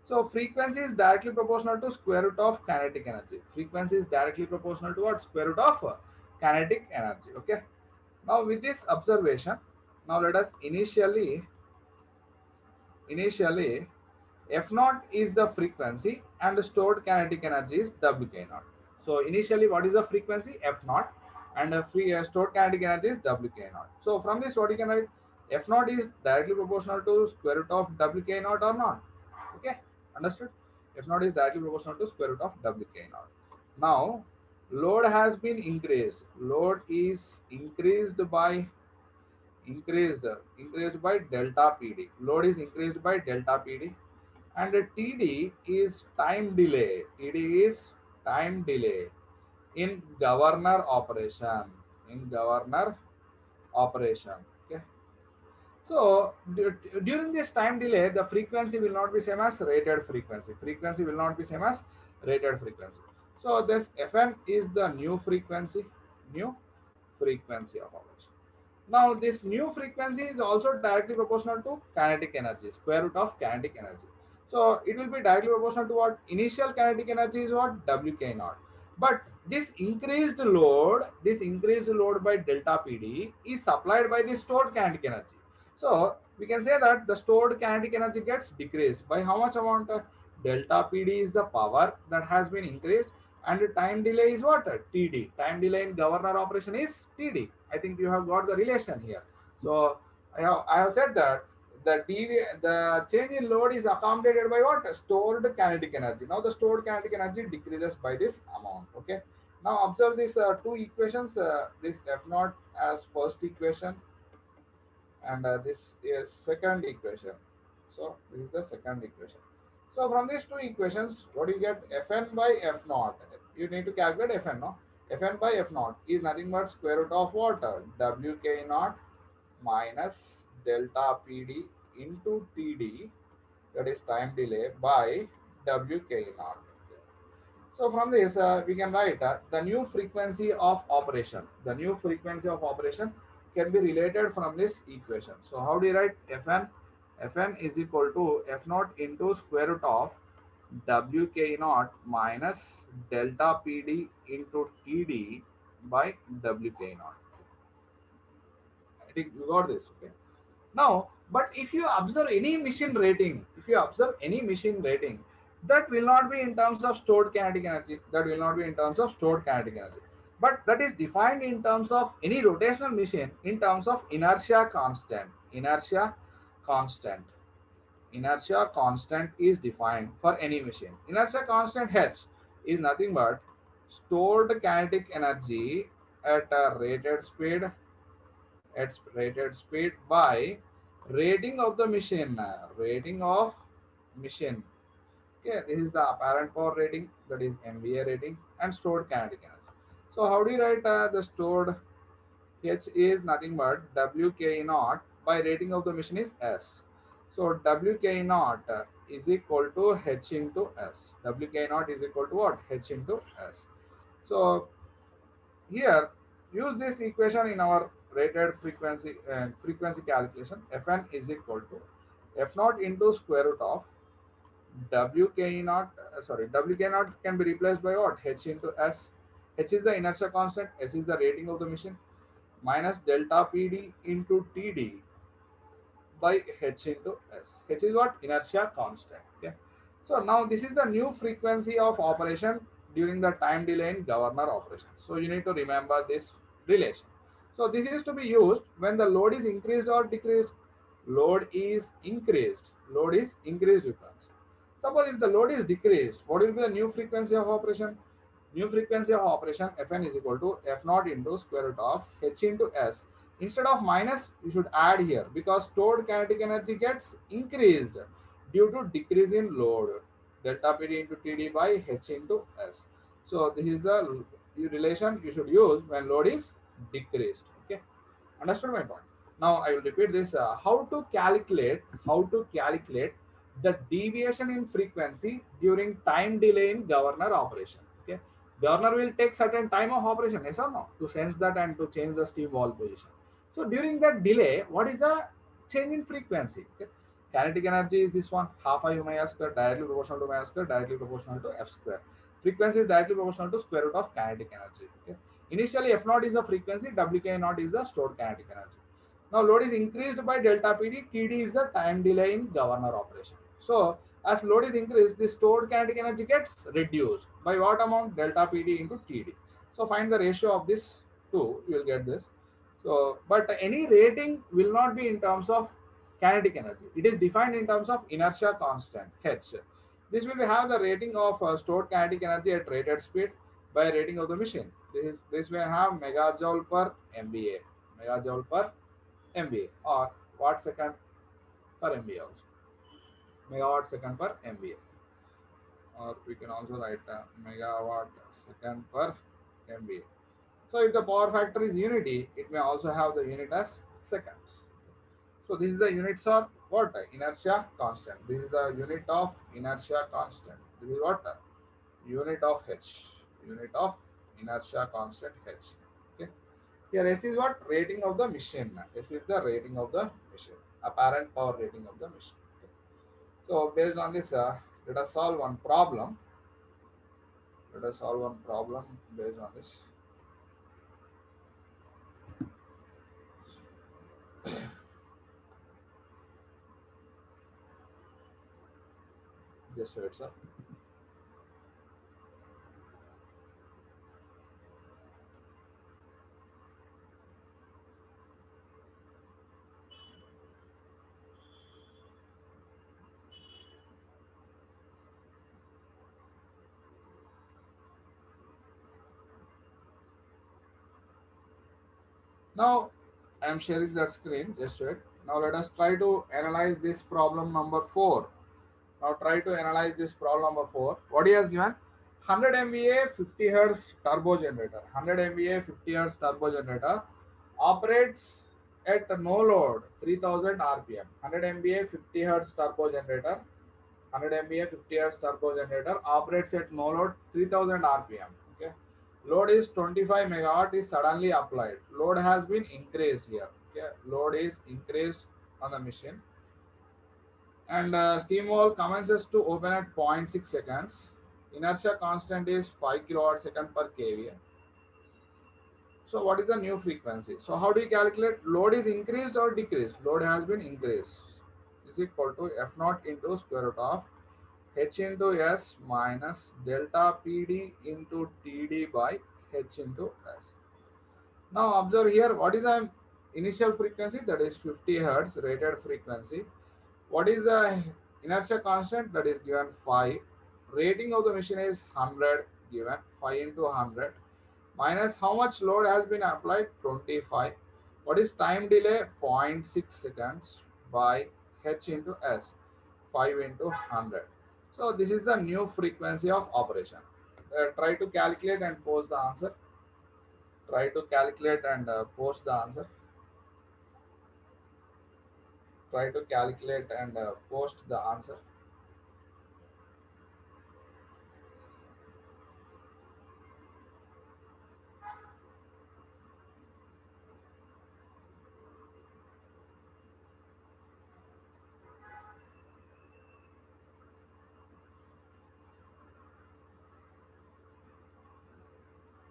So frequency is directly proportional to square root of kinetic energy. Frequency is directly proportional to what? Square root of kinetic energy. Okay. Now with this observation, now let us initially F naught is the frequency and the stored kinetic energy is Wk naught. So initially what is the frequency? F naught, and the stored kinetic energy is Wk naught. So from this, what you can write? F naught is directly proportional to square root of Wk naught or not? Okay, understood? F naught is directly proportional to square root of Wk naught. Now load has been increased. Load is increased by increased by delta PD. Load is increased by delta PD, and TD is time delay. TD is time delay in governor operation. In governor operation. Okay. So during this time delay, the frequency will not be same as rated frequency. Frequency will not be same as rated frequency. So this Fn is the new frequency of operation. Now this new frequency is also directly proportional to kinetic energy, square root of kinetic energy. So it will be directly proportional to what? Initial kinetic energy is what? Wk naught. But this increased load by delta PD is supplied by the stored kinetic energy. So we can say that the stored kinetic energy gets decreased by how much amount? Delta PD is the power that has been increased, and the time delay is what? TD. Time delay in governor operation is TD. I think you have got the relation here. So I have said that the change in load is accommodated by what? Stored kinetic energy. Now the stored kinetic energy decreases by this amount. Okay. Now observe these two equations. This F naught as first equation, and this is second equation. So this is the second equation. So from these two equations, what do you get? Fn by F naught. You need to calculate Fn, no? Fn by F naught is nothing but square root of what? Wk naught minus delta PD into TD, that is time delay, by Wk naught. So from this, we can write the new frequency of operation. The new frequency of operation can be related from this equation. So how do you write Fn? Fn is equal to F naught into square root of Wk naught minus delta PD into TD by Wk naught. I think you got this, okay? Now, but if you observe any machine rating, that will not be in terms of stored kinetic energy. But that is defined in terms of any rotational machine in terms of inertia constant. Inertia constant is defined for any machine. Inertia constant H is nothing but stored kinetic energy at a rated speed by rating of the machine. Okay, this is the apparent power rating, that is MVA rating, and stored kinetic energy. So how do you write the stored? H is nothing but Wk naught by rating of the machine is S. So Wk naught is equal to H into S. Wk naught is equal to what? H into S. So here, use this equation in our rated frequency calculation. Fn is equal to F naught into square root of Wk naught. Wk naught can be replaced by what? H into S. H is the inertia constant. S is the rating of the machine, minus delta PD into TD by H into S. H is what? Inertia constant. Okay. So now this is the new frequency of operation during the time delay in governor operation. So you need to remember this relation. So this is to be used when the load is increased or decreased. Load is increased. You can. Suppose if the load is decreased, what will be the new frequency of operation? New frequency of operation Fn is equal to F naught into square root of H into S. Instead of minus, you should add here because stored kinetic energy gets increased due to decrease in load. Delta PD into TD by H into S. So this is the relation you should use when load is decreased. Okay, understood my point? Now I will repeat this. How to calculate the deviation in frequency during time delay in governor operation. Okay, governor will take certain time of operation, yes or no, to sense that and to change the steam valve position. So during that delay, what is the change in frequency? Okay, kinetic energy is this one, half I omega square, directly proportional to omega square, directly proportional to F square. Frequency is directly proportional to square root of kinetic energy. Okay, initially F naught is the frequency, Wk naught is the stored kinetic energy. Now load is increased by delta PD, TD is the time delay in governor operation. So as load is increased, the stored kinetic energy gets reduced by what amount? Delta PD into TD. So find the ratio of this two, you will get this. So, but any rating will not be in terms of kinetic energy. It is defined in terms of inertia constant, H. This will have the rating of stored kinetic energy at rated speed by rating of the machine. This will have megajoule per MVA. MVA, or watt second per MVA also. Megawatt second per MVA, or we can also write megawatt second per MVA. So if the power factor is unity, it may also have the unit as seconds. So this is the units of what? Inertia constant. This is the unit of inertia constant. This is what? Unit of H. Unit of inertia constant H. Okay. Here S is what? Rating of the machine. S is the rating of the machine. Apparent power rating of the machine. Okay. So based on this, let us solve one problem. Let us solve one problem based on this. Just wait, sir. Now I am sharing that screen. Just wait. Now let us try to analyze this problem number 4. Now try to analyze this problem number 4. What he has given? 100 MVA 50 Hz turbo generator. 100 MVA 50 Hz turbo generator operates at no load 3000 RPM. 100 MVA 50 Hz turbo generator. 100 MVA 50 Hz turbo generator operates at no load 3000 RPM. Okay. Load is 25 megawatt is suddenly applied. Load has been increased here. Okay. Load is increased on the machine. And steam valve commences to open at 0.6 seconds. Inertia constant is 5 kilowatt second per kVA. So what is the new frequency? So how do you calculate? Load is increased or decreased? Load has been increased. Is equal to F naught into square root of H into S minus delta PD into TD by H into S. Now observe here, what is the initial frequency? That is 50 Hertz rated frequency. What is the inertia constant? That is given 5. Rating of the machine is 100, given 5 into 100. Minus how much load has been applied? 25. What is time delay? 0.6 seconds by H into S, 5 into 100. So this is the new frequency of operation. Try to calculate and post the answer. Try to calculate and post the answer. Try to calculate and post the answer.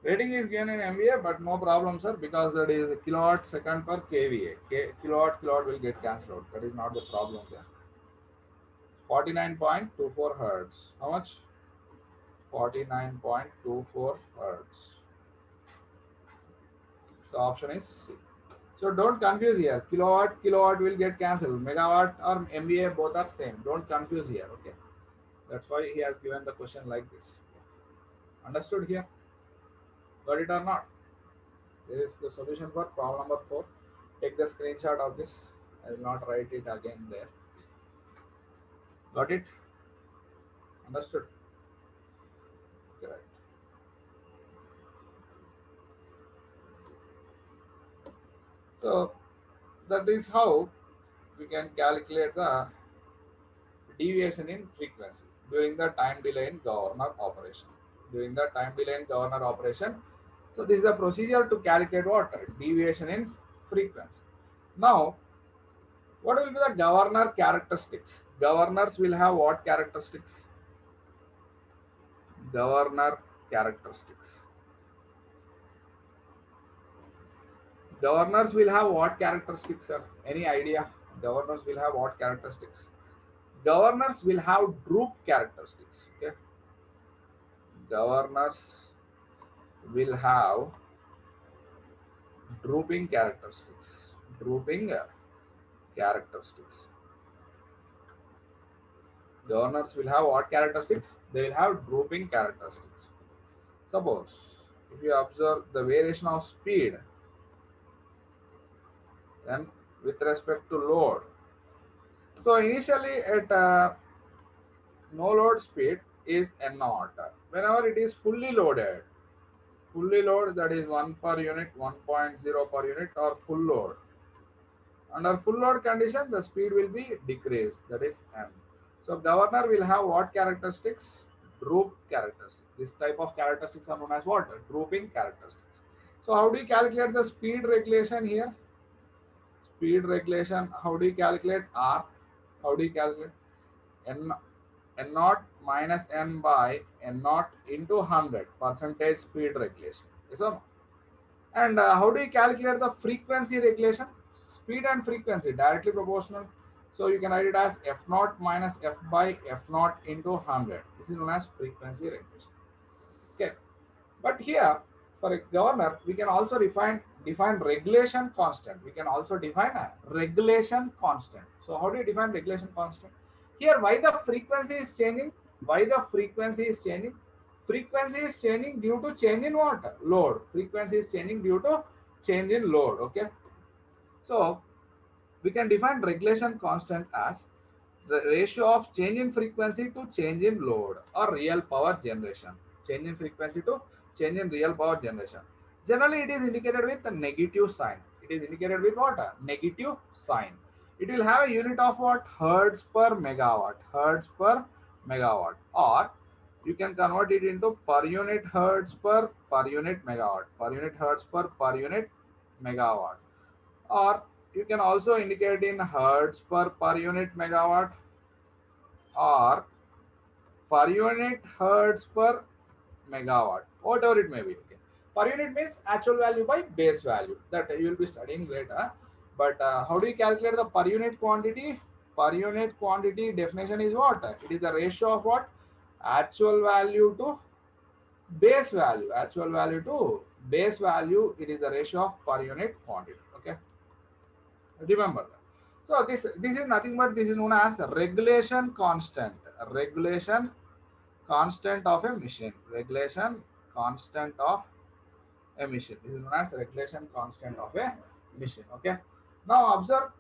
Rating is given in MVA, but no problem, sir, because that is kilowatt second per kVA. Kilowatt will get cancelled out. That is not the problem there. 49.24 hertz. How much? 49.24 hertz. So option is C. So don't confuse here. Kilowatt will get cancelled. Megawatt or MVA both are same. Don't confuse here. Okay. That's why he has given the question like this. Understood here? Got it or not? This is the solution for problem number 4. Take the screenshot of this. I will not write it again there. Got it? Understood? Correct. So that is how we can calculate the deviation in frequency during the time delay in governor operation. During the time delay in governor operation. So this is the procedure to calculate what? Deviation in frequency. Now, what will be the governor characteristics? Governors will have what characteristics? Governor characteristics. Governors will have what characteristics, sir? Any idea? Governors will have what characteristics? Governors will have droop characteristics. Okay. Governors will have drooping characteristics. Drooping characteristics. Governors will have what characteristics? They will have drooping characteristics. Suppose if you observe the variation of speed, then with respect to load. So initially at no load speed is n naught. Whenever it is fully loaded, that is 1 per unit, 1.0 per unit, or full load. Under full load condition, the speed will be decreased, that is m. So governor will have what characteristics? Droop characteristics. This type of characteristics are known as what? Drooping characteristics. So how do you calculate the speed regulation here? Speed regulation, how do you calculate R? How do you calculate n naught minus n by n naught into 100 percentage speed regulation? Yes or no? And how do you calculate the frequency regulation? Speed and frequency directly proportional. So you can write it as f naught minus f by f naught into 100. This is known as frequency regulation. Okay. But here, for a governor, we can also define regulation constant. We can also define a regulation constant. So how do you define regulation constant? Here, why the frequency is changing? Why the frequency is changing? Frequency is changing due to change in what? Load. Frequency is changing due to change in load. Okay. So we can define regulation constant as the ratio of change in frequency to change in load or real power generation. Change in frequency to change in real power generation. Generally, it is indicated with a negative sign. It is indicated with what? A negative sign. It will have a unit of what? Hertz per megawatt. Hertz per megawatt. Or you can convert it into per unit hertz per unit megawatt. Per unit hertz per unit megawatt. Or you can also indicate in hertz per unit megawatt or per unit hertz per megawatt, whatever it may be. Okay. Per unit means actual value by base value, that you will be studying later. But how do you calculate the per unit quantity? Per unit quantity definition is what? It is the ratio of what? Actual value to base value. Actual value to base value. It is the ratio of per unit quantity. Okay. Remember that. So this is nothing but this is known as regulation constant. Regulation constant of a machine. Regulation constant of a machine. This is known as regulation constant of a machine. Okay. Now observe,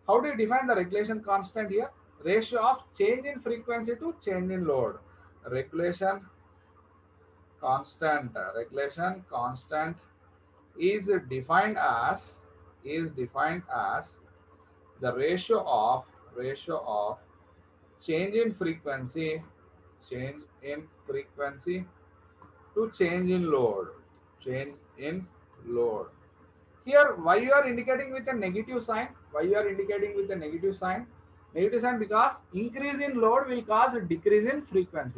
how do you define the regulation constant here? Ratio of change in frequency to change in load. Regulation constant. Regulation constant is defined as the ratio of change in frequency to change in load. Here, why you are indicating with a negative sign? Negative sign because increase in load will cause decrease in frequency.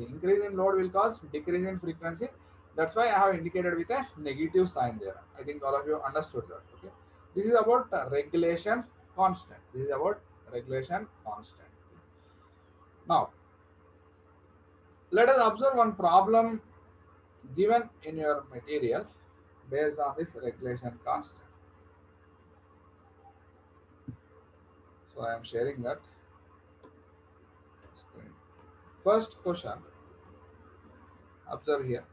That's why I have indicated with a negative sign there. I think all of you understood that. Okay. This is about regulation constant. Now, let us observe one problem given in your material based on this regulation constant. So I am sharing that. First question. Observe here.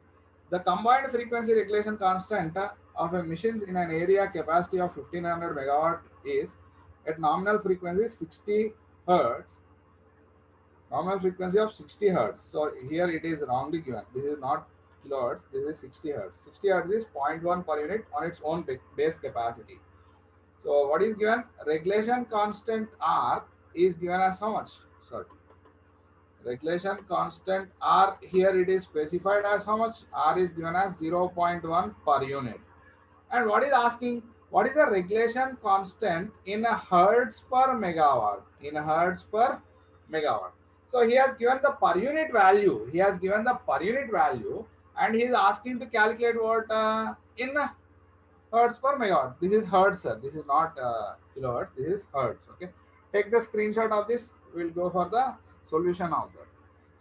The combined frequency regulation constant of a machine in an area capacity of 1500 megawatt is at nominal frequency 60 hertz. Nominal frequency of 60 hertz. So here it is wrongly given. This is not kilohertz. This is 60 hertz. 60 hertz is 0.1 per unit on its own base capacity. So what is given? Regulation constant R is given as how much? Sorry. Regulation constant R, here it is specified as how much? R is given as 0.1 per unit. And what is asking? What is the regulation constant in a hertz per megawatt? So he has given the per unit value. And he is asking to calculate what in hertz per megawatt. This is hertz, sir. This is not kilohertz. This is hertz. Okay. Take the screenshot of this. We'll go for the solution of that.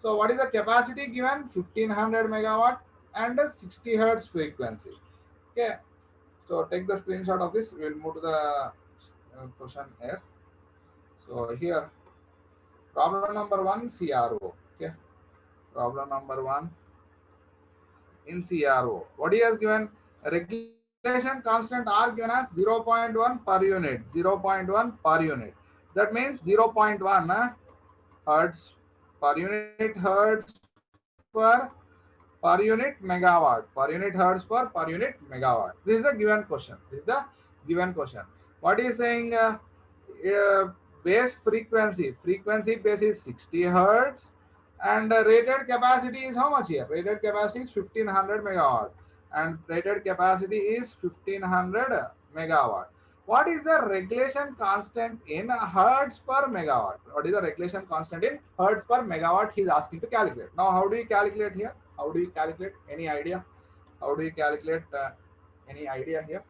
So what is the capacity given? 1500 megawatt and a 60 hertz frequency. Okay. So take the screenshot of this. We'll move to the question here. So here, problem number 1, CRO. Okay. Problem number 1 in CRO. What he has given? regulation constant are given as 0.1 per unit, 0.1 per unit. That means 0.1 hertz per unit, hertz per unit megawatt, per unit hertz per unit megawatt. This is the given question. This is the given question. What is saying? Base frequency base is 60 hertz, and rated capacity is how much here? Rated capacity is 1500 megawatt, and rated capacity is 1500 megawatt. What is the regulation constant in hertz per megawatt? What is the regulation constant in hertz per megawatt? He is asking to calculate. Now, how do you calculate here? How do you calculate? Any idea? How do you calculate? Any idea here?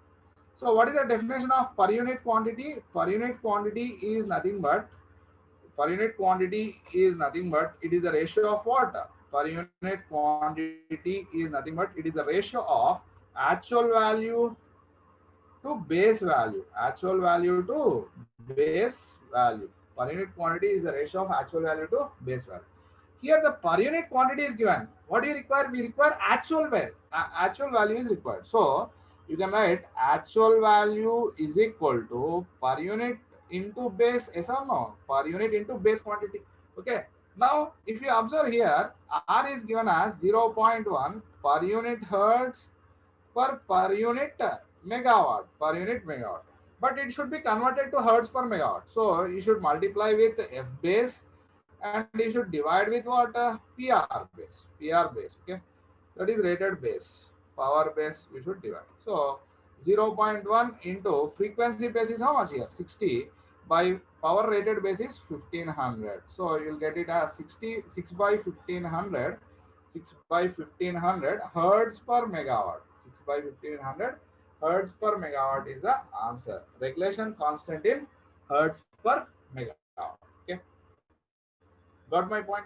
So, what is the definition of per unit quantity? Per unit quantity is nothing but it is the ratio of what? Per unit quantity is nothing but it is the ratio of actual value to base value. Actual value to base value. Per unit quantity is the ratio of actual value to base value. Here the per unit quantity is given. What do you require? We require actual value. Actual value is required. So you can write actual value is equal to per unit into base, yes or no? Per unit into base quantity. Okay. Now, if you observe here, R is given as 0.1 per unit hertz per unit megawatt, per unit megawatt. But it should be converted to hertz per megawatt. So you should multiply with F base and you should divide with what? PR base. Okay. That is rated base. Power base you should divide. So 0.1 into frequency base is how much here? 60 by power rated base is 1500. So you'll get it as 6 by 1500 hertz per megawatt. 6 by 1500 hertz per megawatt is the answer. Regulation constant in hertz per megawatt. Okay. Got my point?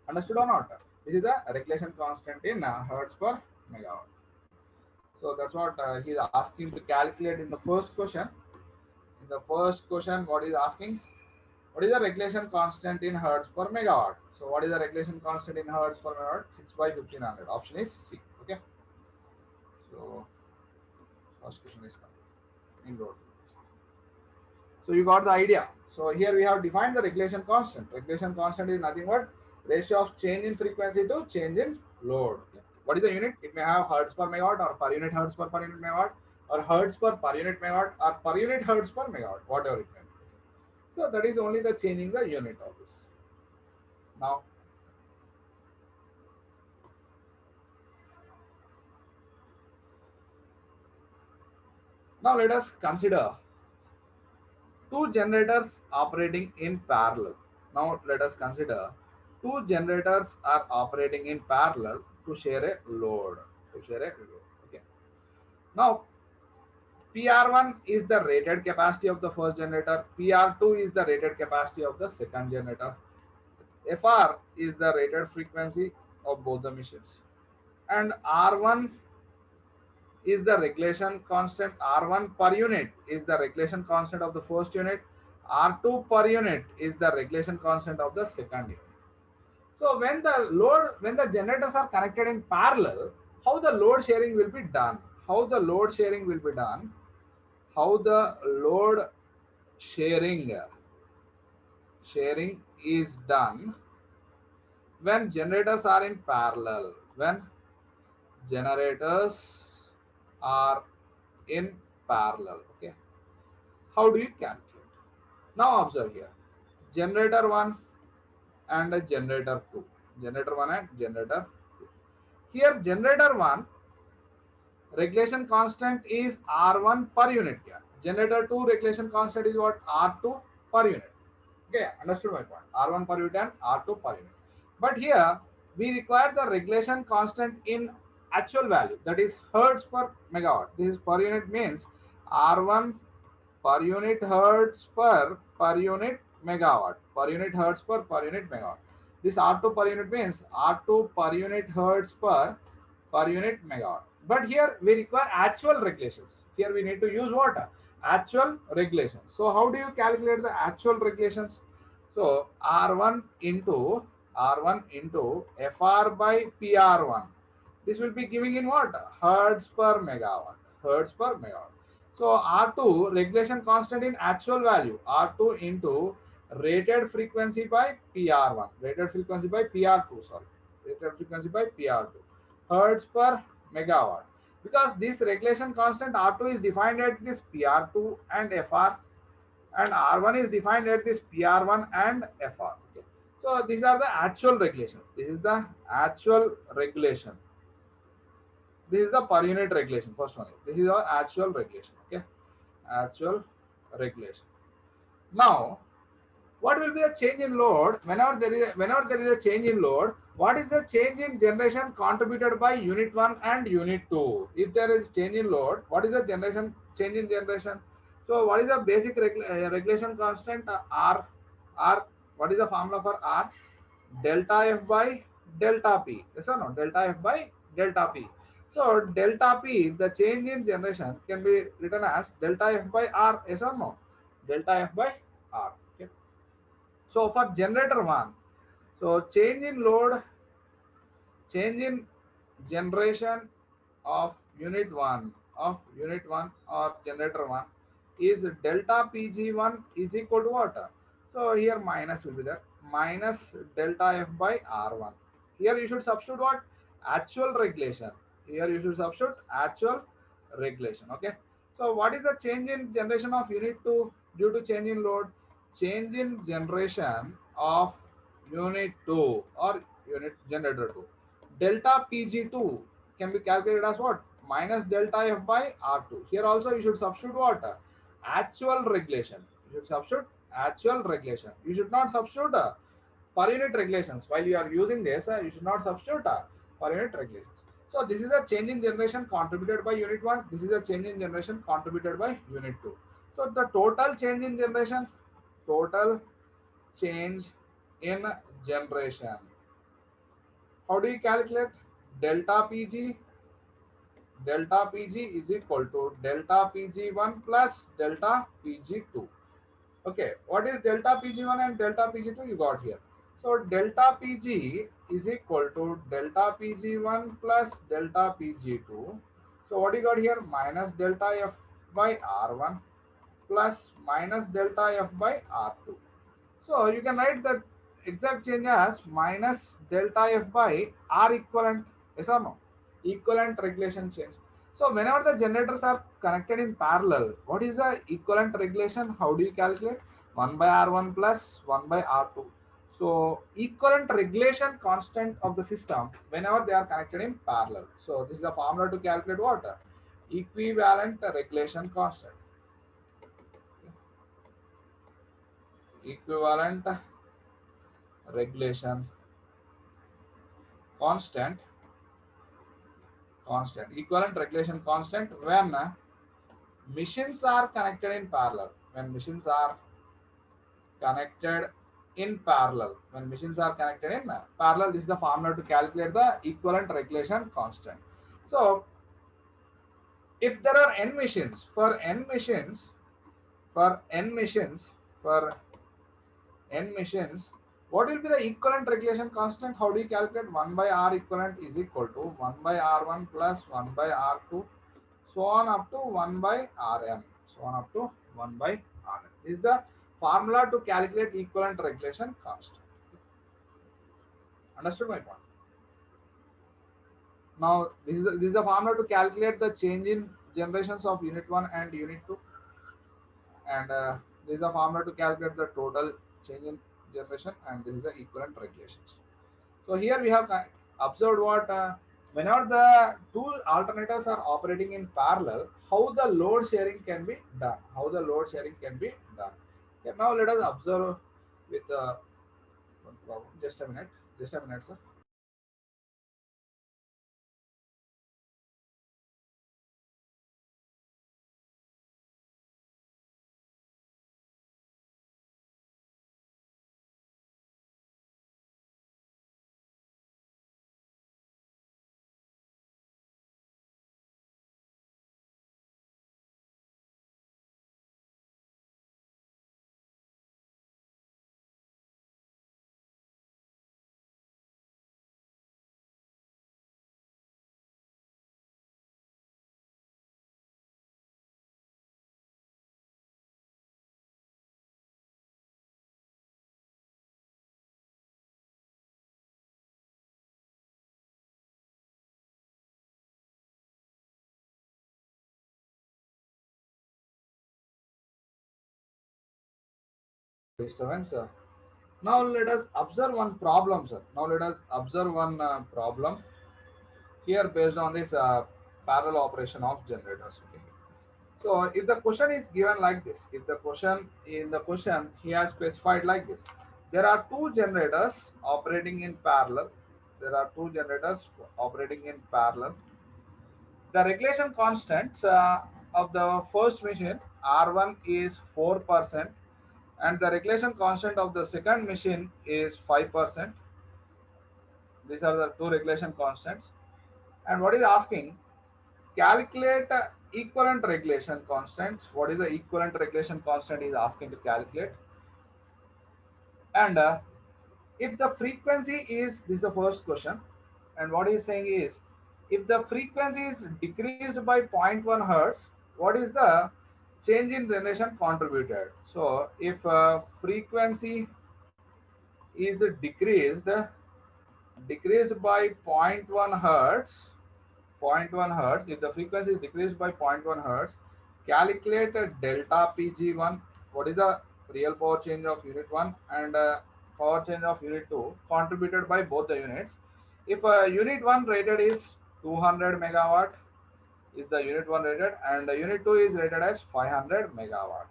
Understood or not? This is the regulation constant in hertz per megawatt. So that's what he is asking to calculate in the first question. In the first question, what is asking? What is the regulation constant in hertz per megawatt? So what is the regulation constant in hertz per megawatt? 6 by 1500. Option is C. Okay. So first question is in road. So you got the idea. So here we have defined the regulation constant. Regulation constant is nothing but ratio of change in frequency to change in load. What is the unit? It may have hertz per megawatt or per unit hertz per unit megawatt or hertz per unit megawatt or per unit hertz per megawatt, whatever it may be. So that is only the changing the unit of this. Now let us consider two generators operating in parallel. Now let us consider two generators are operating in parallel to share a load. Okay. Now PR1 is the rated capacity of the first generator. PR2 is the rated capacity of the second generator. FR is the rated frequency of both the machines. And R1 is the regulation constant. R1 per unit is the regulation constant of the first unit. R2 per unit is the regulation constant of the second unit. So when the generators are connected in parallel, how the load sharing will be done? How the load sharing is done when generators are in parallel. When generators are in parallel. Okay. How do you calculate? Now observe here. Generator 1 and a generator 2. Generator 1 and generator 2. Here generator 1 regulation constant is R1 per unit here. Generator 2 regulation constant is what? R2 per unit. Okay, understood my point. R1 per unit and R2 per unit. But here we require the regulation constant in actual value, that is hertz per megawatt. This is per unit means R1 per unit hertz per unit megawatt. Per unit hertz per unit megawatt. This R2 per unit means R2 per unit hertz per unit megawatt. But here we require actual regulations. Here we need to use what? Actual regulations. So how do you calculate the actual regulations? So R1 into FR by PR1. This will be giving in what? Hertz per megawatt. hertz per megawatt. So R2 regulation constant in actual value, R2 into rated frequency by PR1, rated frequency by PR2, sorry, rated frequency by PR2, hertz per megawatt. Because this regulation constant R2 is defined at this PR2 and FR, and R1 is defined at this PR1 and FR. Okay. So these are the actual regulations. This is the actual regulation. This is the per unit regulation. First one. This is our actual regulation. Okay. Actual regulation. Now, what will be the change in load whenever there is a change in load? What is the change in generation contributed by unit 1 and unit 2? If there is change in load, what is the change in generation? So what is the basic regulation constant? R. What is the formula for R? Delta F by delta P. Yes or no? Delta F by delta P. So delta P, the change in generation, can be written as delta F by R. Yes or no? Delta F by R. Okay. So for generator 1, so change in load, change in generation of unit 1 or generator 1 is delta Pg1 is equal to what? So here minus will be there, minus delta F by R1. Here you should substitute what? Actual regulation. Here you should substitute actual regulation. Okay. So what is the change in generation of unit 2 due to change in load? Change in generation of unit 2 or unit generator 2. Delta Pg2 can be calculated as what? Minus delta F by R2. Here also you should substitute what? Actual regulation. You should substitute actual regulation. You should not substitute per unit regulations. While you are using this, you should not substitute per unit regulations. So this is a change in generation contributed by unit 1. This is a change in generation contributed by unit 2. So the total change in generation, total change in generation. How do you calculate? Delta Pg, delta Pg is equal to delta Pg1 plus delta Pg2. Okay, what is delta Pg1 and delta Pg2? You got here. So delta Pg is equal to delta Pg1 plus delta Pg2. So what you got here? Minus delta F by R1 plus minus delta F by R2. So you can write that exact change as minus delta F by R equivalent. Yes or no? Equivalent regulation change. So whenever the generators are connected in parallel, what is the equivalent regulation? How do you calculate? 1 by R1 plus 1 by R2. So equivalent regulation constant of the system whenever they are connected in parallel. So this is the formula to calculate what? Equivalent regulation constant. Equivalent regulation constant, equivalent regulation constant when machines are connected in parallel. When machines are connected in parallel, this is the formula to calculate the equivalent regulation constant. So if there are n machines, for n machines, what will be the equivalent regulation constant? How do you calculate? 1 by R equivalent is equal to 1 by R1 plus 1 by R2, so on up to 1 by Rn. This is the formula to calculate equivalent regulation constant. Understood my point? Now this is the formula to calculate the change in generations of unit 1 and unit 2, and this is the formula to calculate the total change in generation, and this is the equivalent regulations. So here we have observed what whenever the two alternators are operating in parallel, how the load sharing can be done. Okay, now let us observe with one problem. Just a minute, sir. disturbance. Now let us observe one problem, sir. Now let us observe one problem here based on this parallel operation of generators. Okay. So if the question is given like this, if the question in the question he has specified like this, there are two generators operating in parallel. There are two generators operating in parallel. The regulation constants of the first machine R1 is 4%, and the regulation constant of the second machine is 5%. These are the two regulation constants. And what is asking? Calculate equivalent regulation constants. What is the equivalent regulation constant is asking to calculate? And if the frequency is, this is the first question, and what he's saying is, if the frequency is decreased by 0.1 hertz, what is the change in generation contributed? So if frequency is decreased by 0.1 hertz, if the frequency is decreased by 0.1 hertz, calculate delta Pg1. What is the real power change of unit 1 and power change of unit 2 contributed by both the units? If unit 1 rated is 200 megawatt, is the unit 1 rated, and unit 2 is rated as 500 megawatt.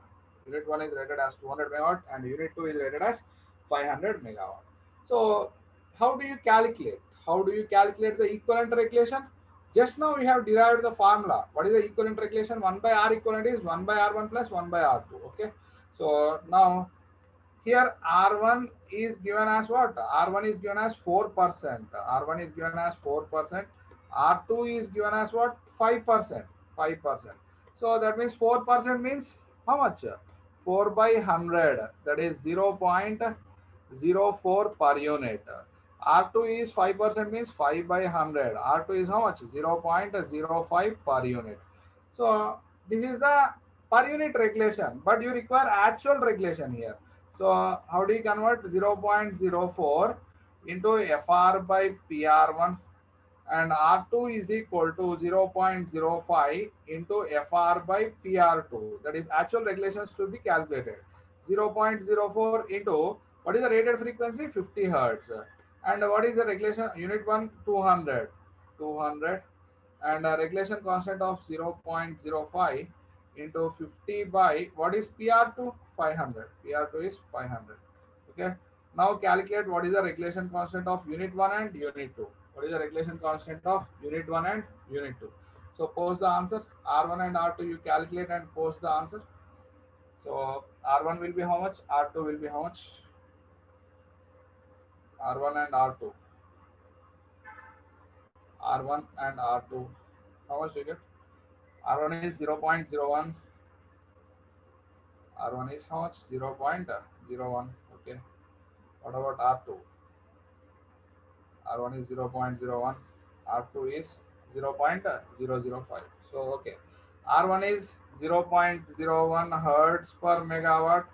Unit 1 is rated as 200 megawatt and unit 2 is rated as 500 megawatt. So how do you calculate? How do you calculate the equivalent regulation? Just now we have derived the formula. What is the equivalent regulation? 1 by R equivalent is 1 by R1 plus 1 by R2. Okay. So now here R1 is given as what? R1 is given as 4%. R1 is given as 4%. R2 is given as what? 5%. 5%. So that means 4% means how much? 4 by 100. That is 0.04 per unit. R2 is 5% means 5 by 100. R2 is how much? 0.05 per unit. So this is the per unit regulation, but you require actual regulation here. So how do you convert 0.04 into FR by PR1, and R2 is equal to 0.05 into FR by PR2. That is actual regulations to be calculated. 0.04 into what is the rated frequency? 50 hertz. And what is the regulation? Unit 1 200, and a regulation constant of 0.05 into 50 by what is PR2? 500. PR2 is 500. Okay. Now calculate what is the regulation constant of unit 1 and unit 2. What is the regulation constant of unit 1 and unit 2? So post the answer. R1 and R2 you calculate and post the answer. So R1 will be how much? R2 will be how much? R1 and R2. R1 and R2. How much do you get? R1 is 0.01. R1 is how much? 0.01. Okay. What about R2? R1 is 0.01. R2 is 0.005. So okay. R1 is 0.01 hertz per megawatt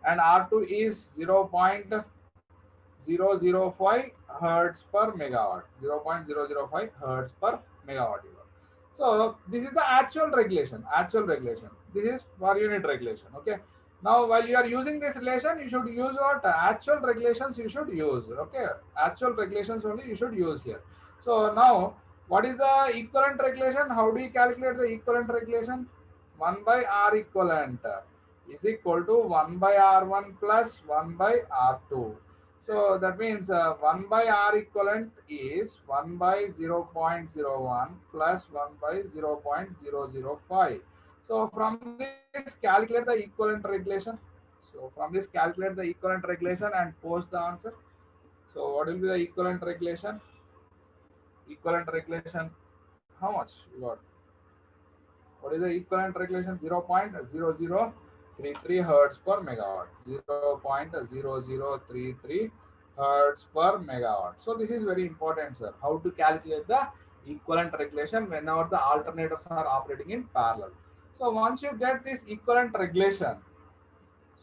and R2 is 0.005 hertz per megawatt. 0.005 hertz per megawatt. So this is the actual regulation. This is per unit regulation. Okay. Now while you are using this relation, you should use what? Actual regulations you should use. Okay. Actual regulations only you should use here. So now what is the equivalent regulation? How do you calculate the equivalent regulation? 1 by R equivalent is equal to 1 by R1 plus 1 by R2. So that means 1 by R equivalent is 1 by 0.01 plus 1 by 0.005. So from this calculate the equivalent regulation. And post the answer. So what will be the equivalent regulation? How much you got? What is the equivalent regulation? 0.0033 hertz per megawatt. 0.0033 hertz per megawatt. So this is very important, sir. How to calculate the equivalent regulation whenever the alternators are operating in parallel. So once you get this equivalent regulation,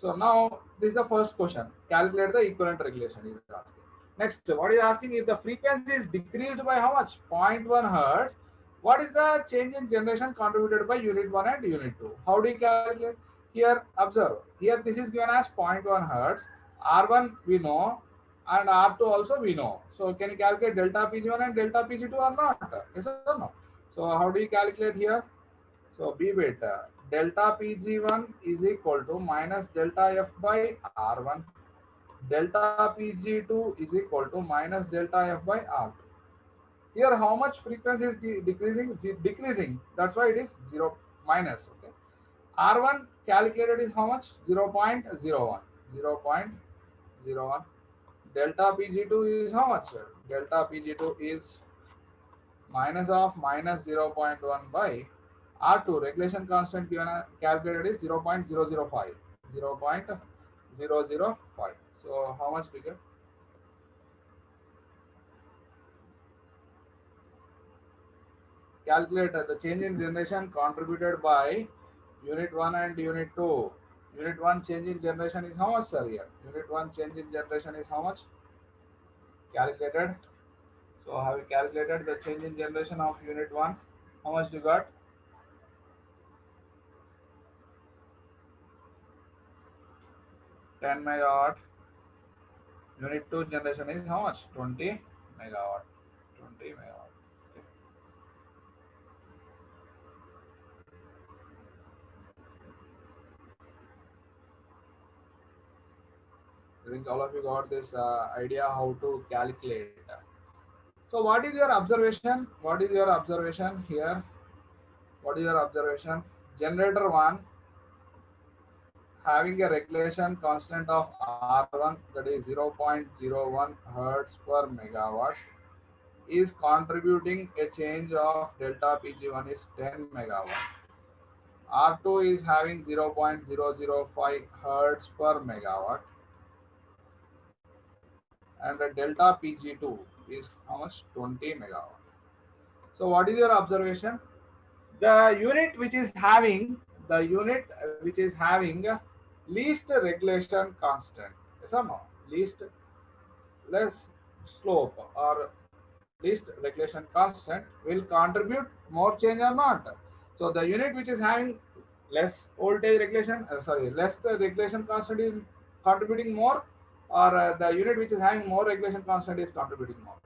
so now this is the first question. Calculate the equivalent regulation is asking. Next, what is asking? If the frequency is decreased by how much? 0.1 hertz. What is the change in generation contributed by unit 1 and unit 2? How do you calculate? Here observe, here this is given as 0.1 hertz. R1 we know and R2 also we know. So can you calculate delta Pg1 and delta Pg2 or not? Yes or no? So how do you calculate here? So B beta delta Pg1 is equal to minus delta F by R1. Delta Pg2 is equal to minus delta F by R2. Here how much frequency is decreasing? Decreasing. That's why it is 0 minus. Okay. R1 calculated is how much? 0.01. 0.01. Delta Pg2 is how much? Delta Pg2 is minus of minus 0.1 by R2. Regulation constant given calculated is 0.005. 0.005. So how much bigger? Calculate the change in generation contributed by unit 1 and unit 2. Unit 1 change in generation is how much, sir? Here unit 1 change in generation is how much? Calculated. So have you calculated the change in generation of unit 1? How much you got? $10 megawatt. Unit 2 generation is how much? 20 megawatt. 20 megawatt. Okay. I think all of you got this idea how to calculate. So what is your observation? What is your observation here? What is your observation? Generator 1 having a regulation constant of R1, that is 0.01 hertz per megawatt, is contributing a change of delta Pg1 is 10 megawatt. R2 is having 0.005 hertz per megawatt, and the delta Pg2 is how much? 20 megawatt. So what is your observation? The unit which is having least regulation constant, yes or no? Less slope or least regulation constant will contribute more change or not. So the unit which is having less voltage regulation, less the regulation constant is contributing more, or the unit which is having more regulation constant is contributing more.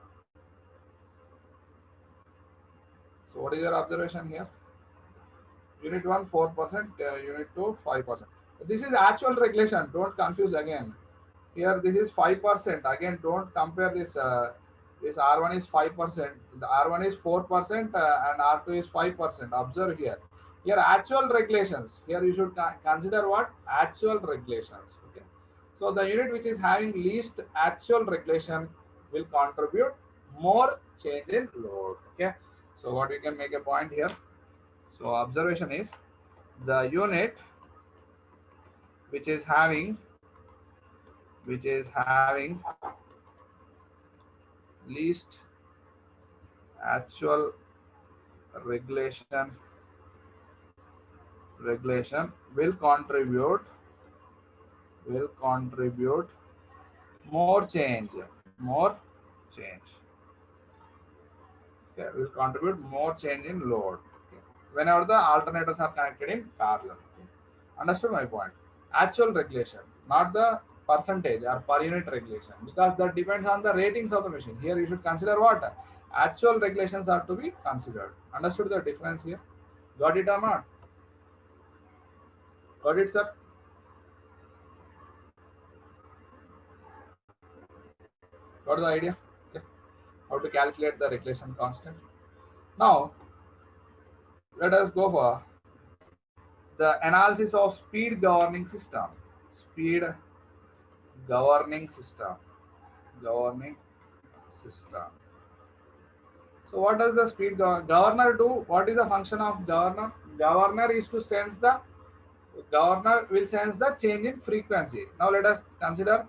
So what is your observation here? Unit 1 4%, unit 2 5%. This is actual regulation, don't confuse again. Here this is 5%. Again, don't compare this. This R1 is 5%, the R1 is 4%, and R2 is 5%. Observe here. Here actual regulations. Here you should consider what? Actual regulations. Okay. So the unit which is having least actual regulation will contribute more change in load. Okay. So what we can make a point here. So observation is the unit which is having least actual regulation will contribute more change. Okay, will contribute more change in load. Okay. Whenever the alternators are connected in parallel. Okay. Understood my point? Actual regulation, not the percentage or per unit regulation, because that depends on the ratings of the machine. Here you should consider what? Actual regulations are to be considered. Understood the difference here? Got it or not? Got it, sir? Got the idea? Okay. How to calculate the regulation constant. Now, let us go for the analysis of speed governing system. Speed governing system. So what does the speed governor do? What is the function of governor? Governor is to sense the change in frequency. Now let us consider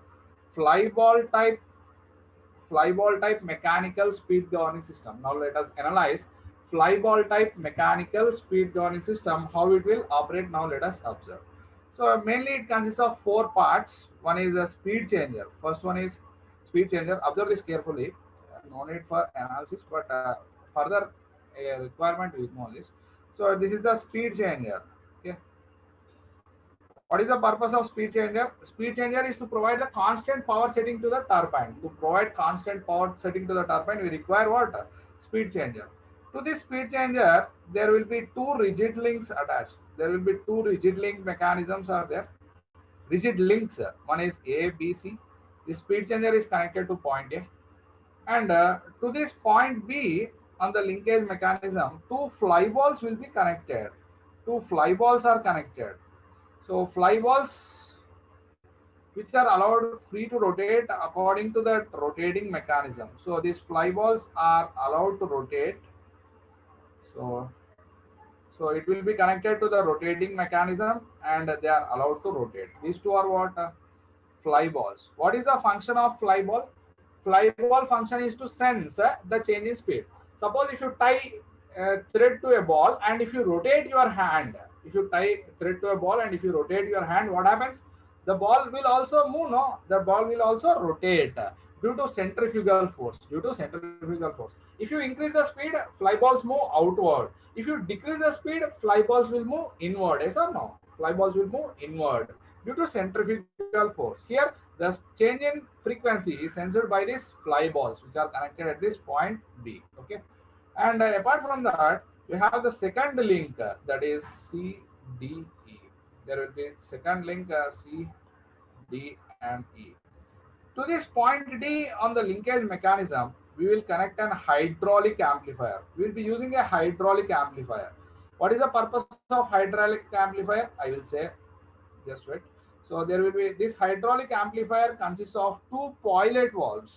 flyball type mechanical speed governing system. Now let us analyze flyball type mechanical speed governing system, how it will operate. Now let us observe. So mainly it consists of 4 parts. One is a speed changer. First one is speed changer. Observe this carefully. No need for analysis, but further requirement we know this. So this is the speed changer. Okay. What is the purpose of speed changer? Speed changer is to provide the constant power setting to the turbine. To provide constant power setting to the turbine, we require what? Speed changer. To this speed changer, there will be two rigid links attached. There will be two rigid link mechanisms are there. Rigid links. One is A, B, C. The speed changer is connected to point A. And to this point B, on the linkage mechanism, two fly balls will be connected. Two fly balls are connected. So fly balls which are allowed free to rotate according to the rotating mechanism. So these fly balls are allowed to rotate. So, so it will be connected to the rotating mechanism and they are allowed to rotate. These two are what? Fly balls. What is the function of fly ball? Fly ball function is to sense the change in speed. Suppose if you tie thread to a ball and if you rotate your hand, if you tie thread to a ball and if you rotate your hand, what happens? The ball will also move, no? The ball will also rotate due to centrifugal force. Due to centrifugal force. If you increase the speed, fly balls move outward. If you decrease the speed, fly balls will move inward. Yes or no? Fly balls will move inward due to centrifugal force. Here, the change in frequency is sensed by these fly balls, which are connected at this point B. Okay, and apart from that, you have the second link that is C, D, E. There will be second link C, D, and E. To this point D on the linkage mechanism, we will connect an hydraulic amplifier. We will be using a hydraulic amplifier. What is the purpose of hydraulic amplifier? I will say, just wait. So there will be this hydraulic amplifier consists of two pilot valves.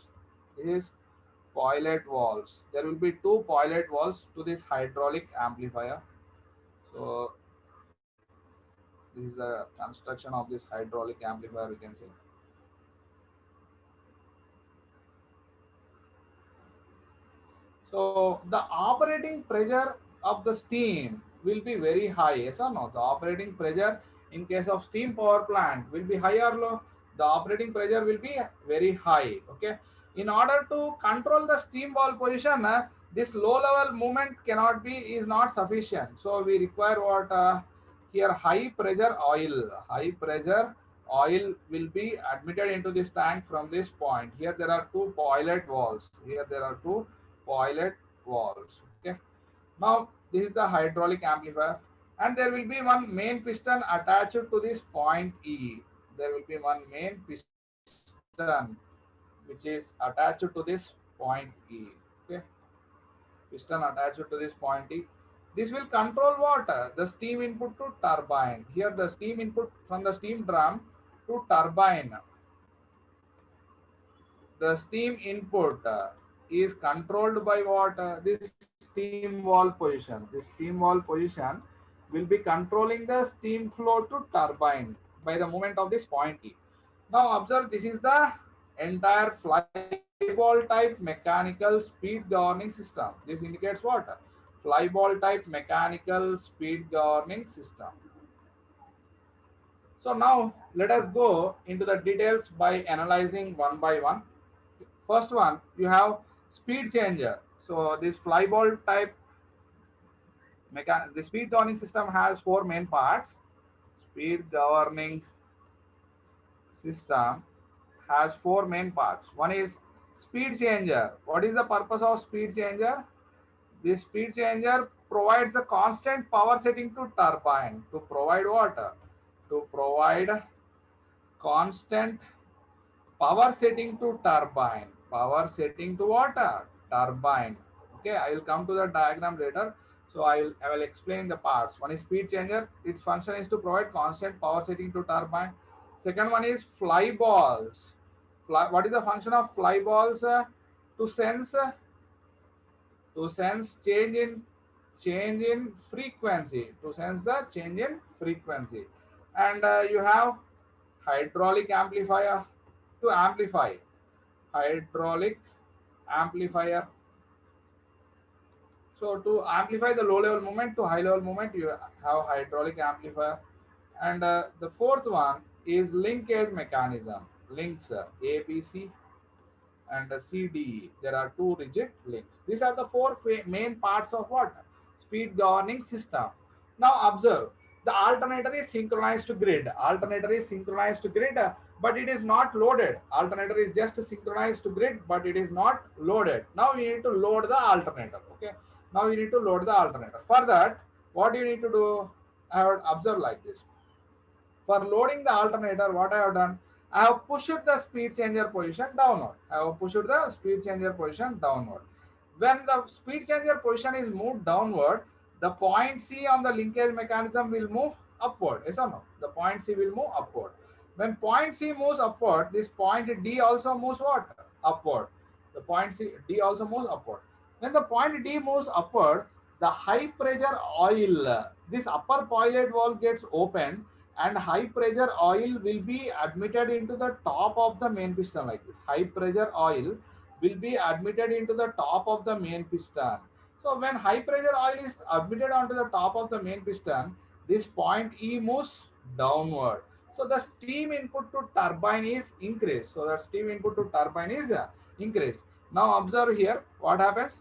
This is pilot valves. There will be two pilot valves to this hydraulic amplifier. So this is the construction of this hydraulic amplifier, we can say. So the operating pressure of the steam will be very high. Yes or no? The operating pressure in case of steam power plant will be high or low? The operating pressure will be very high. Okay. In order to control the steam valve position, this low level movement cannot be is not sufficient. So we require what here high pressure oil. High pressure oil will be admitted into this tank from this point. Here there are two pilot valves. Here there are two pilot valves. Okay. Now this is the hydraulic amplifier, and there will be one main piston attached to this point E. There will be one main piston which is attached to this point E. Okay. Piston attached to this point E. This will control what? The steam input to turbine. Here the steam input from the steam drum to turbine. The steam input is controlled by what? This steam valve position. This steam valve position will be controlling the steam flow to turbine by the movement of this point E. Now observe, this is the entire fly ball type mechanical speed governing system. This indicates what? Fly ball type mechanical speed governing system. So now let us go into the details by analyzing one by one. First one, you have speed changer. So this fly ball type the speed governing system has four main parts. Speed governing system has four main parts. One is speed changer. What is the purpose of speed changer? This speed changer provides the constant power setting to turbine. To provide what? To provide constant power setting to turbine. Power setting to what? Turbine. Okay, I will come to the diagram later. So I will explain the parts. One is speed changer. Its function is to provide constant power setting to turbine. Second one is fly balls. What is the function of fly balls? To sense change in frequency. To sense the change in frequency. And you have hydraulic amplifier to amplify. Hydraulic amplifier. So to amplify the low level movement to high level movement, you have hydraulic amplifier. And the fourth one is linkage mechanism. Links ABC and CDE. There are two rigid links. These are the four main parts of what? Speed governing system. Now observe, The alternator is synchronized to grid. Alternator is synchronized to grid, but it is not loaded. Alternator is just synchronized to grid, but it is not loaded. Now we need to load the alternator. Okay. Now we need to load the alternator. For that, what you need to do? I would observe like this. For loading the alternator, what I have done, I have pushed the speed changer position downward. I have pushed the speed changer position downward. When the speed changer position is moved downward, the point C on the linkage mechanism will move upward. Yes or no? The point C will move upward. When point C moves upward, this point D also moves what? Upward. The point C D also moves upward. When the point D moves upward, the high pressure oil, this upper pilot valve gets open and high pressure oil will be admitted into the top of the main piston like this. High pressure oil will be admitted into the top of the main piston. So when high pressure oil is admitted onto the top of the main piston, this point E moves downward. So the steam input to turbine is increased. So the steam input to turbine is increased. Now observe here what happens.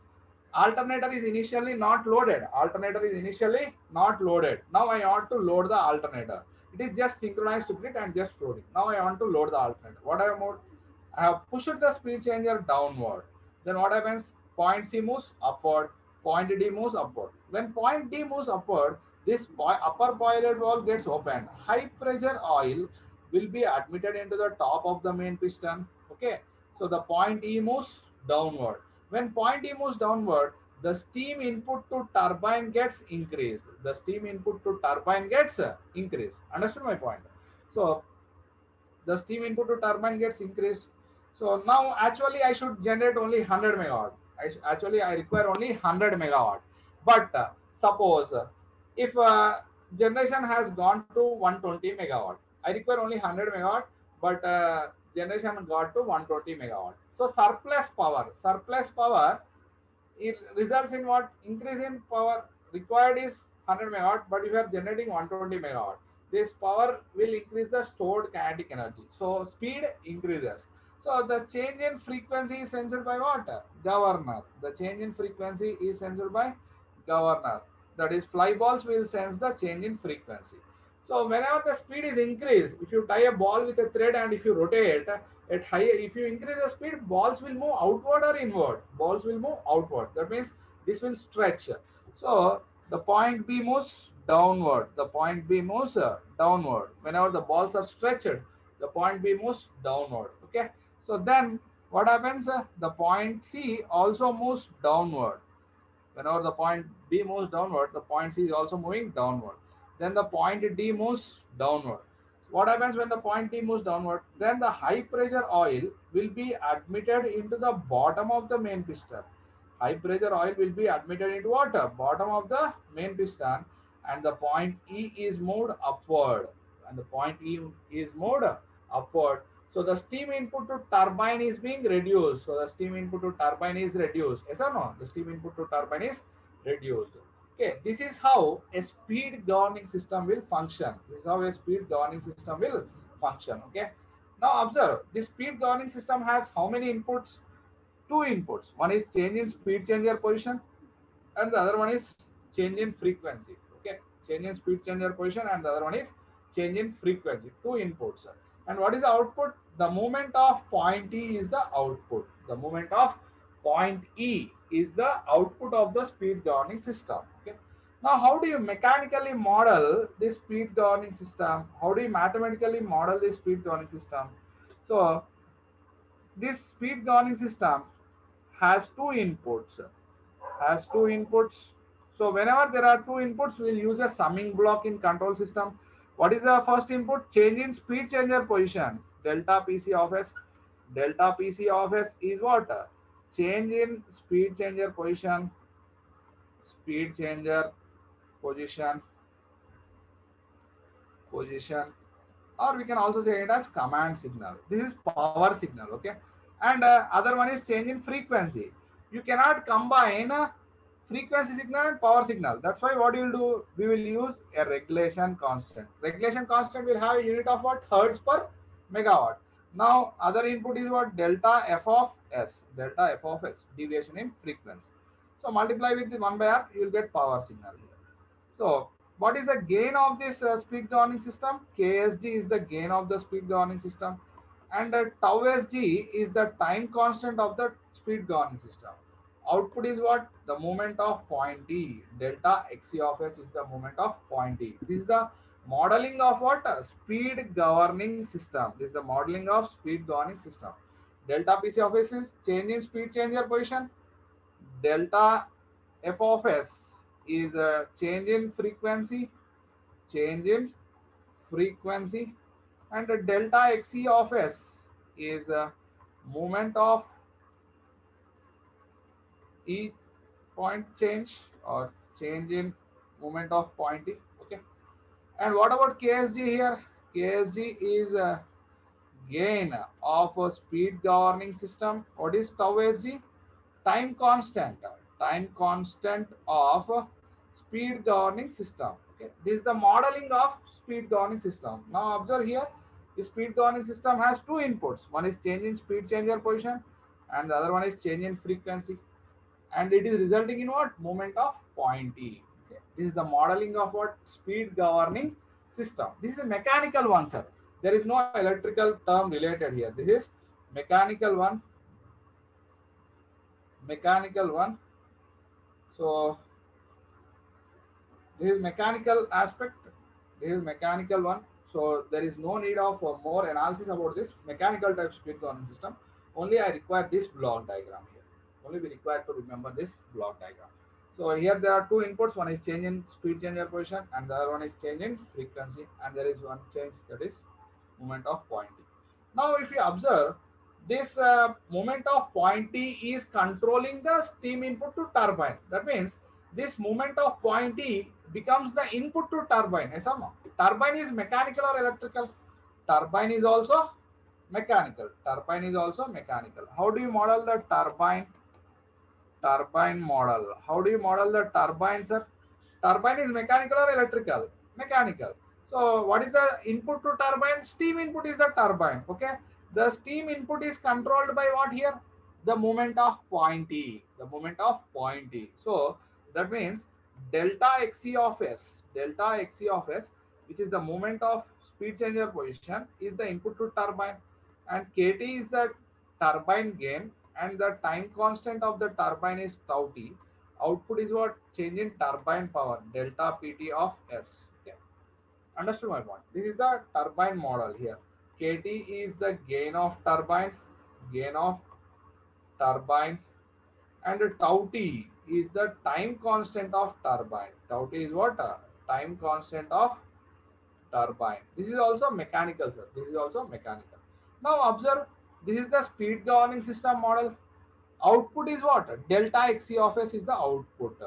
Alternator is initially not loaded. Alternator is initially not loaded. Now I want to load the alternator. It is just synchronized to grid and just loading. Now I want to load the alternator. What I have moved? I have pushed the speed changer downward. Then what happens? Point C moves upward. Point D moves upward. When point D moves upward, this upper pilot valve gets opened. High pressure oil will be admitted into the top of the main piston. Okay. So the point E moves downward. When point E moves downward, the steam input to turbine gets increased. The steam input to turbine gets increased. Understood my point? So the steam input to turbine gets increased. So now actually I should generate only 100 megawatt. Actually I require only 100 megawatt. But suppose if generation has gone to 120 megawatt, I require only 100 megawatt, but generation got to 120 megawatt. So surplus power, it results in what? Increase in power required is 100 megawatt, but if you are generating 120 megawatt, this power will increase the stored kinetic energy. So speed increases. So the change in frequency is sensed by what? Governor. The change in frequency is sensed by governor. That is, fly balls will sense the change in frequency. So whenever the speed is increased, if you tie a ball with a thread and if you rotate at high, if you increase the speed, balls will move outward or inward. Balls will move outward. That means this will stretch. So the point B moves downward. The point B moves downward. Whenever the balls are stretched, the point B moves downward. Okay. So then what happens? The point C also moves downward. Whenever the point B moves downward, the point C is also moving downward. Then the point D moves downward. What happens when the point D moves downward? Then the high pressure oil will be admitted into the bottom of the main piston. High pressure oil will be admitted into water, bottom of the main piston, and the point E is moved upward. And the point E is moved upward. So the steam input to turbine is being reduced. So the steam input to turbine is reduced. Yes or no? The steam input to turbine is reduced. Okay, this is how a speed governing system will function. This is how a speed governing system will function. Okay. Now observe, this speed governing system has how many inputs? Two inputs. One is change in speed changer position, and the other one is change in frequency. Okay, change in speed changer position, and the other one is change in frequency. Two inputs. And what is the output? The movement of point E is the output. The movement of point E is the output of the speed governing system. Okay. Now, how do you mechanically model this speed governing system? How do you mathematically model this speed governing system? So, this speed governing system has two inputs. So whenever there are two inputs, we'll use a summing block in control system. What is the first input? Change in speed changer position. Delta PC of S. Delta PC of S is what? Change in speed changer position. Speed changer position. Or we can also say it as command signal. This is power signal. Okay. And other one is change in frequency. You cannot combine frequency signal and power signal. That's why what you will do, we will use a regulation constant. Regulation constant will have a unit of what? Hertz per megawatt. Now other input is what? Delta F of S. Delta F of S, deviation in frequency. So multiply with the 1 by R, you will get power signal here. So What is the gain of this speed governing system? KSG is the gain of the speed governing system, and tau SG is the time constant of the speed governing system. Output is what? The moment of point T. Delta XC of S is the moment of point T. This is the modeling of what? Speed governing system. This is the modeling of speed governing system. Delta PC of S is change in speed changer position. Delta F of S is a change in frequency, change in frequency, and the delta XC of S is a moment of E point change or change in moment of point E. Okay. And what about KSG here? KSG is a gain of a speed governing system. What is tau SG? Time constant. Time constant of a speed governing system. Okay. This is the modeling of speed governing system. Now observe here, the speed governing system has two inputs. One is change in speed changer position and the other one is change in frequency. And it is resulting in what? Moment of point T. Okay. This is the modeling of what? Speed governing system. This is a mechanical one, sir. There is no electrical term related here. This is mechanical one. Mechanical one. So this is mechanical aspect. This is mechanical one. So there is no need of more analysis about this mechanical type speed governing system. Only I require this block diagram here. Only we require to remember this block diagram. So here there are two inputs. One is change in speed changer position and the other one is change in frequency, and there is one change, that is moment of point T. Now if you observe, this moment of point T is controlling the steam input to turbine. That means this moment of point T becomes the input to turbine. Yes or no? Turbine is mechanical or electrical? Turbine is also mechanical. Turbine is also mechanical. How do you model the turbine? Turbine model. How do you model the turbine, sir? Turbine is mechanical or electrical? Mechanical. So what is the input to turbine? Steam input is the turbine. Okay. The steam input is controlled by what here? The moment of point T. The moment of point T. So that means delta XC of S, delta XC of S, which is the moment of speed changer position, is the input to turbine, and KT is the turbine gain, and the time constant of the turbine is tau T. Output is what? Change in turbine power, delta PT of S. Okay. Understood my point? This is the turbine model here. KT is the gain of turbine, and tau T is the time constant of turbine. Tau T is what? Time constant of turbine. This is also mechanical, sir. This is also mechanical. Now observe, this is the speed governing system model. Output is what? Delta XC of S is the output.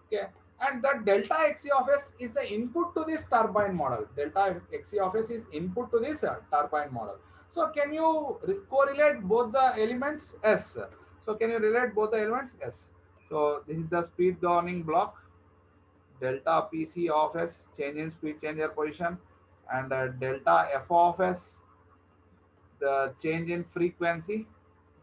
Okay. And the delta XC of S is the input to this turbine model. Delta XC of S is input to this turbine model. So can you correlate both the elements? Yes. So can you relate both the elements? Yes. So this is the speed governing block. Delta PC of S, change in speed changer position, and delta F of S, the change in frequency,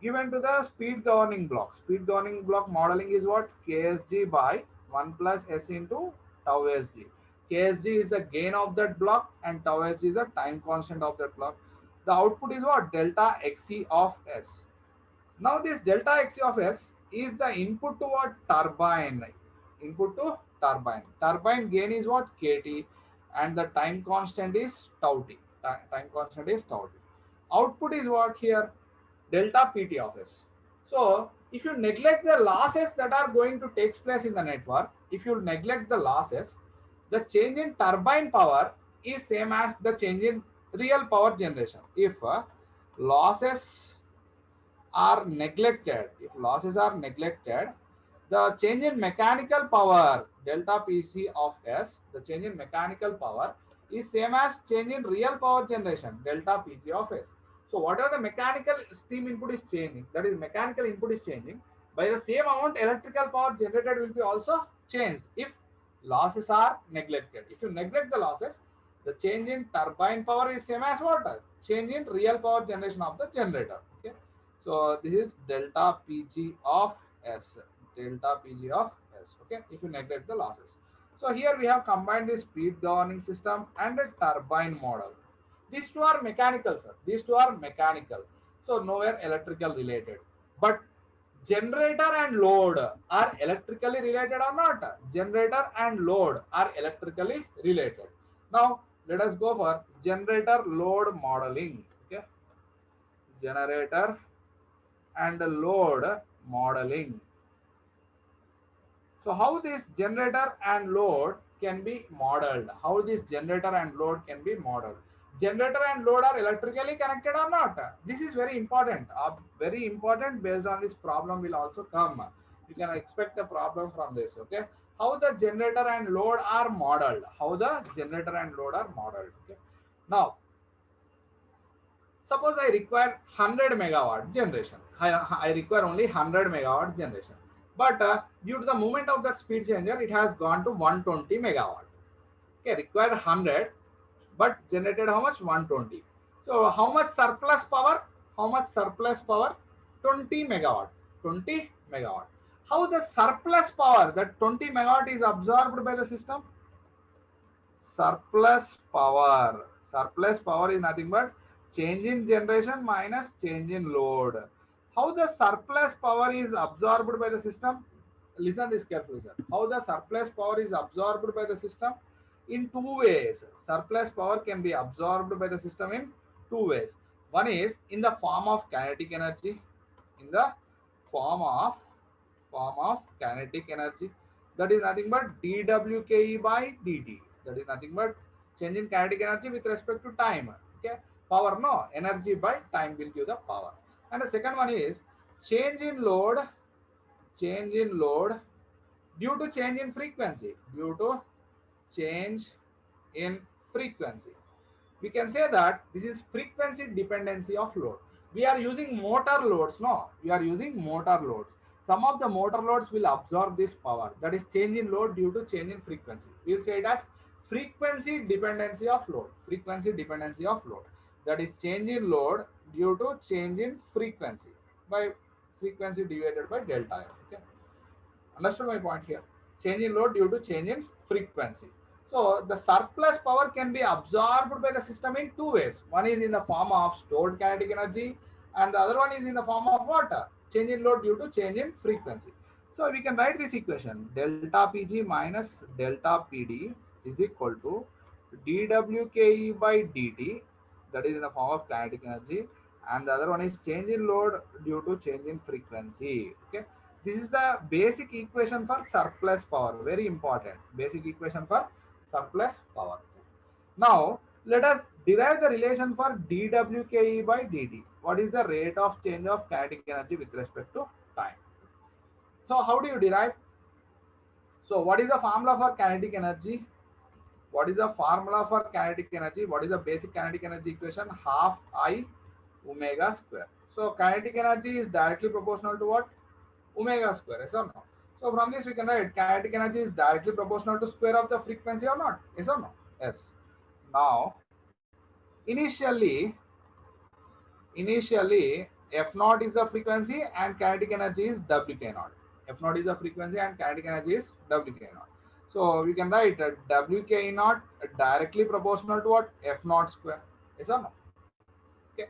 given to the speed governing block. Speed governing block modeling is what? KSG by 1 plus S into tau SG. KSG is the gain of that block and tau SG is the time constant of that block. The output is what? Delta XC of S. Now this delta XC of S is the input to what? Turbine. Input to turbine. Turbine gain is what? KT, and the time constant is tau T. Time constant is tau T. Output is what here? Delta PT of S. So if you neglect the losses that are going to take place in the network, if you neglect the losses, the change in turbine power is same as the change in real power generation. If losses are neglected, the change in mechanical power, delta PC of S, the change in mechanical power is same as change in real power generation, delta PT of S. So whatever the mechanical steam input is changing, that is mechanical input is changing, by the same amount electrical power generated will be also changed if losses are neglected. If you neglect the losses, the change in turbine power is same as what? Change in real power generation of the generator. Okay. So this is delta PG of S. Delta PG of S. Okay. If you neglect the losses. So here we have combined the speed governing system and a turbine model. These two are mechanical, sir. These two are mechanical. So nowhere electrical related. But generator and load are electrically related or not? Generator and load are electrically related. Now let us go for generator load modeling. Okay, generator and load modeling. So how this generator and load can be modeled? How this generator and load can be modeled? Generator and load are electrically connected or not? This is very important. Very important. Based on this problem will also come. You can expect a problem from this. Okay. How the generator and load are modeled? How the generator and load are modeled? Okay. Now, suppose I require 100 megawatt generation. I require only 100 megawatt generation. But due to the movement of that speed changer, it has gone to 120 megawatt. Okay, required 100, but generated how much? 120. So how much surplus power? How much surplus power? 20 megawatt. 20 megawatt. How the surplus power, that 20 megawatt, is absorbed by the system? Surplus power. Surplus power is nothing but change in generation minus change in load. How the surplus power is absorbed by the system? Listen this carefully, sir. How the surplus power is absorbed by the system? In two ways. Surplus power can be absorbed by the system in two ways. One is in the form of kinetic energy. In the form of kinetic energy. That is nothing but dWke by dt. That is nothing but change in kinetic energy with respect to time. Okay, power, no, energy by time will give the power. And the second one is change in load due to change in frequency. Due to change in frequency, we can say that this is frequency dependency of load. We are using motor loads. No, we are using motor loads. Some of the motor loads will absorb this power. That is change in load due to change in frequency. We will say it as frequency dependency of load. Frequency dependency of load. That is change in load due to change in frequency by frequency divided by delta f. Okay. Understood my point here? Change in load due to change in frequency. So the surplus power can be absorbed by the system in two ways. One is in the form of stored kinetic energy, and the other one is in the form of what? Change in load due to change in frequency. So we can write this equation: delta Pg minus delta Pd is equal to dWke by dt, that is in the form of kinetic energy, and the other one is change in load due to change in frequency. Okay. This is the basic equation for surplus power. Very important. Basic equation for surplus power. Now let us derive the relation for dWke by dt. What is the rate of change of kinetic energy with respect to time? So how do you derive? So what is the formula for kinetic energy? What is the formula for kinetic energy? What is the basic kinetic energy equation? Half I omega square. So kinetic energy is directly proportional to what? Omega square, yes or no? So from this we can write kinetic energy is directly proportional to square of the frequency or not? Yes or no? Yes. Now initially F naught is the frequency and kinetic energy is Wk naught. F naught is the frequency and kinetic energy is Wk naught. So we can write Wk naught directly proportional to what? F naught square. Yes or no? Okay.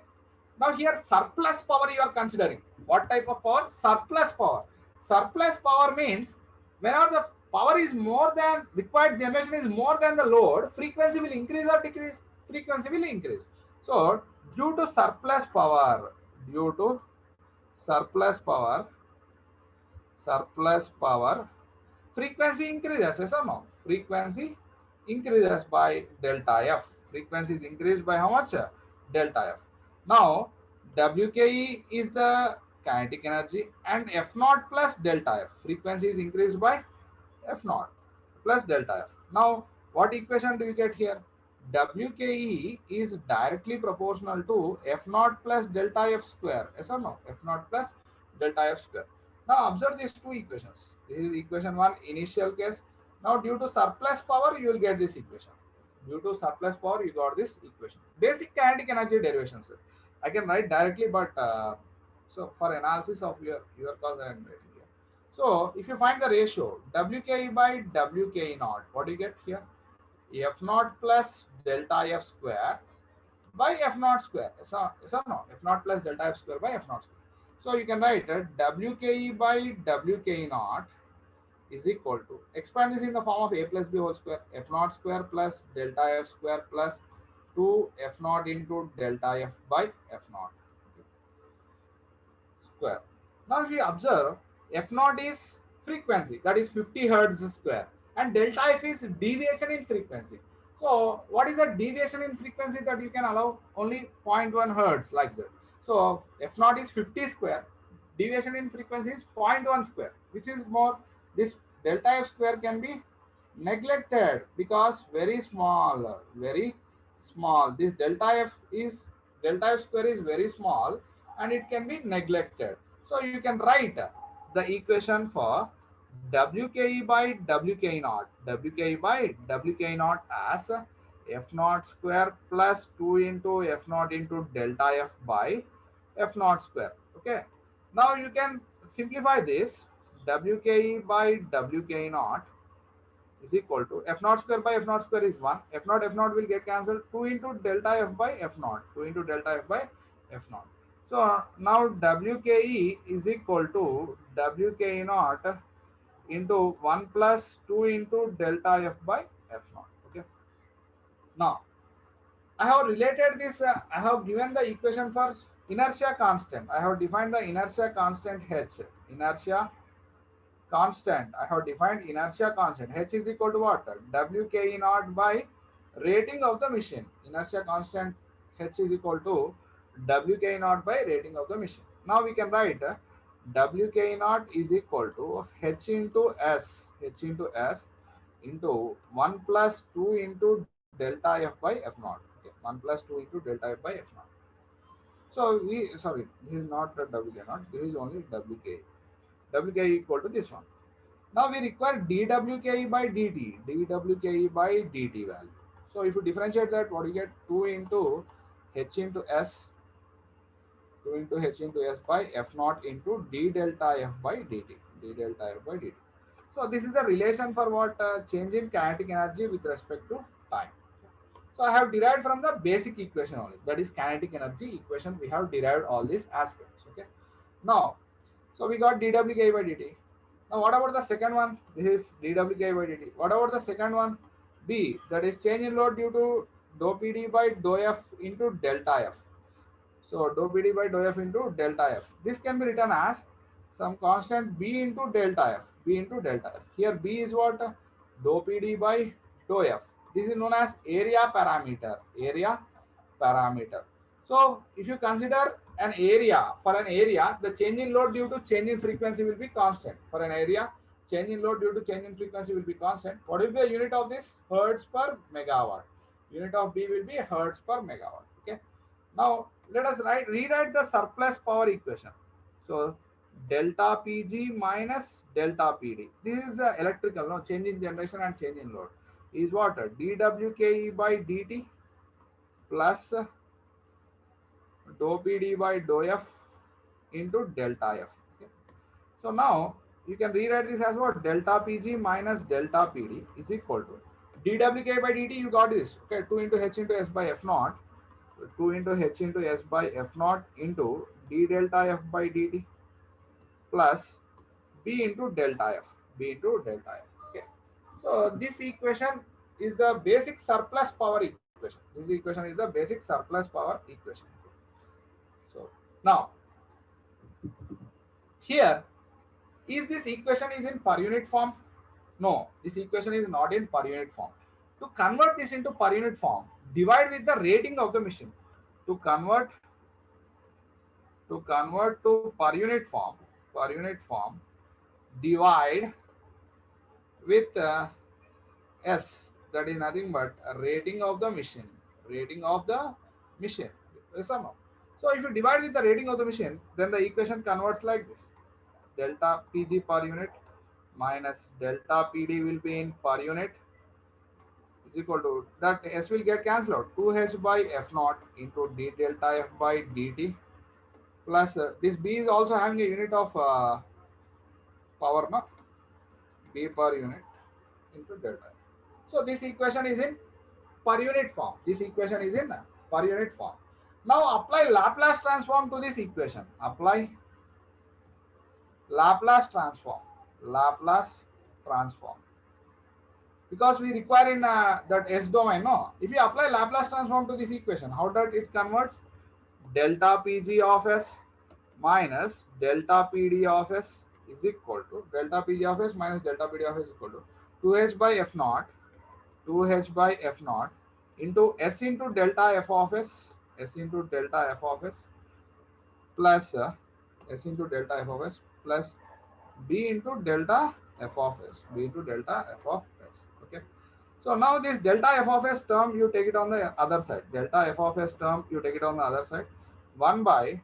Now here surplus power you are considering. What type of power? Surplus power. Surplus power means whenever the power is more than required, generation is more than the load, frequency will increase or decrease? Frequency will increase. So due to surplus power, frequency increases, yes or no? Frequency increases by delta f. Frequency is increased by how much? Delta f. Now Wke is the kinetic energy and F naught plus delta f. Frequency is increased by F naught plus delta f. Now what equation do you get here? Wke is directly proportional to F naught plus delta f square. Yes or no? F naught plus delta f square. Now observe these two equations. This is equation 1, initial case. Now due to surplus power you will get this equation. Due to surplus power you got this equation. Basic kinetic energy derivations. I can write directly, but so for analysis of your cause I am writing here. So if you find the ratio Wke by Wke naught, what do you get here? F naught plus delta F square by F naught square. Yes or no? F naught plus delta F square by F naught square. So you can write Wke by Wke naught is equal to, expand this in the form of a plus b whole square, f naught square plus delta f square plus 2 f naught into delta f by f naught square. Now if you observe, f naught is frequency, that is 50 hertz square, and delta f is deviation in frequency. So what is the deviation in frequency that you can allow? Only 0.1 hertz, like that. So f naught is 50 square, deviation in frequency is 0.1 square, which is more. This delta f square can be neglected because very small, very small. This delta f square is very small and it can be neglected. So you can write the equation for Wke by Wk naught, Wke by Wk naught as f naught square plus 2 into f naught into delta f by f naught square. Okay. Now you can simplify this. Wke by Wk naught is equal to f naught square by f naught square is 1. F naught will get cancelled. 2 into delta f by f naught. 2 into delta f by f naught. So now Wke is equal to Wk naught into 1 plus 2 into delta f by f naught. Okay. Now I have related this. I have given the equation for inertia constant. I have defined the inertia constant h. Inertia constant. I have defined inertia constant. H is equal to what? Wke naught by rating of the machine. Inertia constant H is equal to Wk naught by rating of the machine. Now we can write Wk naught is equal to H into S. H into S into 1 plus 2 into delta F by F naught. Okay. 1 plus 2 into delta F by F naught. So this is not the Wk naught. This is only Wk. Wk equal to this one. Now we require dWke by dt, dWke by dt value. So if you differentiate that, what you get? 2 into h into s, 2 into h into s by f naught into d delta f by dt, d delta f by dt. So this is the relation for what? Change in kinetic energy with respect to time. So I have derived from the basic equation only, that is kinetic energy equation. We have derived all these aspects. Okay. Now, so we got dWke by dt. Now what about the second one? This is dWke by dt. What about the second one? B, that is change in load due to dou Pd by dou F into delta F. So dou Pd by dou F into delta F. This can be written as some constant B into delta F. B into delta F. Here B is what? Dou Pd by dou F. This is known as area parameter. Area parameter. So if you consider an area, for an area, the change in load due to change in frequency will be constant. For an area, change in load due to change in frequency will be constant. What will be the unit of this? Hertz per megawatt. Unit of B will be hertz per megawatt. Okay. Now let us rewrite the surplus power equation. So delta Pg minus delta Pd. This is the electrical, no, change in generation and change in load is what? dWke by dt plus dou Pd by dou F into delta F. Okay. So now you can rewrite this as what? Delta Pg minus delta Pd is equal to dWke by dt. You got this. Okay. 2 into h into s by f naught. 2 into h into s by f naught into d delta f by dt plus b into delta f. B into delta f. Okay. So this equation is the basic surplus power equation. This equation is the basic surplus power equation. So now here, is this equation is in per unit form? No, this equation is not in per unit form. To convert this into per unit form, divide with the rating of the machine. To convert to per unit form, divide with S, that is nothing but a rating of the machine. Rating of the machine. Yes or no? So if you divide with the rating of the machine, then the equation converts like this. Delta Pg per unit minus delta Pd will be in per unit is equal to, that S will get cancelled out. 2h by f naught into d delta f by dt plus this B is also having a unit of power no b per unit into delta. So this equation is in per unit form. This equation is in per unit form. Now apply Laplace transform to this equation. Apply Laplace transform. Laplace transform. Because we require in that S domain, no? If you apply Laplace transform to this equation, how does it converts? Delta Pg of S minus delta Pd of S is equal to delta Pg of S minus delta Pd of S is equal to 2h by f naught 2h by f naught into S into delta f of S S into delta f of S plus S into delta f of S plus b into delta f of S b into delta f of S. Okay. So now this delta f of S term you take it on the other side. Delta f of S term you take it on the other side. 1 by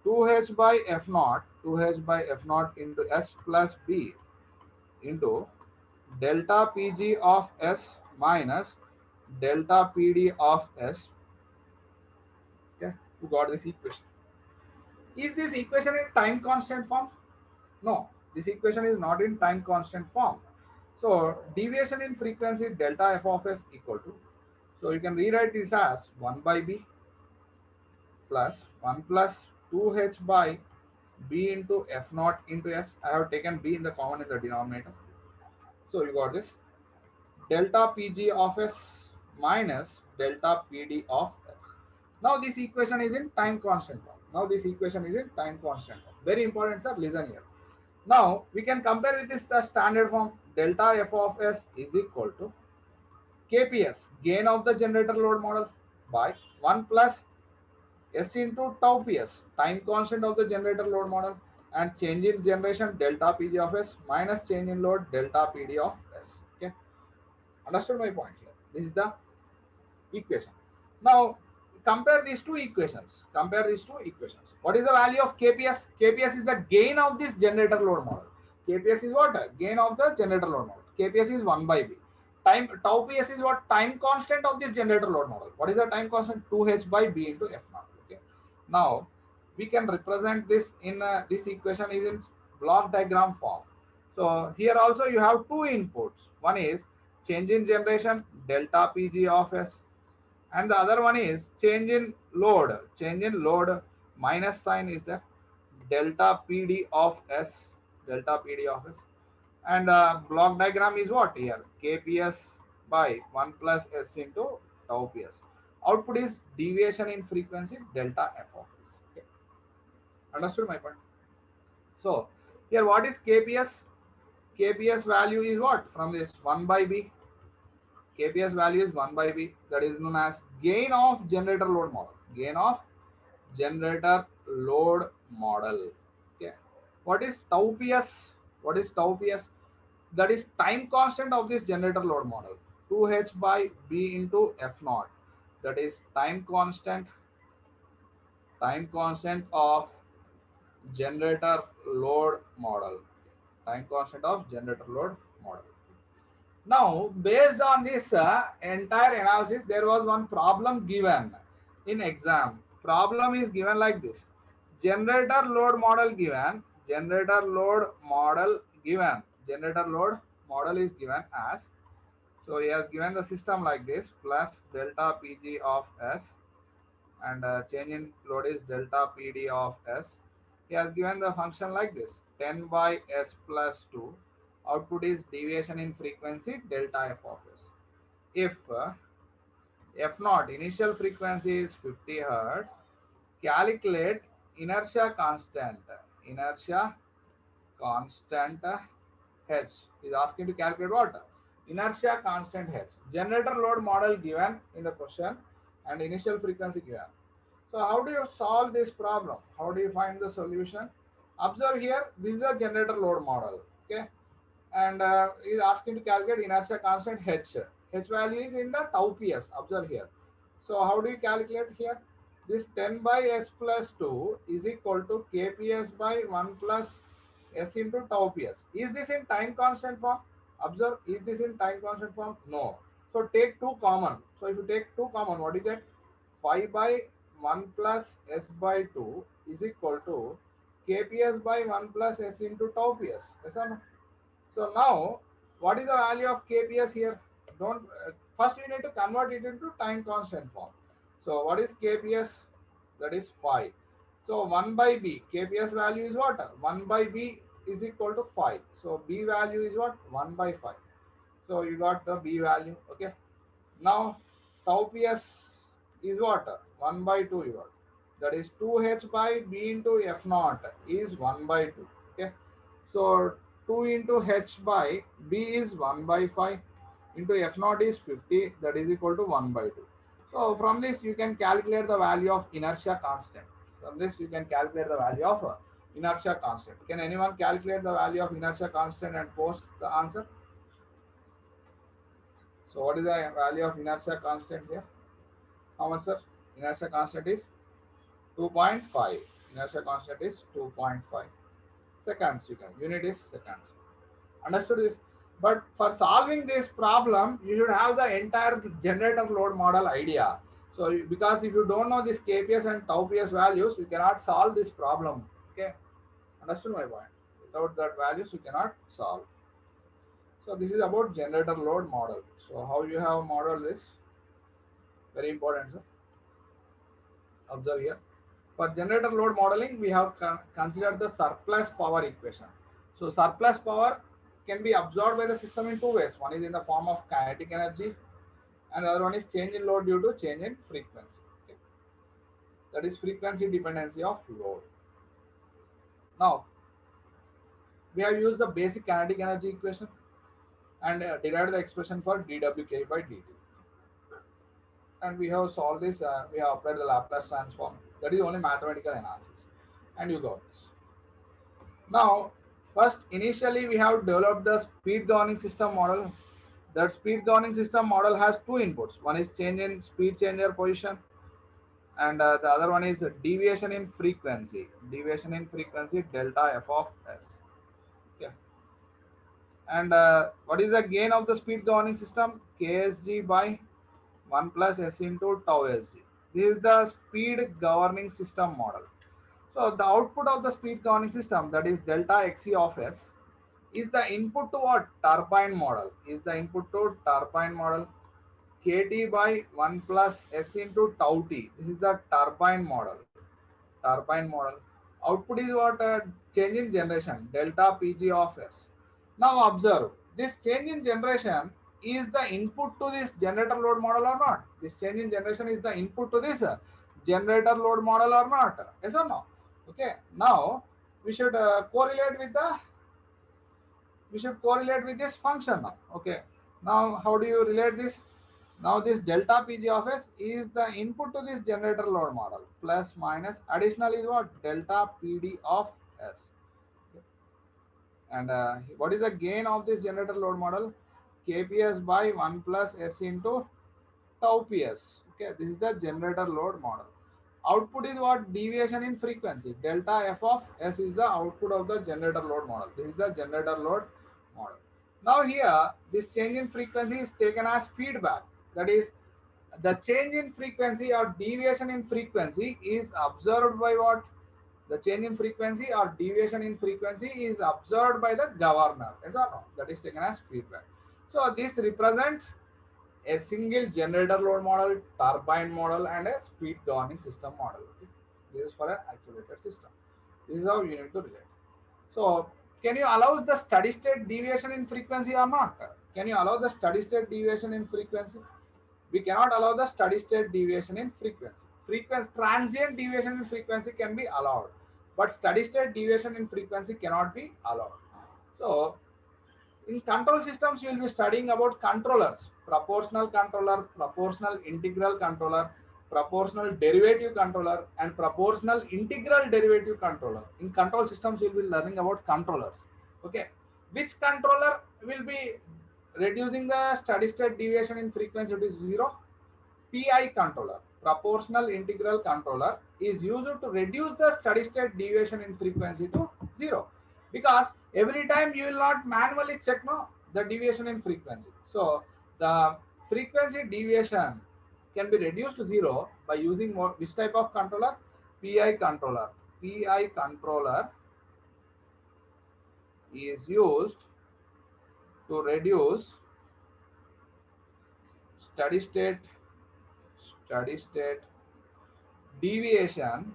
2h by f naught 2h by f naught into S plus b into delta Pg of S minus delta Pd of S. Okay, you got this equation. Is this equation in time constant form? No, this equation is not in time constant form. So deviation in frequency delta f of S equal to, so you can rewrite this as 1 by b plus 1 plus 2h by b into f naught into S. I have taken b in the common in the denominator. So you got this delta Pg of S minus delta Pd of S. Now this equation is in time constant form. Now this equation is in time constant form. Very important, sir. Listen here. Now we can compare with this the standard form. Delta f of S is equal to KPS, gain of the generator load model, by 1 plus S into tau PS, time constant of the generator load model, and change in generation delta Pg of S minus change in load delta Pd of S. Okay, understood my point here? This is the equation. Now compare these two equations. Compare these two equations. What is the value of KPS? KPS is the gain of this generator load model. KPS is what? Gain of the generator load model. KPS is 1 by b. Time tau PS is what? Time constant of this generator load model. What is the time constant? 2h by b into f naught. Okay. Now we can represent this in this equation is in block diagram form. So here also you have two inputs. One is change in generation delta Pg of S, and the other one is change in load. Change in load minus sign is the delta Pd of S, delta Pd of S, and block diagram is what here? KPS by 1 plus S into tau PS. Output is deviation in frequency delta f of S. Okay. Understood my point? So here what is KPS? KPS value is what? From this 1 by b. KPS value is 1 by b, that is known as gain of generator load model. Gain of generator load model. Okay. What is tau PS? What is tau PS? That is time constant of this generator load model. 2h by b into f naught. That is time constant of generator load model. Time constant of generator load model. Now, based on this entire analysis, there was one problem given in exam. Problem is given like this. Generator load model given. Generator load model given. Generator load model is given as. So he has given the system like this plus delta Pg of S, and change in load is delta Pd of S. He has given the function like this 10 by S plus 2. Output is deviation in frequency delta f of S. If f naught initial frequency is 50 Hz, calculate inertia constant. Inertia constant H is asking to calculate what? Inertia constant H. Generator load model given in the question and initial frequency given. So how do you solve this problem? How do you find the solution? Observe here, this is a generator load model. Okay, and is asking to calculate inertia constant H. H value is in the tau PS. Observe here. So how do you calculate here? This 10 by S plus 2 is equal to KPS by 1 plus S into tau PS. Is this in time constant form? Observe, is this in time constant form? No. So take 2 common. So if you take 2 common, what is that? 5 by 1 plus S by 2 is equal to kps by 1 plus s into tau ps. Yes or no? So now, what is the value of kps here? Don't first we need to convert it into time constant form. So what is kps? That is 5. So 1 by b, kps value is what? 1 by b is equal to 5. So b value is what? 1 by 5. So you got the b value. Okay. Now tau ps is what? 1 by 2 you got. That is 2h by b into f naught is 1 by 2. Okay. So 2 into h by b is 1 by 5 into f naught is 50, that is equal to 1 by 2. So from this you can calculate the value of inertia constant. From this you can calculate the value of inertia constant. Can anyone calculate the value of inertia constant and post the answer? So what is the value of inertia constant here? How much, sir? Inertia constant is 2.5. Inertia constant is 2.5 seconds. You can unit is seconds. Understood this? But for solving this problem, you should have the entire generator load model idea. So because if you don't know this kps and tau ps values, you cannot solve this problem. Okay, understood my point? Without that values, you cannot solve. So this is about generator load model. So how you have modeled this? Very important, sir. Observe here. For generator load modeling, we have considered the surplus power equation. So surplus power can be absorbed by the system in two ways. One is in the form of kinetic energy, and the other one is change in load due to change in frequency. Okay. That is frequency dependency of load. Now, we have used the basic kinetic energy equation and derived the expression for dwk by dt. And we have solved this, we have applied the Laplace transform. That is only mathematical analysis. And you got this. Now, first, initially we have developed the speed governing system model. That speed governing system model has two inputs. One is change in speed changer position, and the other one is deviation in frequency. Deviation in frequency delta f of s. Okay. And what is the gain of the speed governing system? Ksg by 1 plus s into tau sg. This is the speed governing system model. So the output of the speed governing system, that is delta xe of s, is the input to what? Turbine model. Is the input to turbine model. Kt by 1 plus s into tau t. This is the turbine model. Turbine model. Output is what? Change in generation. Delta pg of s. Now observe. This change in generation is the input to this generator load model or not? This change in generation is the input to this generator load model or not? Yes or no? Okay. Now we should correlate with this function now. Okay. Now how do you relate this? Now this delta pg of s is the input to this generator load model, plus minus additional is what? Delta pd of s. Okay. And what is the gain of this generator load model? Kps by 1 plus s into tau ps. Okay, this is the generator load model. Output is what? Deviation in frequency. Delta f of s is the output of the generator load model. This is the generator load model. Now here, this change in frequency is taken as feedback. That is, the change in frequency or deviation in frequency is observed by what? The change in frequency or deviation in frequency is observed by the governor. That is taken as feedback. So this represents a single generator load model, turbine model, and a speed governing system model. Okay. This is for an accelerated system. This is how you need to relate. So can you allow the steady state deviation in frequency or not? Can you allow the steady state deviation in frequency? We cannot allow the steady state deviation in frequency. Transient deviation in frequency can be allowed, but steady state deviation in frequency cannot be allowed. So in control systems, you will be studying about controllers: proportional controller, proportional integral controller, proportional derivative controller, and proportional integral derivative controller. In control systems, you will be learning about controllers. Okay, which controller will be reducing the steady state deviation in frequency to 0? PI controller, proportional integral controller, is used to reduce the steady state deviation in frequency to 0, because every time you will not manually check the deviation in frequency. So the frequency deviation can be reduced to 0 by using which type of controller? PI controller. PI controller is used to reduce steady state deviation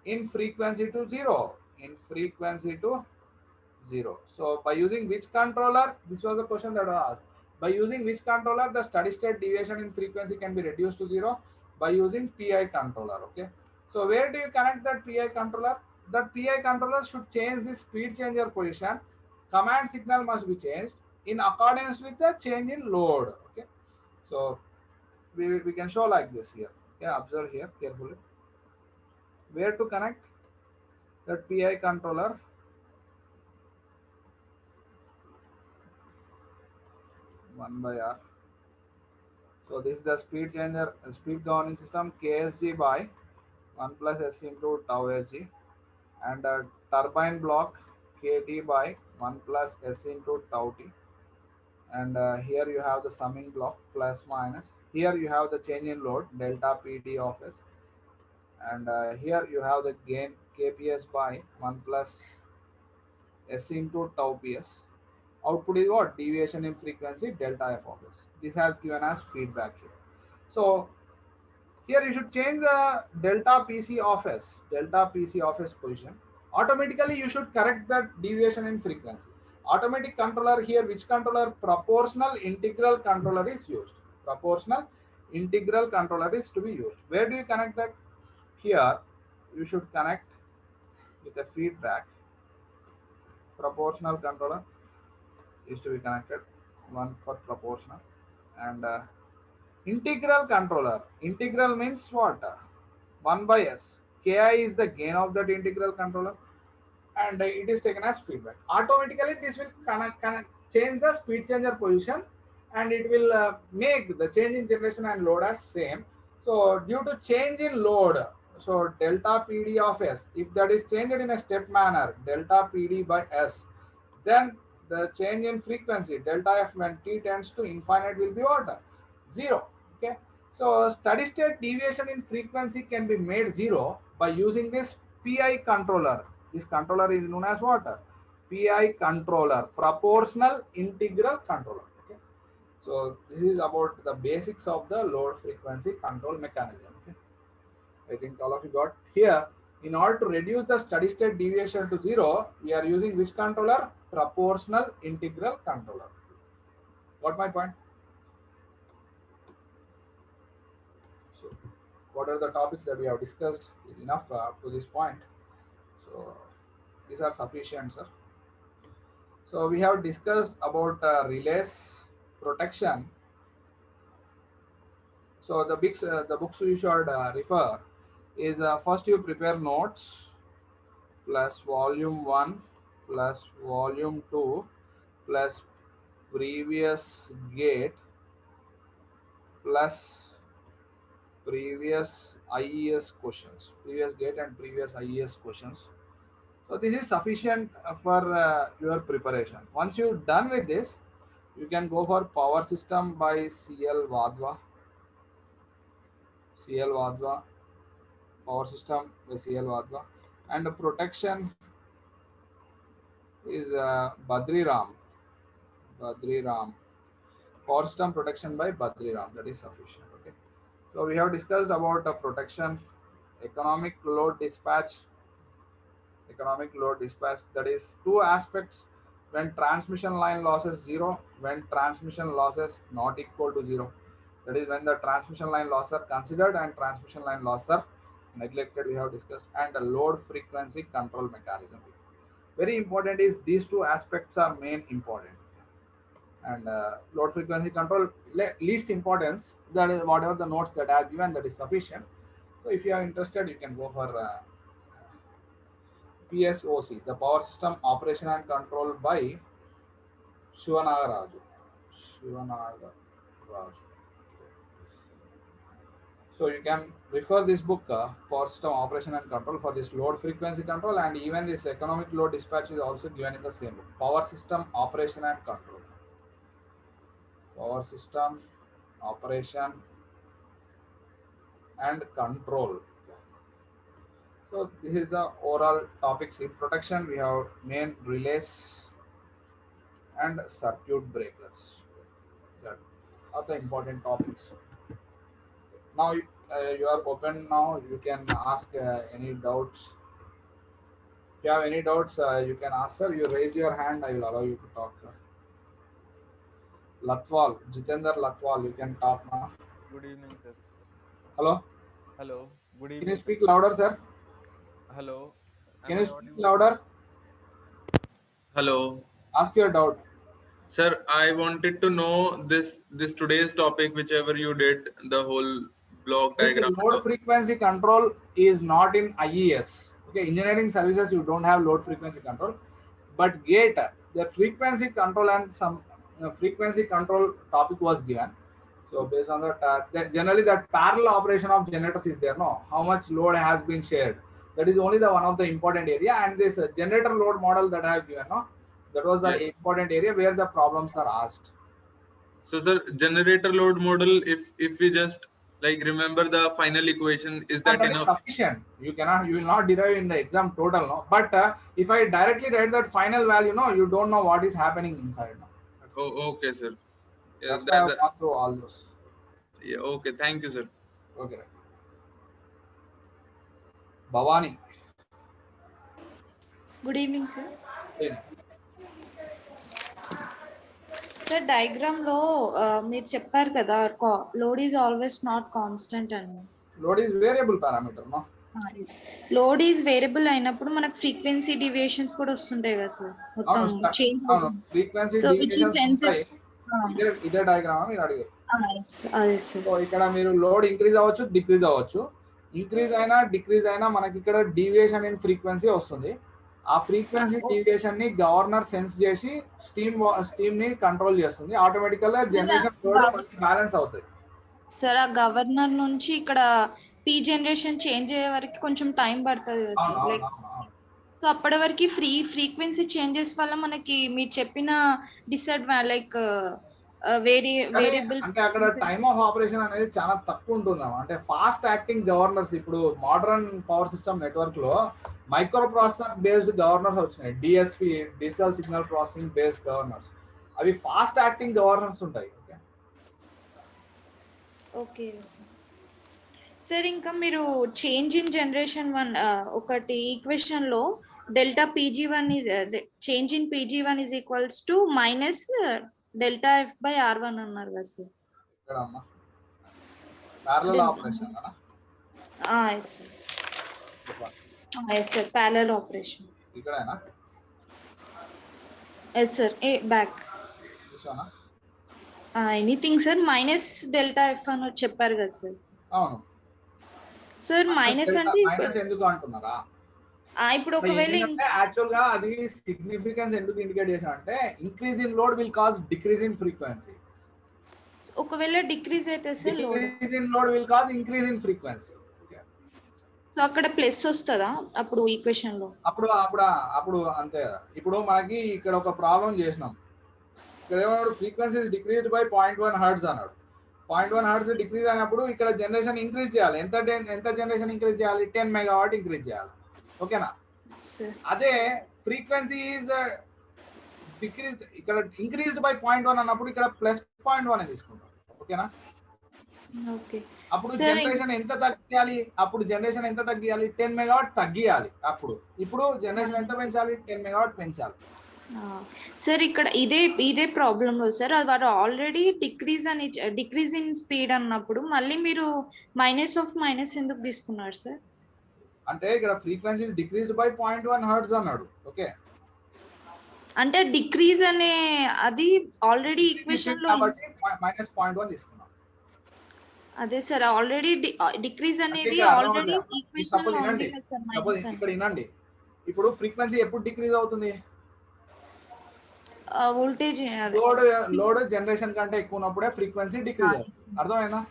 in frequency to zero. So by using which controller, this was the question that was asked. By using which controller the steady state deviation in frequency can be reduced to zero? By using PI controller. Okay. So where do you connect that PI controller? That PI controller should change the speed changer position. Command signal must be changed in accordance with the change in load. Okay. So we can show like this here. Yeah, observe here carefully. Where to connect that PI controller? 1/R. So this is the speed changer, speed governing system KSG by 1 plus S into tau SG, and turbine block KT by 1 plus S into tau T, and here you have the summing block plus minus. Here you have the change in load delta PD of S, and here you have the gain KPS by 1 plus S into tau PS. Output is what? Deviation in frequency delta F of S. This has given us feedback here. So here you should change the delta PC of S position. Automatically you should correct that deviation in frequency. Automatic controller here, which controller? Proportional integral controller is used. Proportional integral controller is to be used. Where do you connect that? Here you should connect with a feedback. Proportional controller is to be connected, one for proportional, and integral controller. Integral means what? 1 by S. Ki is the gain of that integral controller, and it is taken as feedback. Automatically this will change the speed changer position, and it will make the change in generation and load as same. So due to change in load, so delta PD of S, if that is changed in a step manner, delta PD by S, then the change in frequency delta F when t tends to infinite will be what? 0. Okay. So steady state deviation in frequency can be made 0 by using this PI controller. This controller is known as what? PI controller, proportional integral controller. Okay. So this is about the basics of the load frequency control mechanism. Okay. I think all of you got here. In order to reduce the steady state deviation to 0, we are using which controller? Proportional integral controller. Got my point? So what are the topics that we have discussed is enough up to this point. So these are sufficient, sir. So we have discussed about relays, protection. So the books you should refer is first you prepare notes plus volume 1 plus volume 2 plus previous gate plus previous IES questions, previous gate and previous IES questions. So this is sufficient for your preparation. Once you're done with this, you can go for power system by CL Wadhwa. Power system by CL Wadhwa, and the protection is Badri Ram. Power system protection by Badri Ram. That is sufficient. Okay. So we have discussed about protection, economic load dispatch. That is two aspects: when transmission line losses 0, when transmission losses not equal to 0. That is when the transmission line losses are considered and transmission line losses are neglected. We have discussed, and the load frequency control mechanism. Very important is these two aspects are main important, and load frequency control least importance. That is whatever the notes that I have given, that is sufficient. So if you are interested, you can go for PSOC, the power system operation and control by Shivanaga Raju. So you can refer this book, Power System Operation and Control, for this load frequency control, and even this economic load dispatch is also given in the same book. Power System Operation and Control. Power System Operation and Control. So this is the overall topics. In protection, we have main relays and circuit breakers. That are the important topics. Now you are open. Now you can ask any doubts. If you have any doubts, you can ask, sir. You raise your hand. I will allow you to talk, sir. Latwal, Jitender Latwal, you can talk now. Good evening, sir. Hello. Hello. Good Can you evening. speak louder, sir? Hello. Can Am you I speak audible? louder? Hello, Ask your doubt. sir. I wanted to know this today's topic, whichever you did, the whole block This diagram. load frequency control is not in IES. Okay, engineering services you don't have load frequency control, but GATE the frequency control and some frequency control topic was given. So based on that, generally that parallel operation of generators is there. No, how much load has been shared. That is only the one of the important area. And this generator load model that I have given. No, that was the Yes. important area where the problems are asked. So, sir, generator load model. If we just like remember the final equation, is that That is enough? sufficient. You will not derive in the exam total, no. But if I directly write that final value, no, you don't know what is happening inside. No. Oh, okay, sir. Yeah, That's why I've gone through all those. yeah. Okay, thank you, sir. Okay. Bhavani. Good evening, sir. Hey. Sir diagram లో మీరు చెప్పారు కదా load is always not constant అని. Load is variable parameter, no. Load is variable అయినప్పుడు మనకు frequency deviations కూడా వస్తుంటాయి కదా సార్, మొత్తం చేంజ్ అవుతుంది. ఫ్రీక్వెన్సీ సో విచ్ ఈజ్ ఇదే డయాగ్రామ్ మీరు అడిగారు. అదే సార్. సో ఇక్కడ మీరు లోడ్ ఇంక్రీజ్ అవ్వచ్చు, డిక్రీజ్ అవ్వచ్చు. ఇంక్రీజ్ అయినా డిక్రీజ్ అయినా మనకి ఇక్కడ డీవియేషన్ ఇన్ ఫ్రీక్వెన్సీ వస్తుంది. ఆ ఫ్రీక్వెన్సీ డీవియేషన్ ని గవర్నర్ సెన్స్ చేసి స్టీమ్ ని కంట్రోల్ చేస్తుంది. ఆటోమేటికల్ గా జనరేషన్ లోడ్ బ్యాలెన్స్ అవుతుంది. సార్ ఆ గవర్నర్ నుంచి ఇక్కడ పీ జనరేషన్ చేంజ్ అయ్యే వరకు కొంచెం టైం పడుతుంది కదా సార్. లైక్ సో అప్పటి వరకు ఫ్రీక్వెన్సీ చేంజెస్ వల్ల మనకి మీరు చెప్పిన లైక్ వేరియబుల్ అంటే అక్కడ టైమ్ ఆఫ్ ఆపరేషన్ అనేది చాలా తక్కువ ఉంటుంది. అంటే ఫాస్ట్ యాక్టింగ్ గవర్నర్స్ ఇప్పుడు మోడర్న్ పవర్ సిస్టమ్ నెట్వర్క్ లో మైక్రో ప్రాసెసర్ బేస్డ్ గవర్నర్స్ వచ్చినాయి. DSP, digital signal processing based governors. అవి ఫాస్ట్ యాక్టింగ్ గవర్నర్స్ ఉంటాయి. Okay sir. ఇంకా మీరు చేంజ్ ఇన్ జనరేషన్ 1 ఒకటి ఈక్వేషన్ లో delta PG one change in PG one is equals to minus delta F by R1 అన్నారు కదా sir. ఇక్కడ అమ్మా ప్యారలల్ ఆపరేషన్ కదా. Yes sir, parallel operation. ఇక్కడేనా? Yes sir. Back చూసానా? Anything sir. Minus delta F అని చెప్పారు కదా సార్. అవును సార్ మైనస్ అంటే మైనస్ ఎందుకు అంటున్నారా? ఇప్పుడు ఒకవేళ యాక్చువల్ గా అది సిగ్నిఫికెన్స్ ఎందుకు ఇండికేట్ చేసా అంటే increase in load will cause decrease in frequency. ఒకవేళ డిక్రీజ్ అయితే sir decrease in load will cause increase in frequency. So అక్కడ ప్లస్ వస్తుందా అప్పుడు ఈక్వేషన్ లో? అప్పుడు అంతే కదా. ఇప్పుడు మనకి ఇక్కడ ఒక ప్రాబ్లం చేసినాం. ఇక్కడ ఏమన్నాడు, ఫ్రీక్వెన్సీ డిక్రీజ్ బై 0.1 హెర్ట్జ్ అన్నాడు. 0.1 హెర్ట్జ్ డిక్రీజ్ అయినప్పుడు ఇక్కడ జనరేషన్ ఇంక్రీజ్ చేయాలి. ఎంత జనరేషన్ ఇంక్రీజ్ చేయాలి? 10 మెగావాట్ ఇంక్రీజ్ చేయాలి. ఓకేనా? అదే ఫ్రీక్వెన్సీ ఈజ్ డిక్రీజ్, ఇక్కడ ఇంక్రీజ్డ్ బై 0.1 అన్నప్పుడు ఇక్కడ ప్లస్ 0.1 తీసుకుంటాం. ఓకేనా? ఓకే. అప్పుడు జనరేషన్ ఎంత తగ్గియాలి? 10 మెగావాట్ తగ్గియాలి. ఇప్పుడు జనరేషన్ ఎంత పెంచాలి? 10 మెగావాట్ పెంచాలి. సార్ ఇక్కడ ఇదే ప్రాబ్లమ్ లో సార్ అది ఆల్రెడీ డిక్రీజ్ ఇన్ స్పీడ్ అన్నప్పుడు మళ్ళీ మీరు మైనస్ ఆఫ్ మైనస్ ఎందుకు తీసుకున్నారు సార్? అంటే ఇక్కడ ఫ్రీక్వెన్సీ డిక్రీజ్డ్ బై 0.1 హెర్ట్జ్ అన్నాడు. ఓకే, అంటే డిక్రీజ్ అనే అది ఆల్రెడీ ఈక్వేషన్ లో మైనస్ 0.1 తీసుకున్నాం. అదే సార్, ఆల్రెడీ డిక్రీజ్ అనేది ఆల్రెడీ ఈక్వేషన్ లో ఉంది కదా సార్. మైనస్ ఇక్కడ వినండి, ఇప్పుడు ఫ్రీక్వెన్సీ ఎప్పుడు డిక్రీజ్ అవుతుంది? వోల్టేజ్ లోడ్ జనరేషన్ కంటే ఎక్కువ ఉన్నప్పుడే ఫ్రీక్వెన్సీ డిక్రీజ్ అవుతుంది. అర్థమైందా?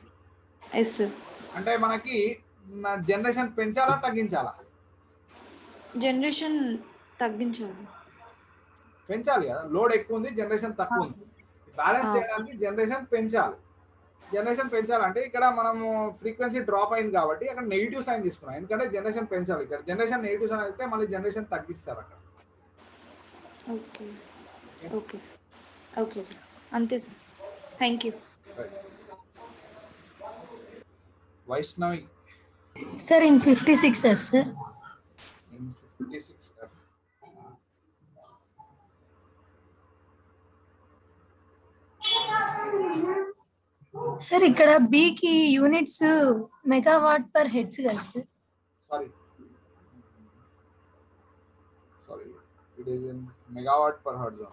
Yes sir. అంటే మనకి జనరేషన్ పెంచాలా తగ్గించాలా? జనరేషన్ తగ్గించాలి. పెంచాలి కదా. లోడ్ ఎక్కువ ఉంది, జనరేషన్ తక్కువ ఉంది. బ్యాలెన్స్ చేయడానికి జనరేషన్ పెంచాలి. జనరేషన్ పెంచాలంటే ఇక్కడ మనము ఫ్రీక్వెన్సీ డ్రాప్ అయింది కాబట్టి అక్కడ నెగిటివ్ సైన్ తీసుకున్నాం, ఎందుకంటే జనరేషన్ పెంచాలి. ఇక్కడ జనరేషన్ నెగిటివ్ సైన్ అయితే మళ్ళీ జనరేషన్ తగ్గిస్తారు అక్కడ. ఓకే ఓకే ఓకే సార్, అంతే sir. Thank you Vaishnavi Sir, in 56 F, sir. in 56F. Sir, ఇక్కడ B కి యూనిట్స్ మెగావాట్ పర్ హెడ్స్ కదా sir? Sorry, it is in megawatt per hertz.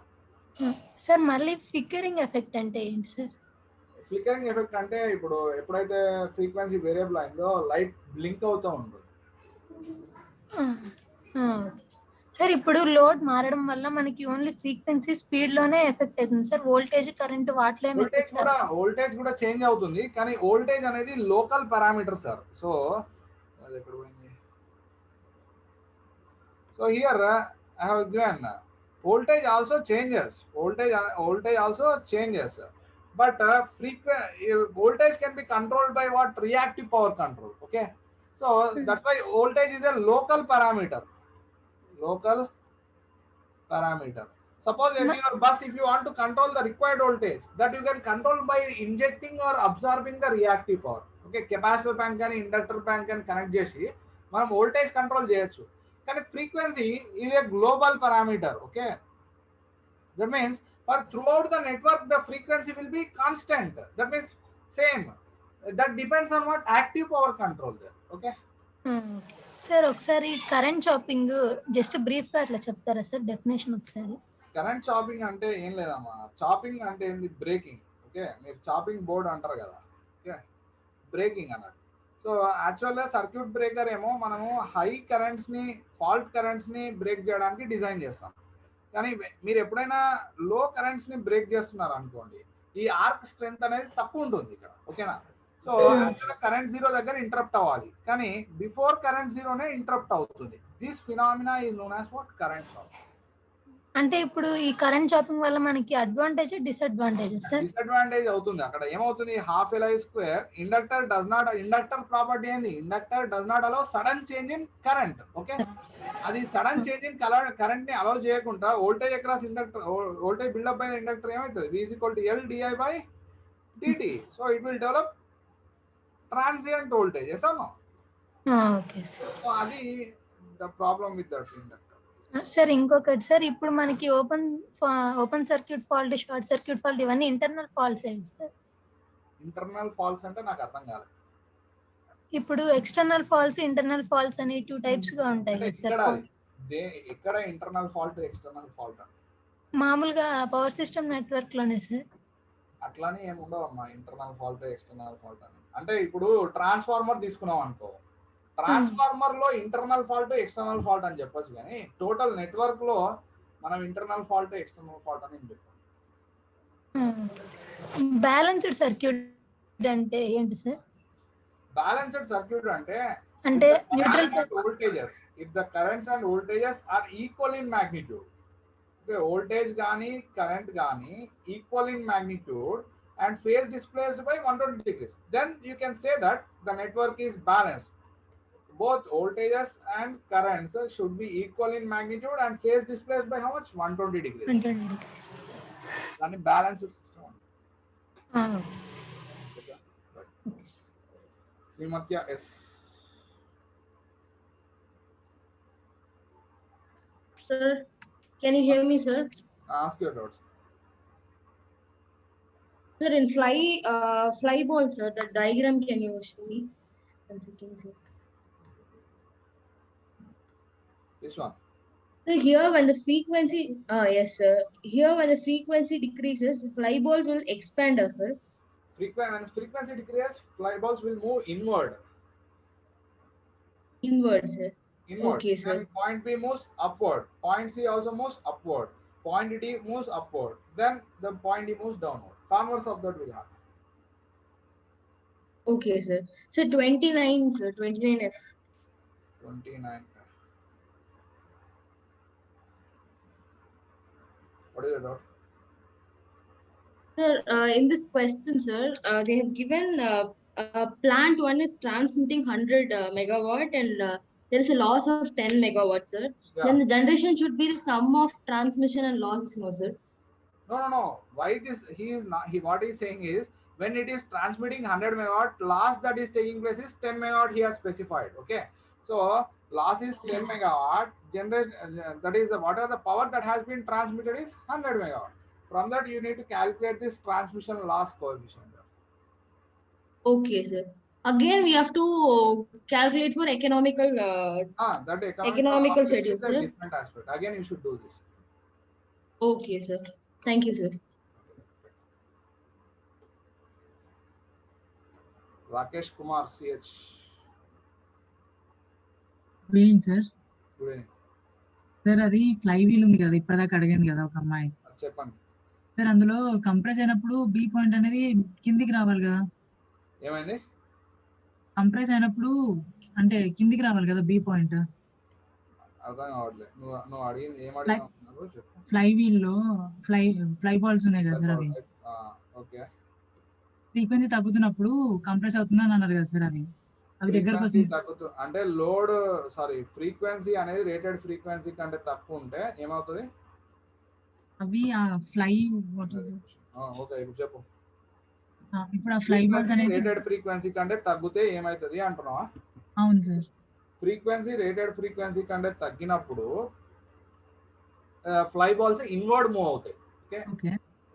Sir మళ్ళీ flickering effect అంటే ఏంటి sir? Flickering effect అంటే ఇప్పుడు ఎప్పుడైతే ఫ్రీక్వెన్సీ వేరియబుల్ అయిందో లైట్ బ్లింక్ అవుతూ ఉంటుంది. సార్ ఇప్పుడు లోడ్ మారడం వల్ల మనకి ఓన్లీ ఫ్రీక్వెన్సీ స్పీడ్ లోనే ఎఫెక్ట్ అవుతుంది సార్, వోల్టేజ్ కరెంట్ వాటిలో వోల్టేజ్ కూడా చేంజ్ అవుతుంది, కానీ వోల్టేజ్ అనేది లోకల్ పారామీటర్ సార్. సో అది ఎక్కడ పోయింది? So here I have given voltage also changes. Voltage also changes, but voltage can be controlled by what? Reactive power control. Okay, so that's why voltage is a local parameter. Suppose in your bus, if you want to control the required voltage, that you can control by injecting or absorbing the reactive power. Okay, capacitor pan కానీ inductor pan కానీ connect చేసి మనం voltage control చేయొచ్చు. కానీ frequency is a global parameter. Okay, that means for throughout the network the frequency will be constant. That means same. That depends on what? Active power control there. Okay. Sir ఒకసారి current shopping just brief గా అట్లా చెప్తారా sir, definition ఒకసారి? Current shopping అంటే ఏం లేదమ్మా, chopping అంటే ఏంది? బ్రేకింగ్. ఓకే, మీరు చాపింగ్ బోర్డ్ అంటారు కదా, ఓకే, బ్రేకింగ్ అన్నట్టు. సో యాక్చువల్గా సర్క్యూట్ బ్రేకర్ ఏమో మనము హై కరెంట్స్ని, ఫాల్ట్ కరెంట్స్ని బ్రేక్ చేయడానికి డిజైన్ చేస్తాం. కానీ మీరు ఎప్పుడైనా లో కరెంట్స్ని బ్రేక్ చేస్తున్నారు అనుకోండి, ఈ ఆర్క్ స్ట్రెంత్ అనేది తక్కువ ఉంటుంది ఇక్కడ. ఓకేనా? సో యాక్చువల్గా కరెంట్ జీరో దగ్గర ఇంటరప్ట్ అవ్వాలి, కానీ బిఫోర్ కరెంట్ జీరోనే ఇంటరప్ట్ అవుతుంది. This phenomena is known as what? Current shopping. అంటే ఇప్పుడు ఈ కరెంట్ షాపింగ్ వల్ల మనకి అడ్వాంటేజ్ డిసడ్వాంటేజ్ సార్? డిసడ్వాంటేజ్ అవుతుంది. అక్కడ ఏమవుతుంది? Half L I square inductor property ఏంది? Inductor does not allow sudden change in current. Okay, అది సడన్ చేంజ్ ఇన్ కరెంట్ ని అలౌ చేయకుండా voltage across inductor, voltage buildup by inductor ఏమవుతుంది? V is equal to L di by dt. So it will develop transient voltage. Yes or no? Okay sir. So అది the problem with that inductor. Sir ఇంకొకటి sir, ఇప్పుడు మనకి open circuit fault, short circuit fault ఇవన్నీ internal faults ఏంటి sir? Internal faults అంటే నాకు అర్థం కాలేదు. ఇప్పుడు ఎక్స్టర్నల్ ఫాల్ట్స్, ఇంటర్నల్ ఫాల్ట్స్ అని 2 టైప్స్ గా ఉంటాయి కదా సార్? ఎక్కడ ఇంటర్నల్ ఫాల్ట్, ఎక్స్టర్నల్ ఫాల్ట్? మామూలుగా పవర్ సిస్టమ్ నెట్వర్క్ లోనే సార్. అట్లానే ఏముండవు అమ్మా ఇంటర్నల్ ఫాల్ట్, ఎక్స్టర్నల్ ఫాల్ట్ అని. అంటే ఇప్పుడు ట్రాన్స్ఫార్మర్ తీసుకున్నాం అనుకో, ట్రాన్స్ఫార్మర్ లో ఇంటర్నల్ ఫాల్ట్, ఎక్స్టర్నల్ ఫాల్ట్ అని చెప్పొచ్చు, కానీ టోటల్ నెట్వర్క్ లో మనం ఇంటర్నల్ ఫాల్ట్, ఎక్స్టర్నల్ ఫాల్ట్ అని చెప్పాం. బ్యాలెన్స్డ్ సర్క్యూట్ అంటే ఏంటి సార్? బ్యాలెన్స్డ్ సర్క్యూట్ అంటే neutral voltages, if the currents and voltages are equal in magnitude. Okay, voltage గానీ కరెంట్ గానీ equal in magnitude and phase displaced by 120 degrees, then you can say that the network is balanced. Both voltages and currents should be equal in magnitude and phase displaced by how much? 120 degrees. 120 degrees. That is balanced system. Okay. Srimatya S. Sir, can you hear me, sir? Ask your doubts. Sir, in fly ball, sir, the diagram can you show me? One second, sir. This one. So here when the frequency, yes, sir. Here when the frequency decreases, the fly balls will expand, sir. When frequency decreases, fly balls will move inward. Inward, sir. Inward. Okay, sir. And point B moves upward. Point C also moves upward. Point D moves upward. Then the point D moves downward. Converse of that will happen. Okay, sir. So 29, sir. 29F. 29F. What is the doubt? Sir, in this question, sir, they have given plant one is transmitting 100 megawatt and there is a loss of 10 megawatt, sir. Yeah. Then the generation should be the sum of transmission and losses, no, sir. No. Why this? He is not. What he is saying is, when it is transmitting 100 megawatt, loss that is taking place is 10 megawatt. He has specified. Okay. So loss is 10 megawatt. That is what are the power that has been transmitted is 100 megawatt. From that you need to calculate this transmission loss coefficient. Okay, sir. Again, we have to calculate for economical That economical schedule, is a sir. different aspect. Again, you should do this. Okay, sir. Thank you, sir. Rakesh Kumar, CH. Good evening sir. Good evening. Sir అది fly wheel ఉంది కదా, ఇప్పటిదాకా అడిగింది కదా ఒక అమ్మాయి. చెప్పండి. Sir అందులో కంప్రెస్ అయినప్పుడు బి పాయింట్ అనేది కిందికి రావాలి కదా. ఏమైంది? కంప్రెస్ అయినప్పుడు అంటే కిందికి రావాలి కదా బి పాయింట్. అర్థం కావట్లేదు. నువ్వు అడిగింది ఏం అడిగినావు చెప్పు. ఫ్లై వీల్ లో ఫ్లై బాల్స్ ఉన్నాయి కదా సార్, అవి ఓకే ఫ్రీక్వెన్సీ తగ్గుతున్నప్పుడు కంప్రెస్ అవుతుందని అన్నారు కదా సార్, అవి దగ్గరకు వస్తుంది. అంటే లోడ్ ఫ్రీక్వెన్సీ అనేది రేటెడ్ ఫ్రీక్వెన్సీ కంటే తక్కువ ఉంటే ఏమవుతుంది? అవి ఆ ఫ్లై ఓకే ఇప్పుడు చెప్పు. ఇప్పుడు ఆ ఫ్లై బాల్స్ అనేది రేటెడ్ ఫ్రీక్వెన్సీ కంటే తగ్గితే ఏమవుతుంది అంటున్నావా? అవును సార్. ఫ్రీక్వెన్సీ రేటెడ్ ఫ్రీక్వెన్సీ కంటే తగ్గినప్పుడు ఫ్లై బాల్స్ ఇన్వర్డ్ మూవ్ అవుతాయి. ఓకే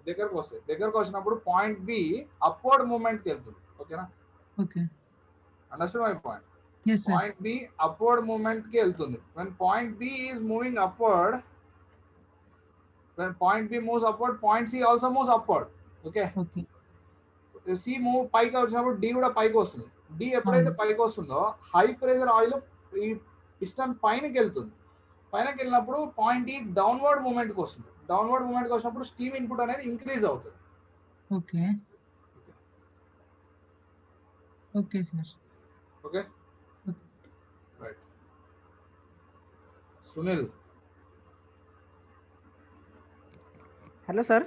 దగ్గరకు వస్తాయి. దగ్గరకు వచ్చినప్పుడు పాయింట్ బి అప్వర్డ్ మూవ్మెంట్ కి వెళ్తుంది. ఓకేనా? Okay understand my point. yes sir. Point B upward movement కి వెళ్తుంది. when point b is moving upward, when point b moves upward, point c also moves upward. okay c move పైకి వచ్చినప్పుడు d కూడా పైకి వస్తుంది. d ఎప్పుడైతే పైకి వస్తుందో హై ప్రెషర్ ఆయిల్ ఈ పిస్టన్ పైనకి వెళ్తుంది. పైనకి వెళ్ళినప్పుడు పాయింట్ ఈ డౌన్వర్డ్ మూవ్మెంట్ కి వస్తుంది. డౌన్వర్డ్ మూవ్మెంట్ కి వచ్చినప్పుడు స్టీమ్ ఇన్పుట్ అనేది ఇంక్రీజ్ అవుతుంది. Okay okay sir. Okay right. Sunil, hello sir.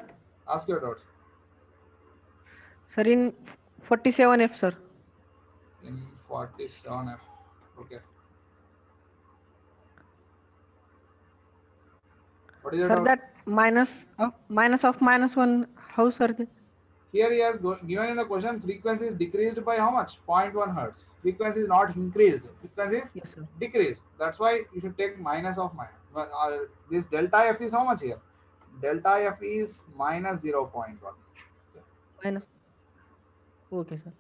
ask your doubts. Sir, in 47F sir. In 47F. okay. What is your Sir, doubt? that minus of minus 1, how sir? Here he has given in the question frequency is decreased by how much? 0.1 hertz. Frequency is not increased. Frequency is decreased. That's why you should take minus of minus. This delta f is how much here? Delta f is minus 0.1. Minus. Okay sir.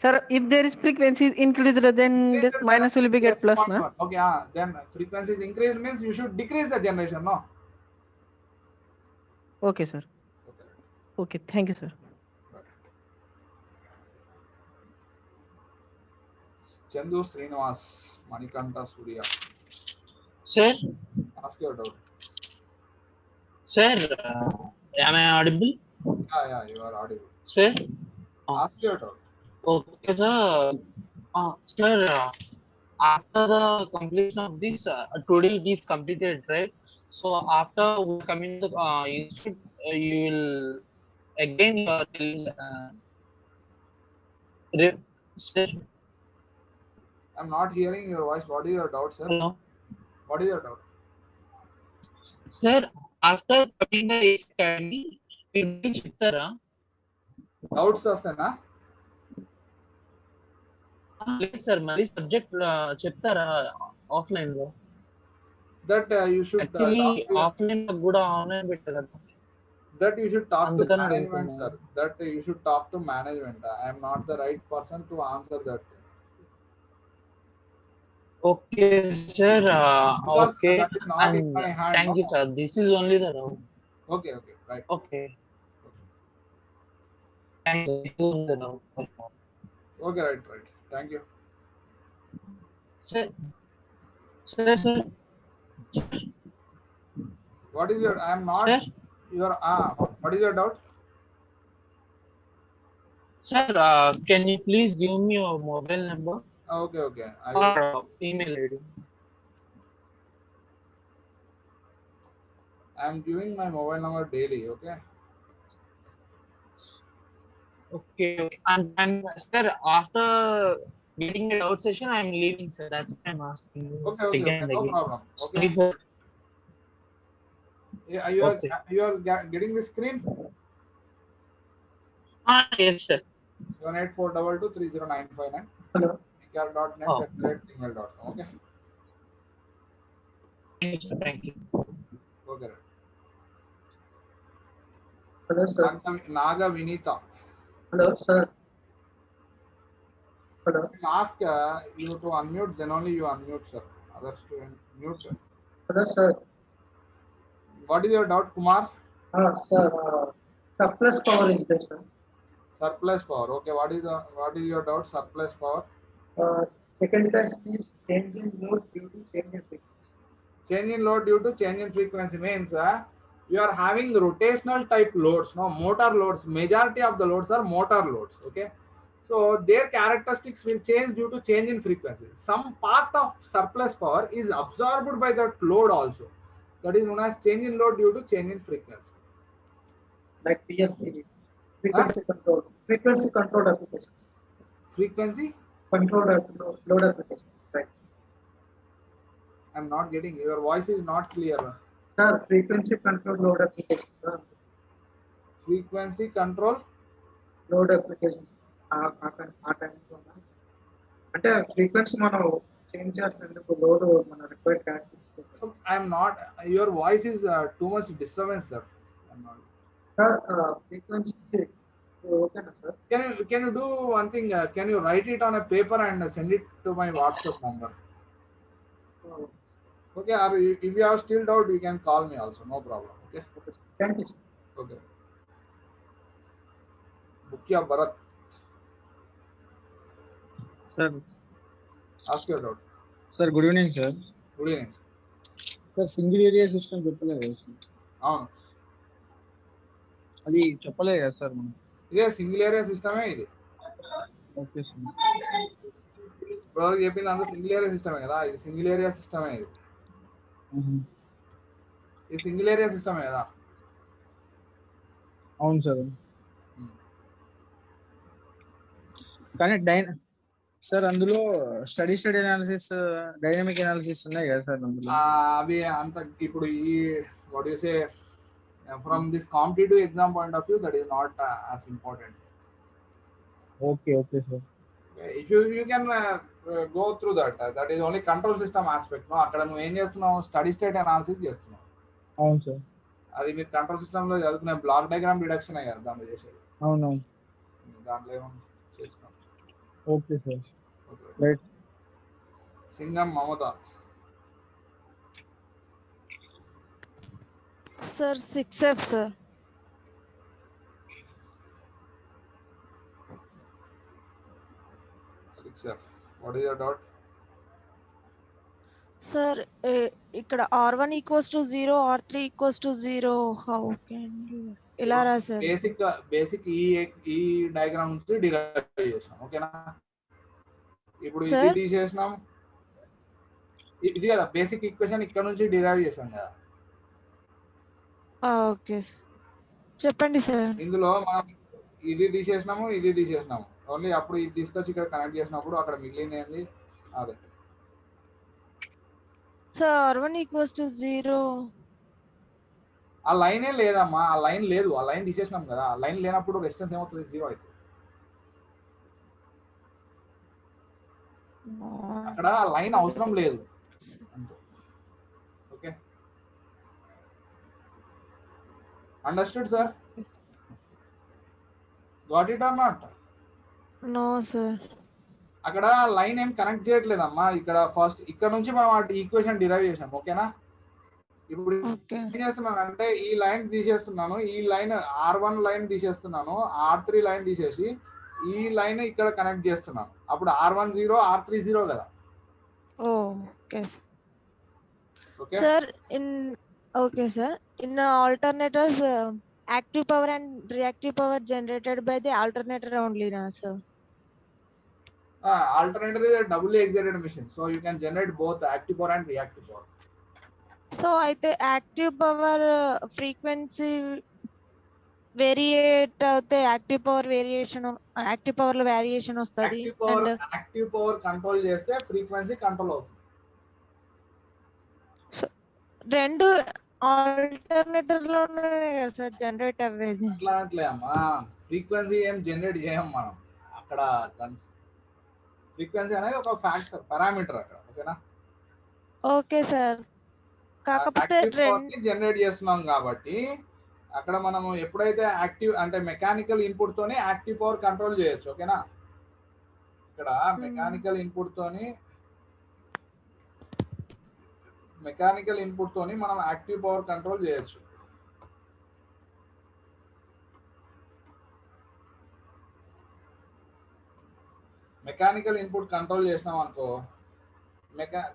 Sir, if there is frequency is increased, then this minus will be get plus, na? Okay, then frequency is increased means you should decrease the generation, no? Okay sir. Okay, thank you sir. Chandu Srinivas, Manikanta Surya. Sir? Ask your doubt. Sir, am I audible? Yeah, you are audible. Sir? Ask your doubt. Okay, sir. Sir, after the completion of this, today it is completed, right? So after coming to the institute, you will again you are sir. I'm not hearing your voice. What is your doubt, sir? Hello. What is your doubt? Sir, after coming the academy, you will చెప్తారా? Doubts వస్తానా? లేదు sir, మళ్ళీ subject చెప్తారా offline లో? That you should actually offline కూడా online పెట్టారు కదా. That you should talk to అందుకని management, అడుగుతున్నా. sir. That you should talk to management. I am not the right person to answer that. Okay, sir. Because Okay. that is not in And my hand, thank you, no? sir. This is only the round. Okay, right. Okay. Thank you. This is only the round. Okay, right. Thank you. Sir. Sir. What is your? I am not. Sir? Your what is your doubt? Sir, can you please give me your mobile number? Okay. Or email ID. I am giving my mobile number daily. Okay. Okay, okay. And sir, after getting a doubt session, I'm leaving, sir. That's why I'm asking you Okay, okay, again okay, and no again. problem. Okay. Sorry for Yeah, okay. you are getting the screen? Yes, sir. 7842230959. Hello. pkr.net Oh, @gmail.com. Okay. thank you, sir. Thank you. Okay. Hello, sir. Naga Vinita. Hello, sir. Hello. Ask you to unmute, then only you unmute, sir. Others to mute. Hello, sir. What is your doubt, Kumar? Sir, surplus power is there, sir. Surplus power. Okay, what is your doubt? Surplus power. Second test is change in load due to change in frequency. Change in load due to change in frequency means you are having rotational type loads, no motor loads. Majority of the loads are motor loads. Okay, so their characteristics will change due to change in frequency. Some part of surplus power is absorbed by that load also. That is known as change in load due to change in frequency. Like PFP, frequency control, frequency controlled applications. Frequency controlled load applications, right? I'm not getting your voice is not clear. Sir, frequency control load applications, sir. Frequency control load applications. ఆ టైంలో అంటే frequency మనం change చేసినందుకు load మన required characteristics. I'm not. Your voice is too much disturbance, sir. I'm not. Sir, frequency. Okay, sir. Can you do one thing? Can you write it on a paper and send it to my WhatsApp number? Okay. Or if you have still doubt, you can call me also. No problem. Okay. Thank you, sir. Okay. Bukya Bharat. Sir. Ask your doubt. Sir, good evening, sir. Good evening. Sir, single area system చెప్పలేదు అవును అది చెప్పలేదు కదా sir మనం. ఇదే single area సిస్టమే ఇది. Okay sir. ఇప్పుడు చెప్పింది అంతా సింగిల్ ఏరియా సిస్టమే కదా, ఇది సింగిల్ ఏరియా సిస్టమే ఇది. ఇది సింగిల్ ఏరియా సిస్టమే కదా. అవును సార్. కానీ సార్ అందులో స్టడీ అనాలిసిస్, డైనమిక్ అనాలిసిస్ ఉన్నాయి కదా సార్ అందులో. అవి అంత ఇప్పుడు ఈ what you say from this competitive exam point of view, that is not as important. Okay, sir. If you can go through that is only control system aspect. No, అక్కడ నువ్వు ఏం చేస్తున్నావు, స్టడీ స్టేట్ అనాలిసిస్ చేస్తున్నావు. అవును sir. అది మీరు control system లో చదువుకునే బ్లాక్ డయాగ్రామ్ రిడక్షన్ అయ్యారు దాంట్లో చేసేది. అవునవును. దాంట్లో ఏమన్నా చేసుకోండి. Okay sir. Right. Singam Mamata. Sir, 6F, sir. What is your doubt? Sir, ఇక్కడ R1 equals to 0, R3 equals to 0. How can you? ఎలా రాశారు? బేసిక్ ఈ డయాగ్రామ్ నుంచి డిరైవ్ చేసాం. ఓకేనా? ఇప్పుడు ఇది తీసేసినాం. ఇది కదా బేసిక్ ఈక్వేషన్, ఇక్కడ నుంచి డిరైవ్ చేసాం కదా. ఓకే సార్, చెప్పండి సార్. ఇందులో మనం ఇది తీసేసినాము. ఓన్లీ అప్పుడు ఇది తీసుకొచ్చి ఇక్కడ కనెక్ట్ చేసినప్పుడు అక్కడ మిగిలింది ఏంది అదే. Sir R1 equals to 0. ఆ లైనే లేదమ్మా, ఆ లైన్ లేదు, ఆ లైన్ తీసేసినాం కదా. ఆ లైన్ లేనప్పుడు రెసిస్టెన్స్ ఏమవుతుంది, 0 అవుతుంది. అక్కడ లైన్ అవసరం లేదు. Okay, understood sir? Got it or not? No sir. అక్కడ లైన్ ఏం కనెక్ట్ చేయట్లేదమ్మా. ఇక్కడ ఫస్ట్ ఇక్కడ నుంచి మనం వాటి ఈక్వేషన్ డిరైవ్ చేసాం. ఓకేనా? ఇప్పుడు ఏం చేస్తున్నాను అంటే ఈ లైన్ తీసేస్తున్నాను, ఈ లైన్ R1 లైన్ తీసేస్తున్నాను, R3 లైన్ తీసేసి ఈ లైన్ ఇక్కడ కనెక్ట్ చేస్తున్నాను. అప్పుడు R1 0, R3 0 కదా. Okay sir. Okay, sir. In alternators, active power and reactive power generated by the alternator only, na sir? Alternator is a doubly excited machine, so you can generate both active power and reactive power. So, అయితే active power frequency variate అవుతే active power లో variation వస్తుంది and active power control చేస్తే frequency control అవుతుంది. రెండు alternator లోనే కదా sir generate అవ్వేది. అట్లా అమ్మా, ఫ్రీక్వెన్సీ ఏం జనరేట్ చేయం మనం అక్కడ. ఫ్రీక్వెన్సీ అనేది ఒక ఫ్యాక్టర్, పారామీటర్ అక్కడ. ఓకేనా? Okay sir. కాకపోతే జనరేట్ చేస్తున్నాం కాబట్టి అక్కడ మనము ఎప్పుడైతే యాక్టివ్ అంటే మెకానికల్ ఇన్పుట్ తోని యాక్టివ్ పవర్ కంట్రోల్ చేయొచ్చు. ఓకేనా? ఇక్కడ మెకానికల్ ఇన్పుట్ తోని మనం యాక్టివ్ పవర్ కంట్రోల్ చేయొచ్చు. మెకానికల్ ఇన్పుట్ కంట్రోల్ చేసినాం అనుకో,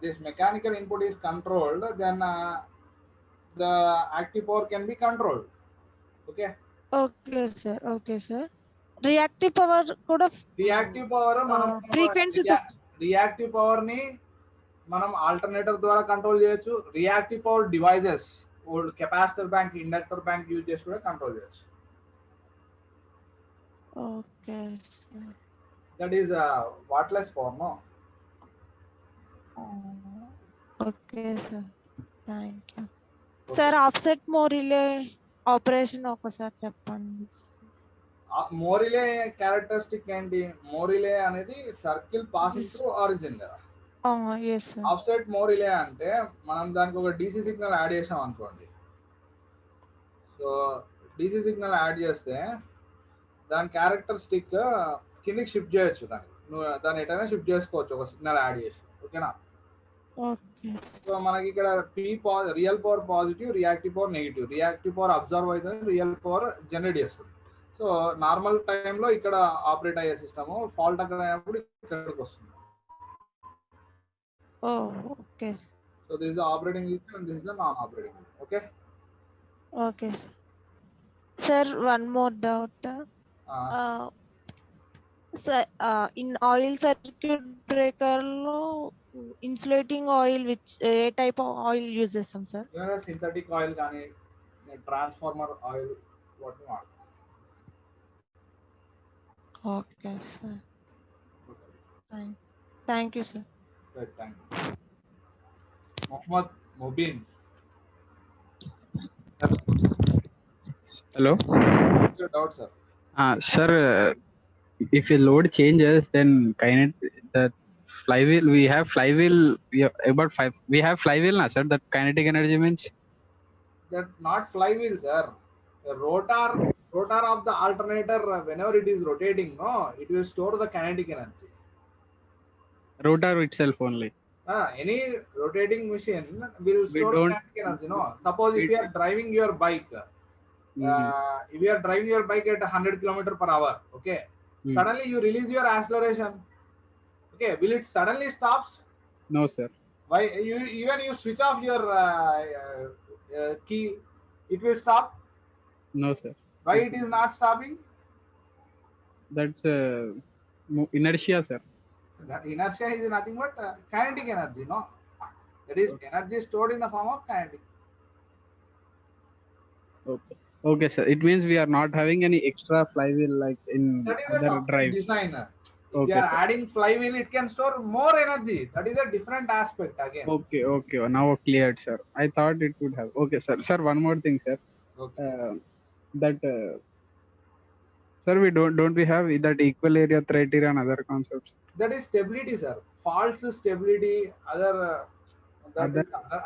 this mechanical input is controlled, then the active power can be controlled. Okay? Okay sir. Reactive power కూడా మనం ఫ్రీక్వెన్సీ రియాక్టివ్ పవర్ ని మనం ఆల్టర్నేటర్ ద్వారా కంట్రోల్ చేయొచ్చు. Reactive power devices, capacitor bank, inductor bank use చేసి కూడా కంట్రోల్ చేయొచ్చు. Okay sir. That is wattless power, no? Okay sir, thank you sir. Offset mho relay operation ఒకసారి చెప్పండి. మోరిలే క్యారెక్టరిస్టిక్ ఏంటి? మోరిలే అనేది సర్కిల్ పాసింగ్ త్రూ ఆరిజిన్ కదా. Offset mho relay అంటే మనం దానికి ఒక డీసీ సిగ్నల్ యాడ్ చేసాం అనుకోండి. సో డీసీ సిగ్నల్ యాడ్ చేస్తే దాని క్యారెక్టరిస్టిక్ కిందికి షిఫ్ట్ చేయొచ్చు. దాన్ని ఎటైనా షిఫ్ట్ చేసుకోవచ్చు ఒక సిగ్నల్ యాడ్ చేసి. ఓకేనా? సో మనకి ఇక్కడ real power positive, reactive power negative. Reactive power observe అవుతుంది, రియల్ పవర్ జనరేట్ చేస్తుంది. సో నార్మల్ టైంలో ఇక్కడ ఆపరేట్ అయ్యే సిస్టమ్, ఫాల్ట్ అక్కడ అయినప్పుడు ఇక్కడికి వస్తుంది. Okay. So this is operating system and this is the non operating. Okay? Okay sir. One more doubt. In oil circuit breaker లో ఇన్సులేటింగ్ ఆయిల్ ఏ టైప్ ఆఫ్ ఆయిల్ యూజ్ చేస్తాం సార్? Synthetic oil కానీ transformer oil వాటిని వాడతాం. Okay sir, thank you sir. Thank you. Mohammed Mubeen. Hello. Your doubt, sir. Sir, if a load changes, then the flywheel, we have flywheel, we have flywheel na sir, that kinetic energy means? That not flywheel, sir. The rotor of the alternator, whenever it is rotating, no, it will store the kinetic energy. Rotor itself only. Any rotating machine will store kinetic energy, no? Suppose if you are driving your bike, if you are driving your bike at 100 km/h, okay, suddenly you release your acceleration, okay, will it suddenly stops? No sir. Why? Even you switch off your key, it will stop? No sir. Why it is not stopping? That's inertia, sir. That inertia is nothing but kinetic energy, no? That is energy stored in the form of kinetic. Okay sir, it means we are not having any extra flywheel like in other drives. Design. If you are adding flywheel, it can store more energy. That is a different aspect again. Okay, now cleared sir. I thought it would have. Okay sir, one more thing sir. Okay. Sir, we don't we have that equal area theory and other concepts? That is stability, sir. Faults, stability, other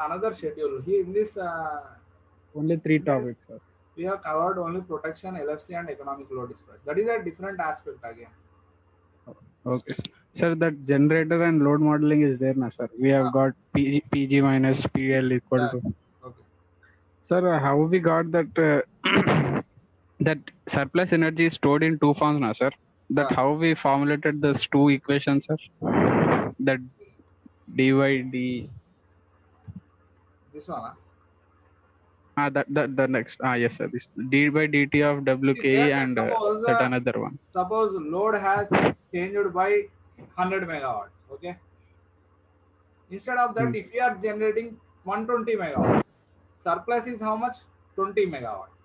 another schedule. Here in this only 3 topics, sir. We have covered only protection, LFC, and economic load dispatch. That is a different aspect again. Okay, sir. That generator and load modeling is there, na sir. We have got PG minus PL equal to. Okay. Sir, how we got that that surplus energy is stored in 2 forms, na sir. That how we formulated those 2 equations, sir. That dy d. This one. The next. Yes sir. This d by dt of WK and that another one. Suppose load has changed by 100 megawatts. Okay. Instead of that, if you are generating 120 megawatts, surplus is how much? 20 megawatts.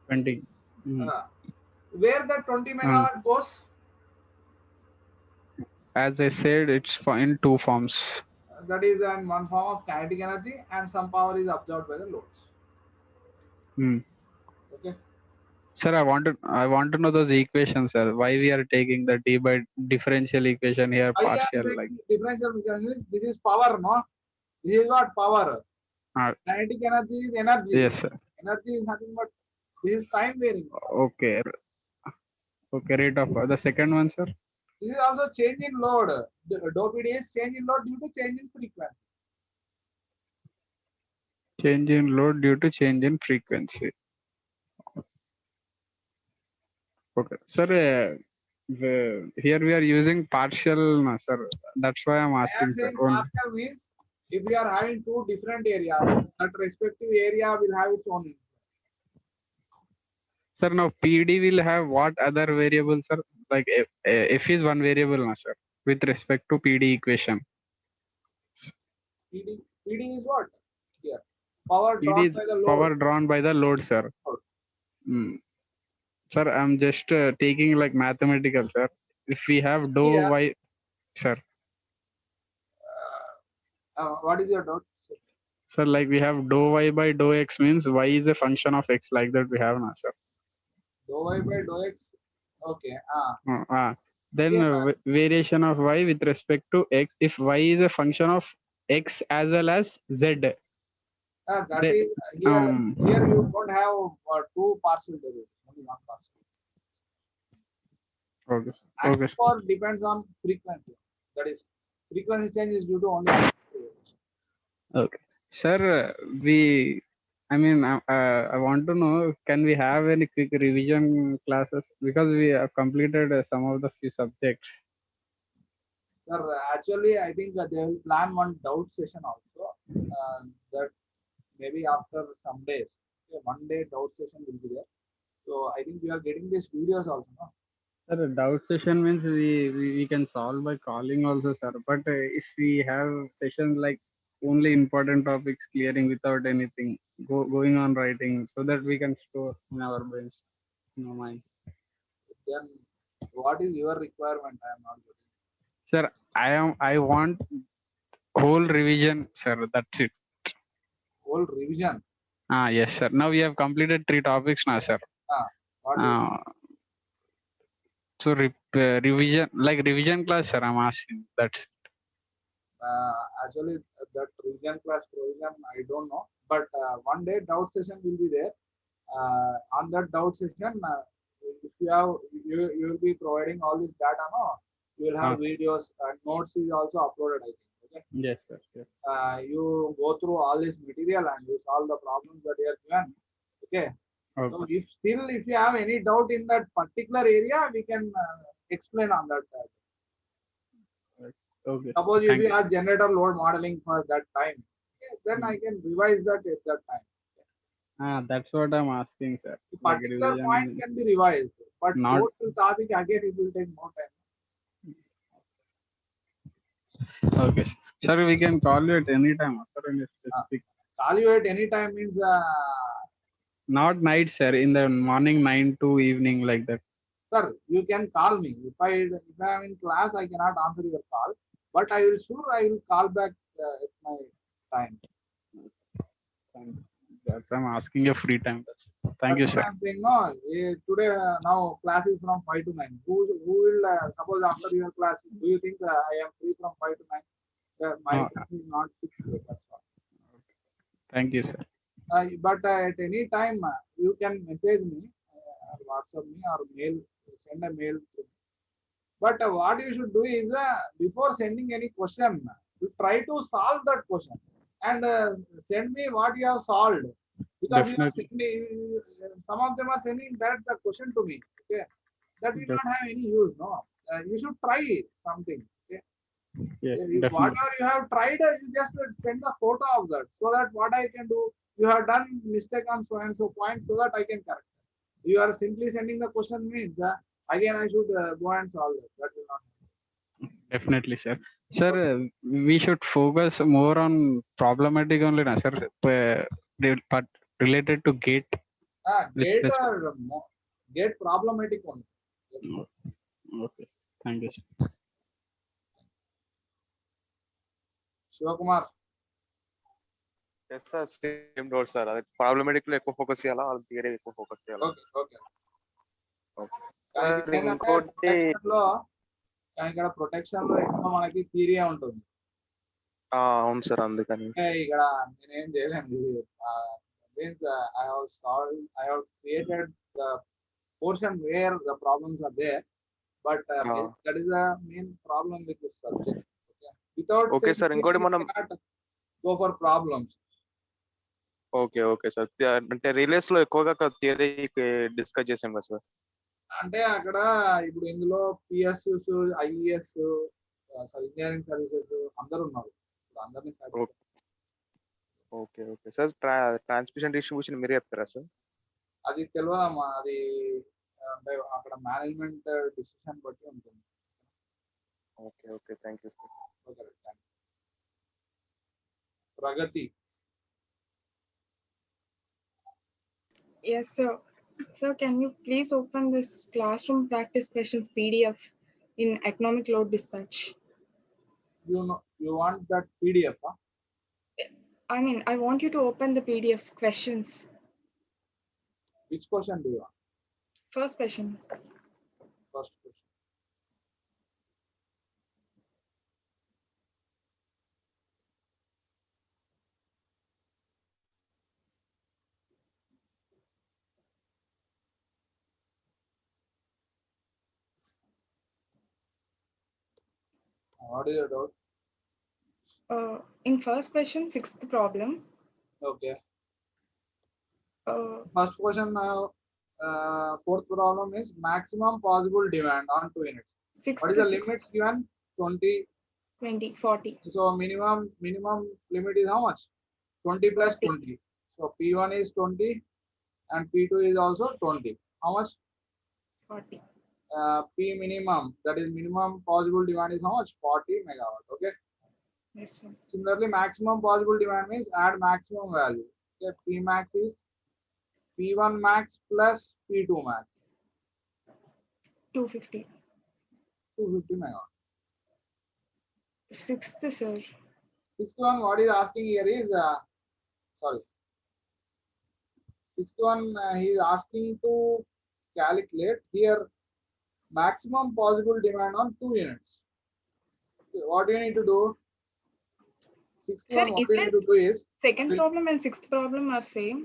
20. Where the 20 megawatt goes? As I said, it's in two forms. That is in one form of kinetic energy, and some power is absorbed by the loads. Hmm. Okay. Sir, I want to know those equations, sir. Why we are taking the d by differential equation here, I am partial, taking like. differential mechanism. This is power, no? This is what power. Kinetic energy is energy. Yes, sir. Energy is nothing but this is time varying. Okay. Okay, rate of the second one, sir. This is also change in load. The dou PD is change in load due to change in frequency. Change in load due to change in frequency. Okay, sir. Here we are using partial, no, sir. That's why I'm I am asking, sir. saying partial means if we are having two different areas, that respective area will have its own influence. Sir, now PD will have what other variables, sir? Like F is one variable, no, sir, with respect to PD equation. PD is what? Here. Power PD drawn is by the load. power drawn by the load, sir. Sir, I'm just taking like mathematical, sir. If we have dou y, sir. What is your doubt? Sir, like we have dou y by dou x means y is a function of x, like that we have now, sir. Dou y by dou x. Okay. Then variation of y with respect to x, if y is a function of x as well as z. That is here you don't have two partial derivatives, only one partial. Okay. And Okay. for depends on frequency. That is frequency change is due to only one derivation. Okay. Sir, I want to know, can we have any quick revision classes? Because we have completed some of the few subjects. Sir, actually, I think they will plan one doubt session also. That maybe after some days, okay, one day doubt session will be there. So I think we are getting these videos also, no? Sir, a doubt session means we can solve by calling also, sir. But if we have sessions like only important topics clearing without anything going on writing, so that we can store in our brains, in our mind. Then what is your requirement? I am not getting. Sir, I want whole revision, sir. That's it. Whole revision. Yes, sir. Now we have completed 3 topics now, sir. So revision, like revision class, sir, I'm asking. That's it. Actually, that revision class provision, I don't know. But one day doubt session will be there. On that doubt session, if you have, you will be providing all this data, no? You will have videos and notes is also uploaded, I think. Okay. Yes, sir. Yes. You go through all this material and you solve the problems that you are given. Okay. So if you have any doubt in that particular area, we can explain on that. Okay. Suppose if you have generator load modeling for that time, okay, then I can revise that at that time. That's what I'm asking, sir. The particular point can be revised, but not to topic again it will take more time. Okay, sir. We can call you at any time, sir. Any specific. Call you at any time means. Not night, sir. In the morning 9 to evening, like that. Sir, you can call me. If I am in class, I cannot answer your call. But I will call back at my time. That's I'm asking you free time. Thank you, sir. I'm saying, no, today now class is from 5 to 9. Who will suppose after your class? Do you think I am free from 5 to 9? My class is not fixed. That's all. Thank you, sir. But at any time you can message me, or WhatsApp me, or mail. Send a mail to me. But what you should do is before sending any question, you try to solve that question and send me what you have solved. Because some of them are sending that the question to me. Okay, that will not have any use. No, you should try something. Okay. Yes, Whatever you have tried, you just send a photo of that, so that what I can do. You have done mistake on so and so point, so that I can correct it. You are simply sending the question means again I should go and solve it. That will not. Definitely, sir. Sir, we should focus more on problematic only, na, sir. But related to gate. Gate Get problematic ones. Okay. Thank you. Shivakumar. Yes, sir. Same road, sir. అది problematic లో ఎక్కువ focus చేయాలా వాళ్ళ theory ఎక్కువ focus చేయాలా? Okay ఇక్కడ protection లో ఎక్కువ మనకి థియరీ ఉంటుంది. అవును సార్, అందుకని ఇక్కడ నేనేం చేయలేను. Means I have created the portion where the problems are there, but that is the main problem with this subject. Without okay sir, ఇంకోటి మనం go for problems. Okay sir, అంటే రిలేస్ లో ఎక్కువగా థియరీ డిస్కస్ చేసాం కదా sir. అంటే అక్కడ ఇప్పుడు ఇందులో పిఎస్యూస్, ఐఈఎస్, ఇంజనీరింగ్ సర్వీసెస్ అందరూ ఉన్నారు. అందరినీ ఓకే సార్, ట్రాన్స్మిషన్ డిస్ట్రిబ్యూషన్ మీరే చెప్తారా సార్? అది తెలియదమ్మా, అది అంటే అక్కడ మేనేజ్మెంట్ డిసిషన్ బట్టి ఉంటుంది. Okay thank you sir. Pragati. Yes, sir. Sir, can you please open this classroom practice questions PDF in economic load dispatch? You want that PDF? Huh? I mean, I want you to open the PDF questions. Which question do you want? First question. First question. What is your doubt? In first question, sixth problem. Okay. First question, fourth problem is maximum possible demand on 2 units. What is the limits given? 20, 40. So minimum limit is how much? 20 plus 20. So P1 is 20 and P2 is also 20. How much? 40. P minimum, that is minimum possible demand is how much? 40 megawatt. Okay. Yes, sir. Similarly, maximum possible demand means add maximum value. Okay. P max is P1 max plus P2 max. 250. 250 megawatt. Sixth, sir. Sixth one, what is asking here is, sixth one, he is asking to calculate here maximum possible demand on 2 units. Okay, what do you need to do? Sixth Sir, one, what you need to do is second problem and sixth problem are same.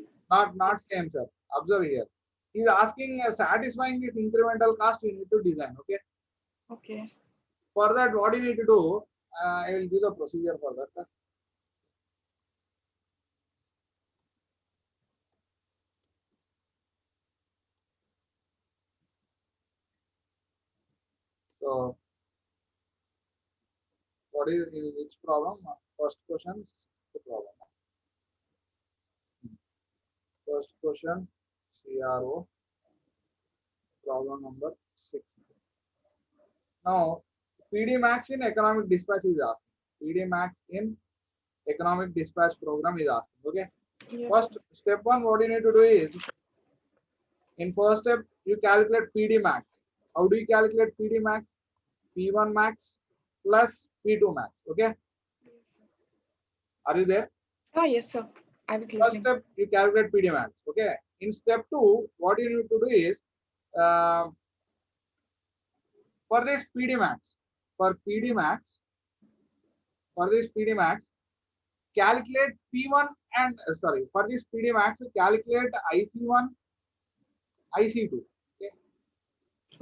Not same, sir. Observe here. He is asking satisfying this incremental cost you need to design. Okay. Okay. For that, what you need to do, I will give the procedure for that. Sir. So, what is which problem? First question, the problem. First question, CRO, problem number 6. Now, PD Max in economic dispatch is asking. PD Max in economic dispatch program is asking. Okay. Yes. First, step 1, what you need to do is, in first step, you calculate PD Max. How do you calculate PD Max? P1 max plus P2 max. Okay. Are you there? Oh, yes, sir. I was First listening. step, you calculate PD max. Okay. In step 2, what you need to do is, for this PD max, for this PD max, calculate P1 and for this PD max, calculate IC1, IC2. Okay.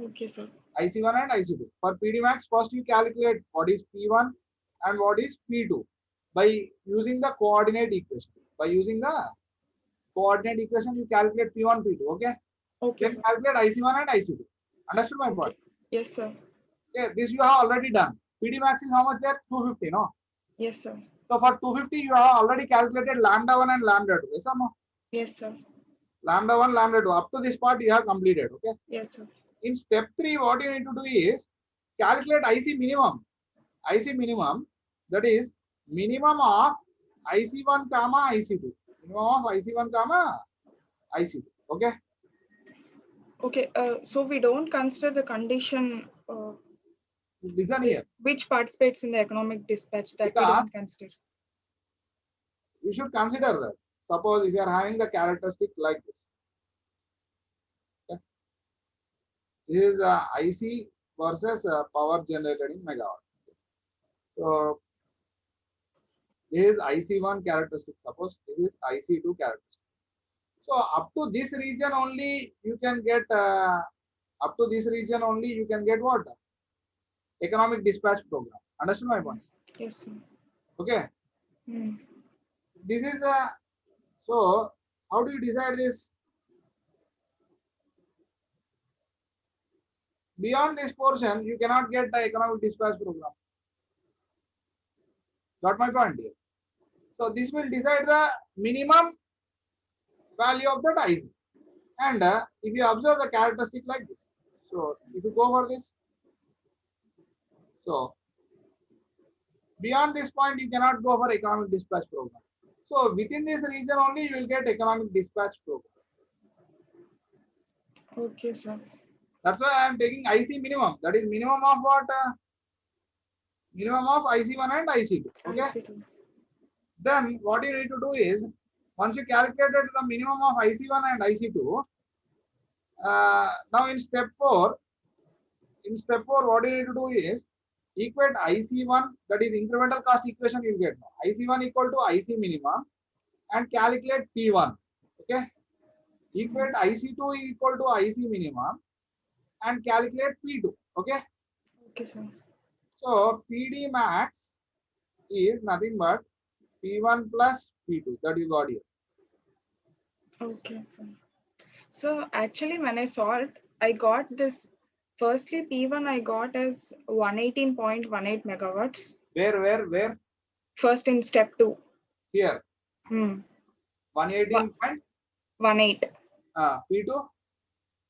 Okay, sir. IC1 and IC2. For PD max, first you calculate what is P1 and what is P2 by using the coordinate equation. By using the coordinate equation, you calculate P1, P2. Okay. Okay. Then calculate IC1 and IC2. Understood my point? Yes, sir. Okay. This you have already done. PD max is how much there? 250. No. Yes, sir. So for 250, you have already calculated lambda 1 and lambda 2. Yes or no? Yes, sir. Lambda 1, lambda 2. Up to this part, you have completed. Okay. Yes, sir. In step 3, what you need to do is calculate IC minimum. IC minimum, that is minimum of IC1 comma IC2. Minimum of IC1 comma IC2. Okay. Okay, so we don't consider the condition Listen here. which participates in the economic dispatch, that we Because don't consider. you should consider that. Suppose if you are having the characteristic like this. Okay. This is IC versus power generated in megawatt. So this is IC1 characteristic. Suppose this is IC2 characteristic. So up to this region only you can get what? Economic dispatch program. Understand my point? Yes, sir. Okay. Hmm. This is so how do you decide this? Beyond this portion, you cannot get the economic dispatch program. Got my point here? So this will decide the minimum value of that IC. And if you observe the characteristic like this, so if you go for this, so beyond this point, you cannot go for economic dispatch program. So within this region only, you will get economic dispatch program. Okay, sir. That's why I am taking IC minimum. That is minimum of what? Minimum of IC1 and IC2. Okay. IC2. Then what you need to do is, once you calculated the minimum of IC1 and IC2, now in step 4, what you need to do is equate IC1, that is incremental cost equation you get now. IC1 equal to IC minimum and calculate P1. Okay. Equate IC2 equal to IC minimum and calculate P2. Okay. Okay, sir. So PD max is nothing but P1 plus P2 that you got here. Okay, sir. So actually when I solved, I got this, firstly P1 I got as 118.18 megawatts. Where? First in step 2. Here. 118.18. P2?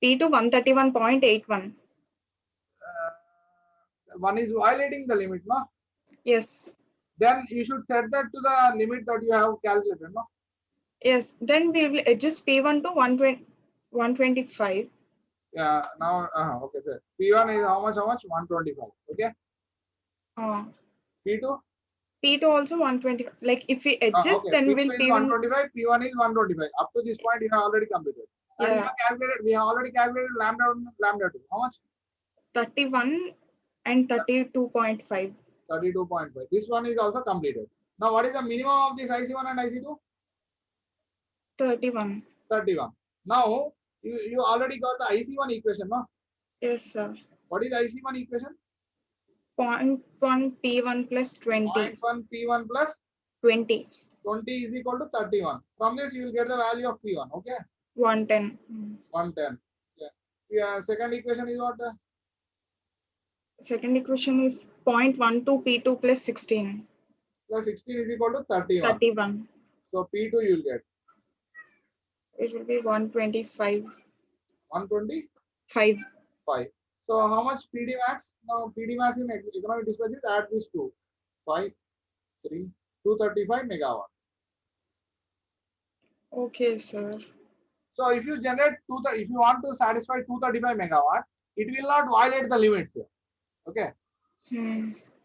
P2 131.81. One is violating the limit, no? Yes. Then you should set that to the limit that you have calculated, no? Yes. Then we will adjust P1 to 125. Yeah. Now, okay, sir. P1 is how much? 125. Okay. P2? P2 also 120. Like if we adjust, Okay. then P2 we'll is P1. 125. P1 is 125. Up to this point, you have already completed. And Yeah. you have calculated. We have already calculated lambda 1, lambda 2. How much? 31 and 32.5. 32.5. This one is also completed. Now, what is the minimum of this IC1 and IC2? 31. 31. Now, you already got the IC1 equation, no? Yes, sir. What is IC1 equation? 0.1 P1 plus 20. 0.1 P1 plus 20. 20 is equal to 31. From this, you will get the value of P1. Okay. 110. 110. Yeah. Second equation is what? Second equation is 0.12 P2 plus 16. Plus 16 is equal to 31. 31. So P2 you will get. It will be 125. 125. So how much PD max? Now PD max in economic dispatch is add these two. 5, 3, 235 megawatt. Okay, sir. So if you generate if you want to satisfy 235 megawatt, it will not violate the limits here. Okay.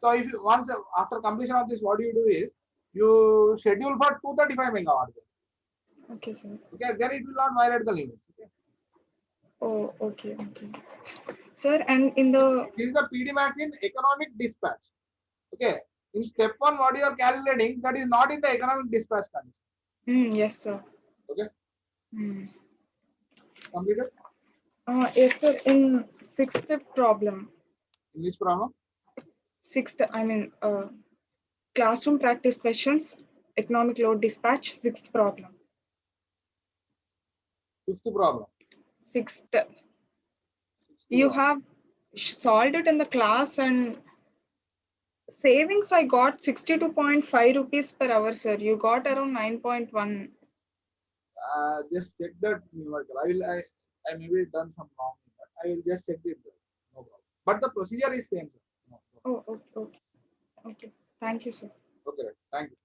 So if you once after completion of this, what you do is you schedule for 235 megawatt. Okay, sir. Okay, then it will not violate the limits. Okay. Oh, okay. Sir, and in the this is the PD max in economic dispatch. Okay. In step 1, what you are calculating, that is not in the economic dispatch condition. Yes, sir. Okay. Completed? Yes, sir. In 6th problem. In which problem? 6th, I mean, classroom practice questions, economic load dispatch, 6th problem. 5th problem. 6th. You have solved it in the class, and savings I got 62.5 rupees per hour, sir. You got around 9.1. Just check that numerical. I maybe done some wrong. I will just check it. No problem. But the procedure is same. No problem. Oh, okay. Thank you, sir. Okay, thank you.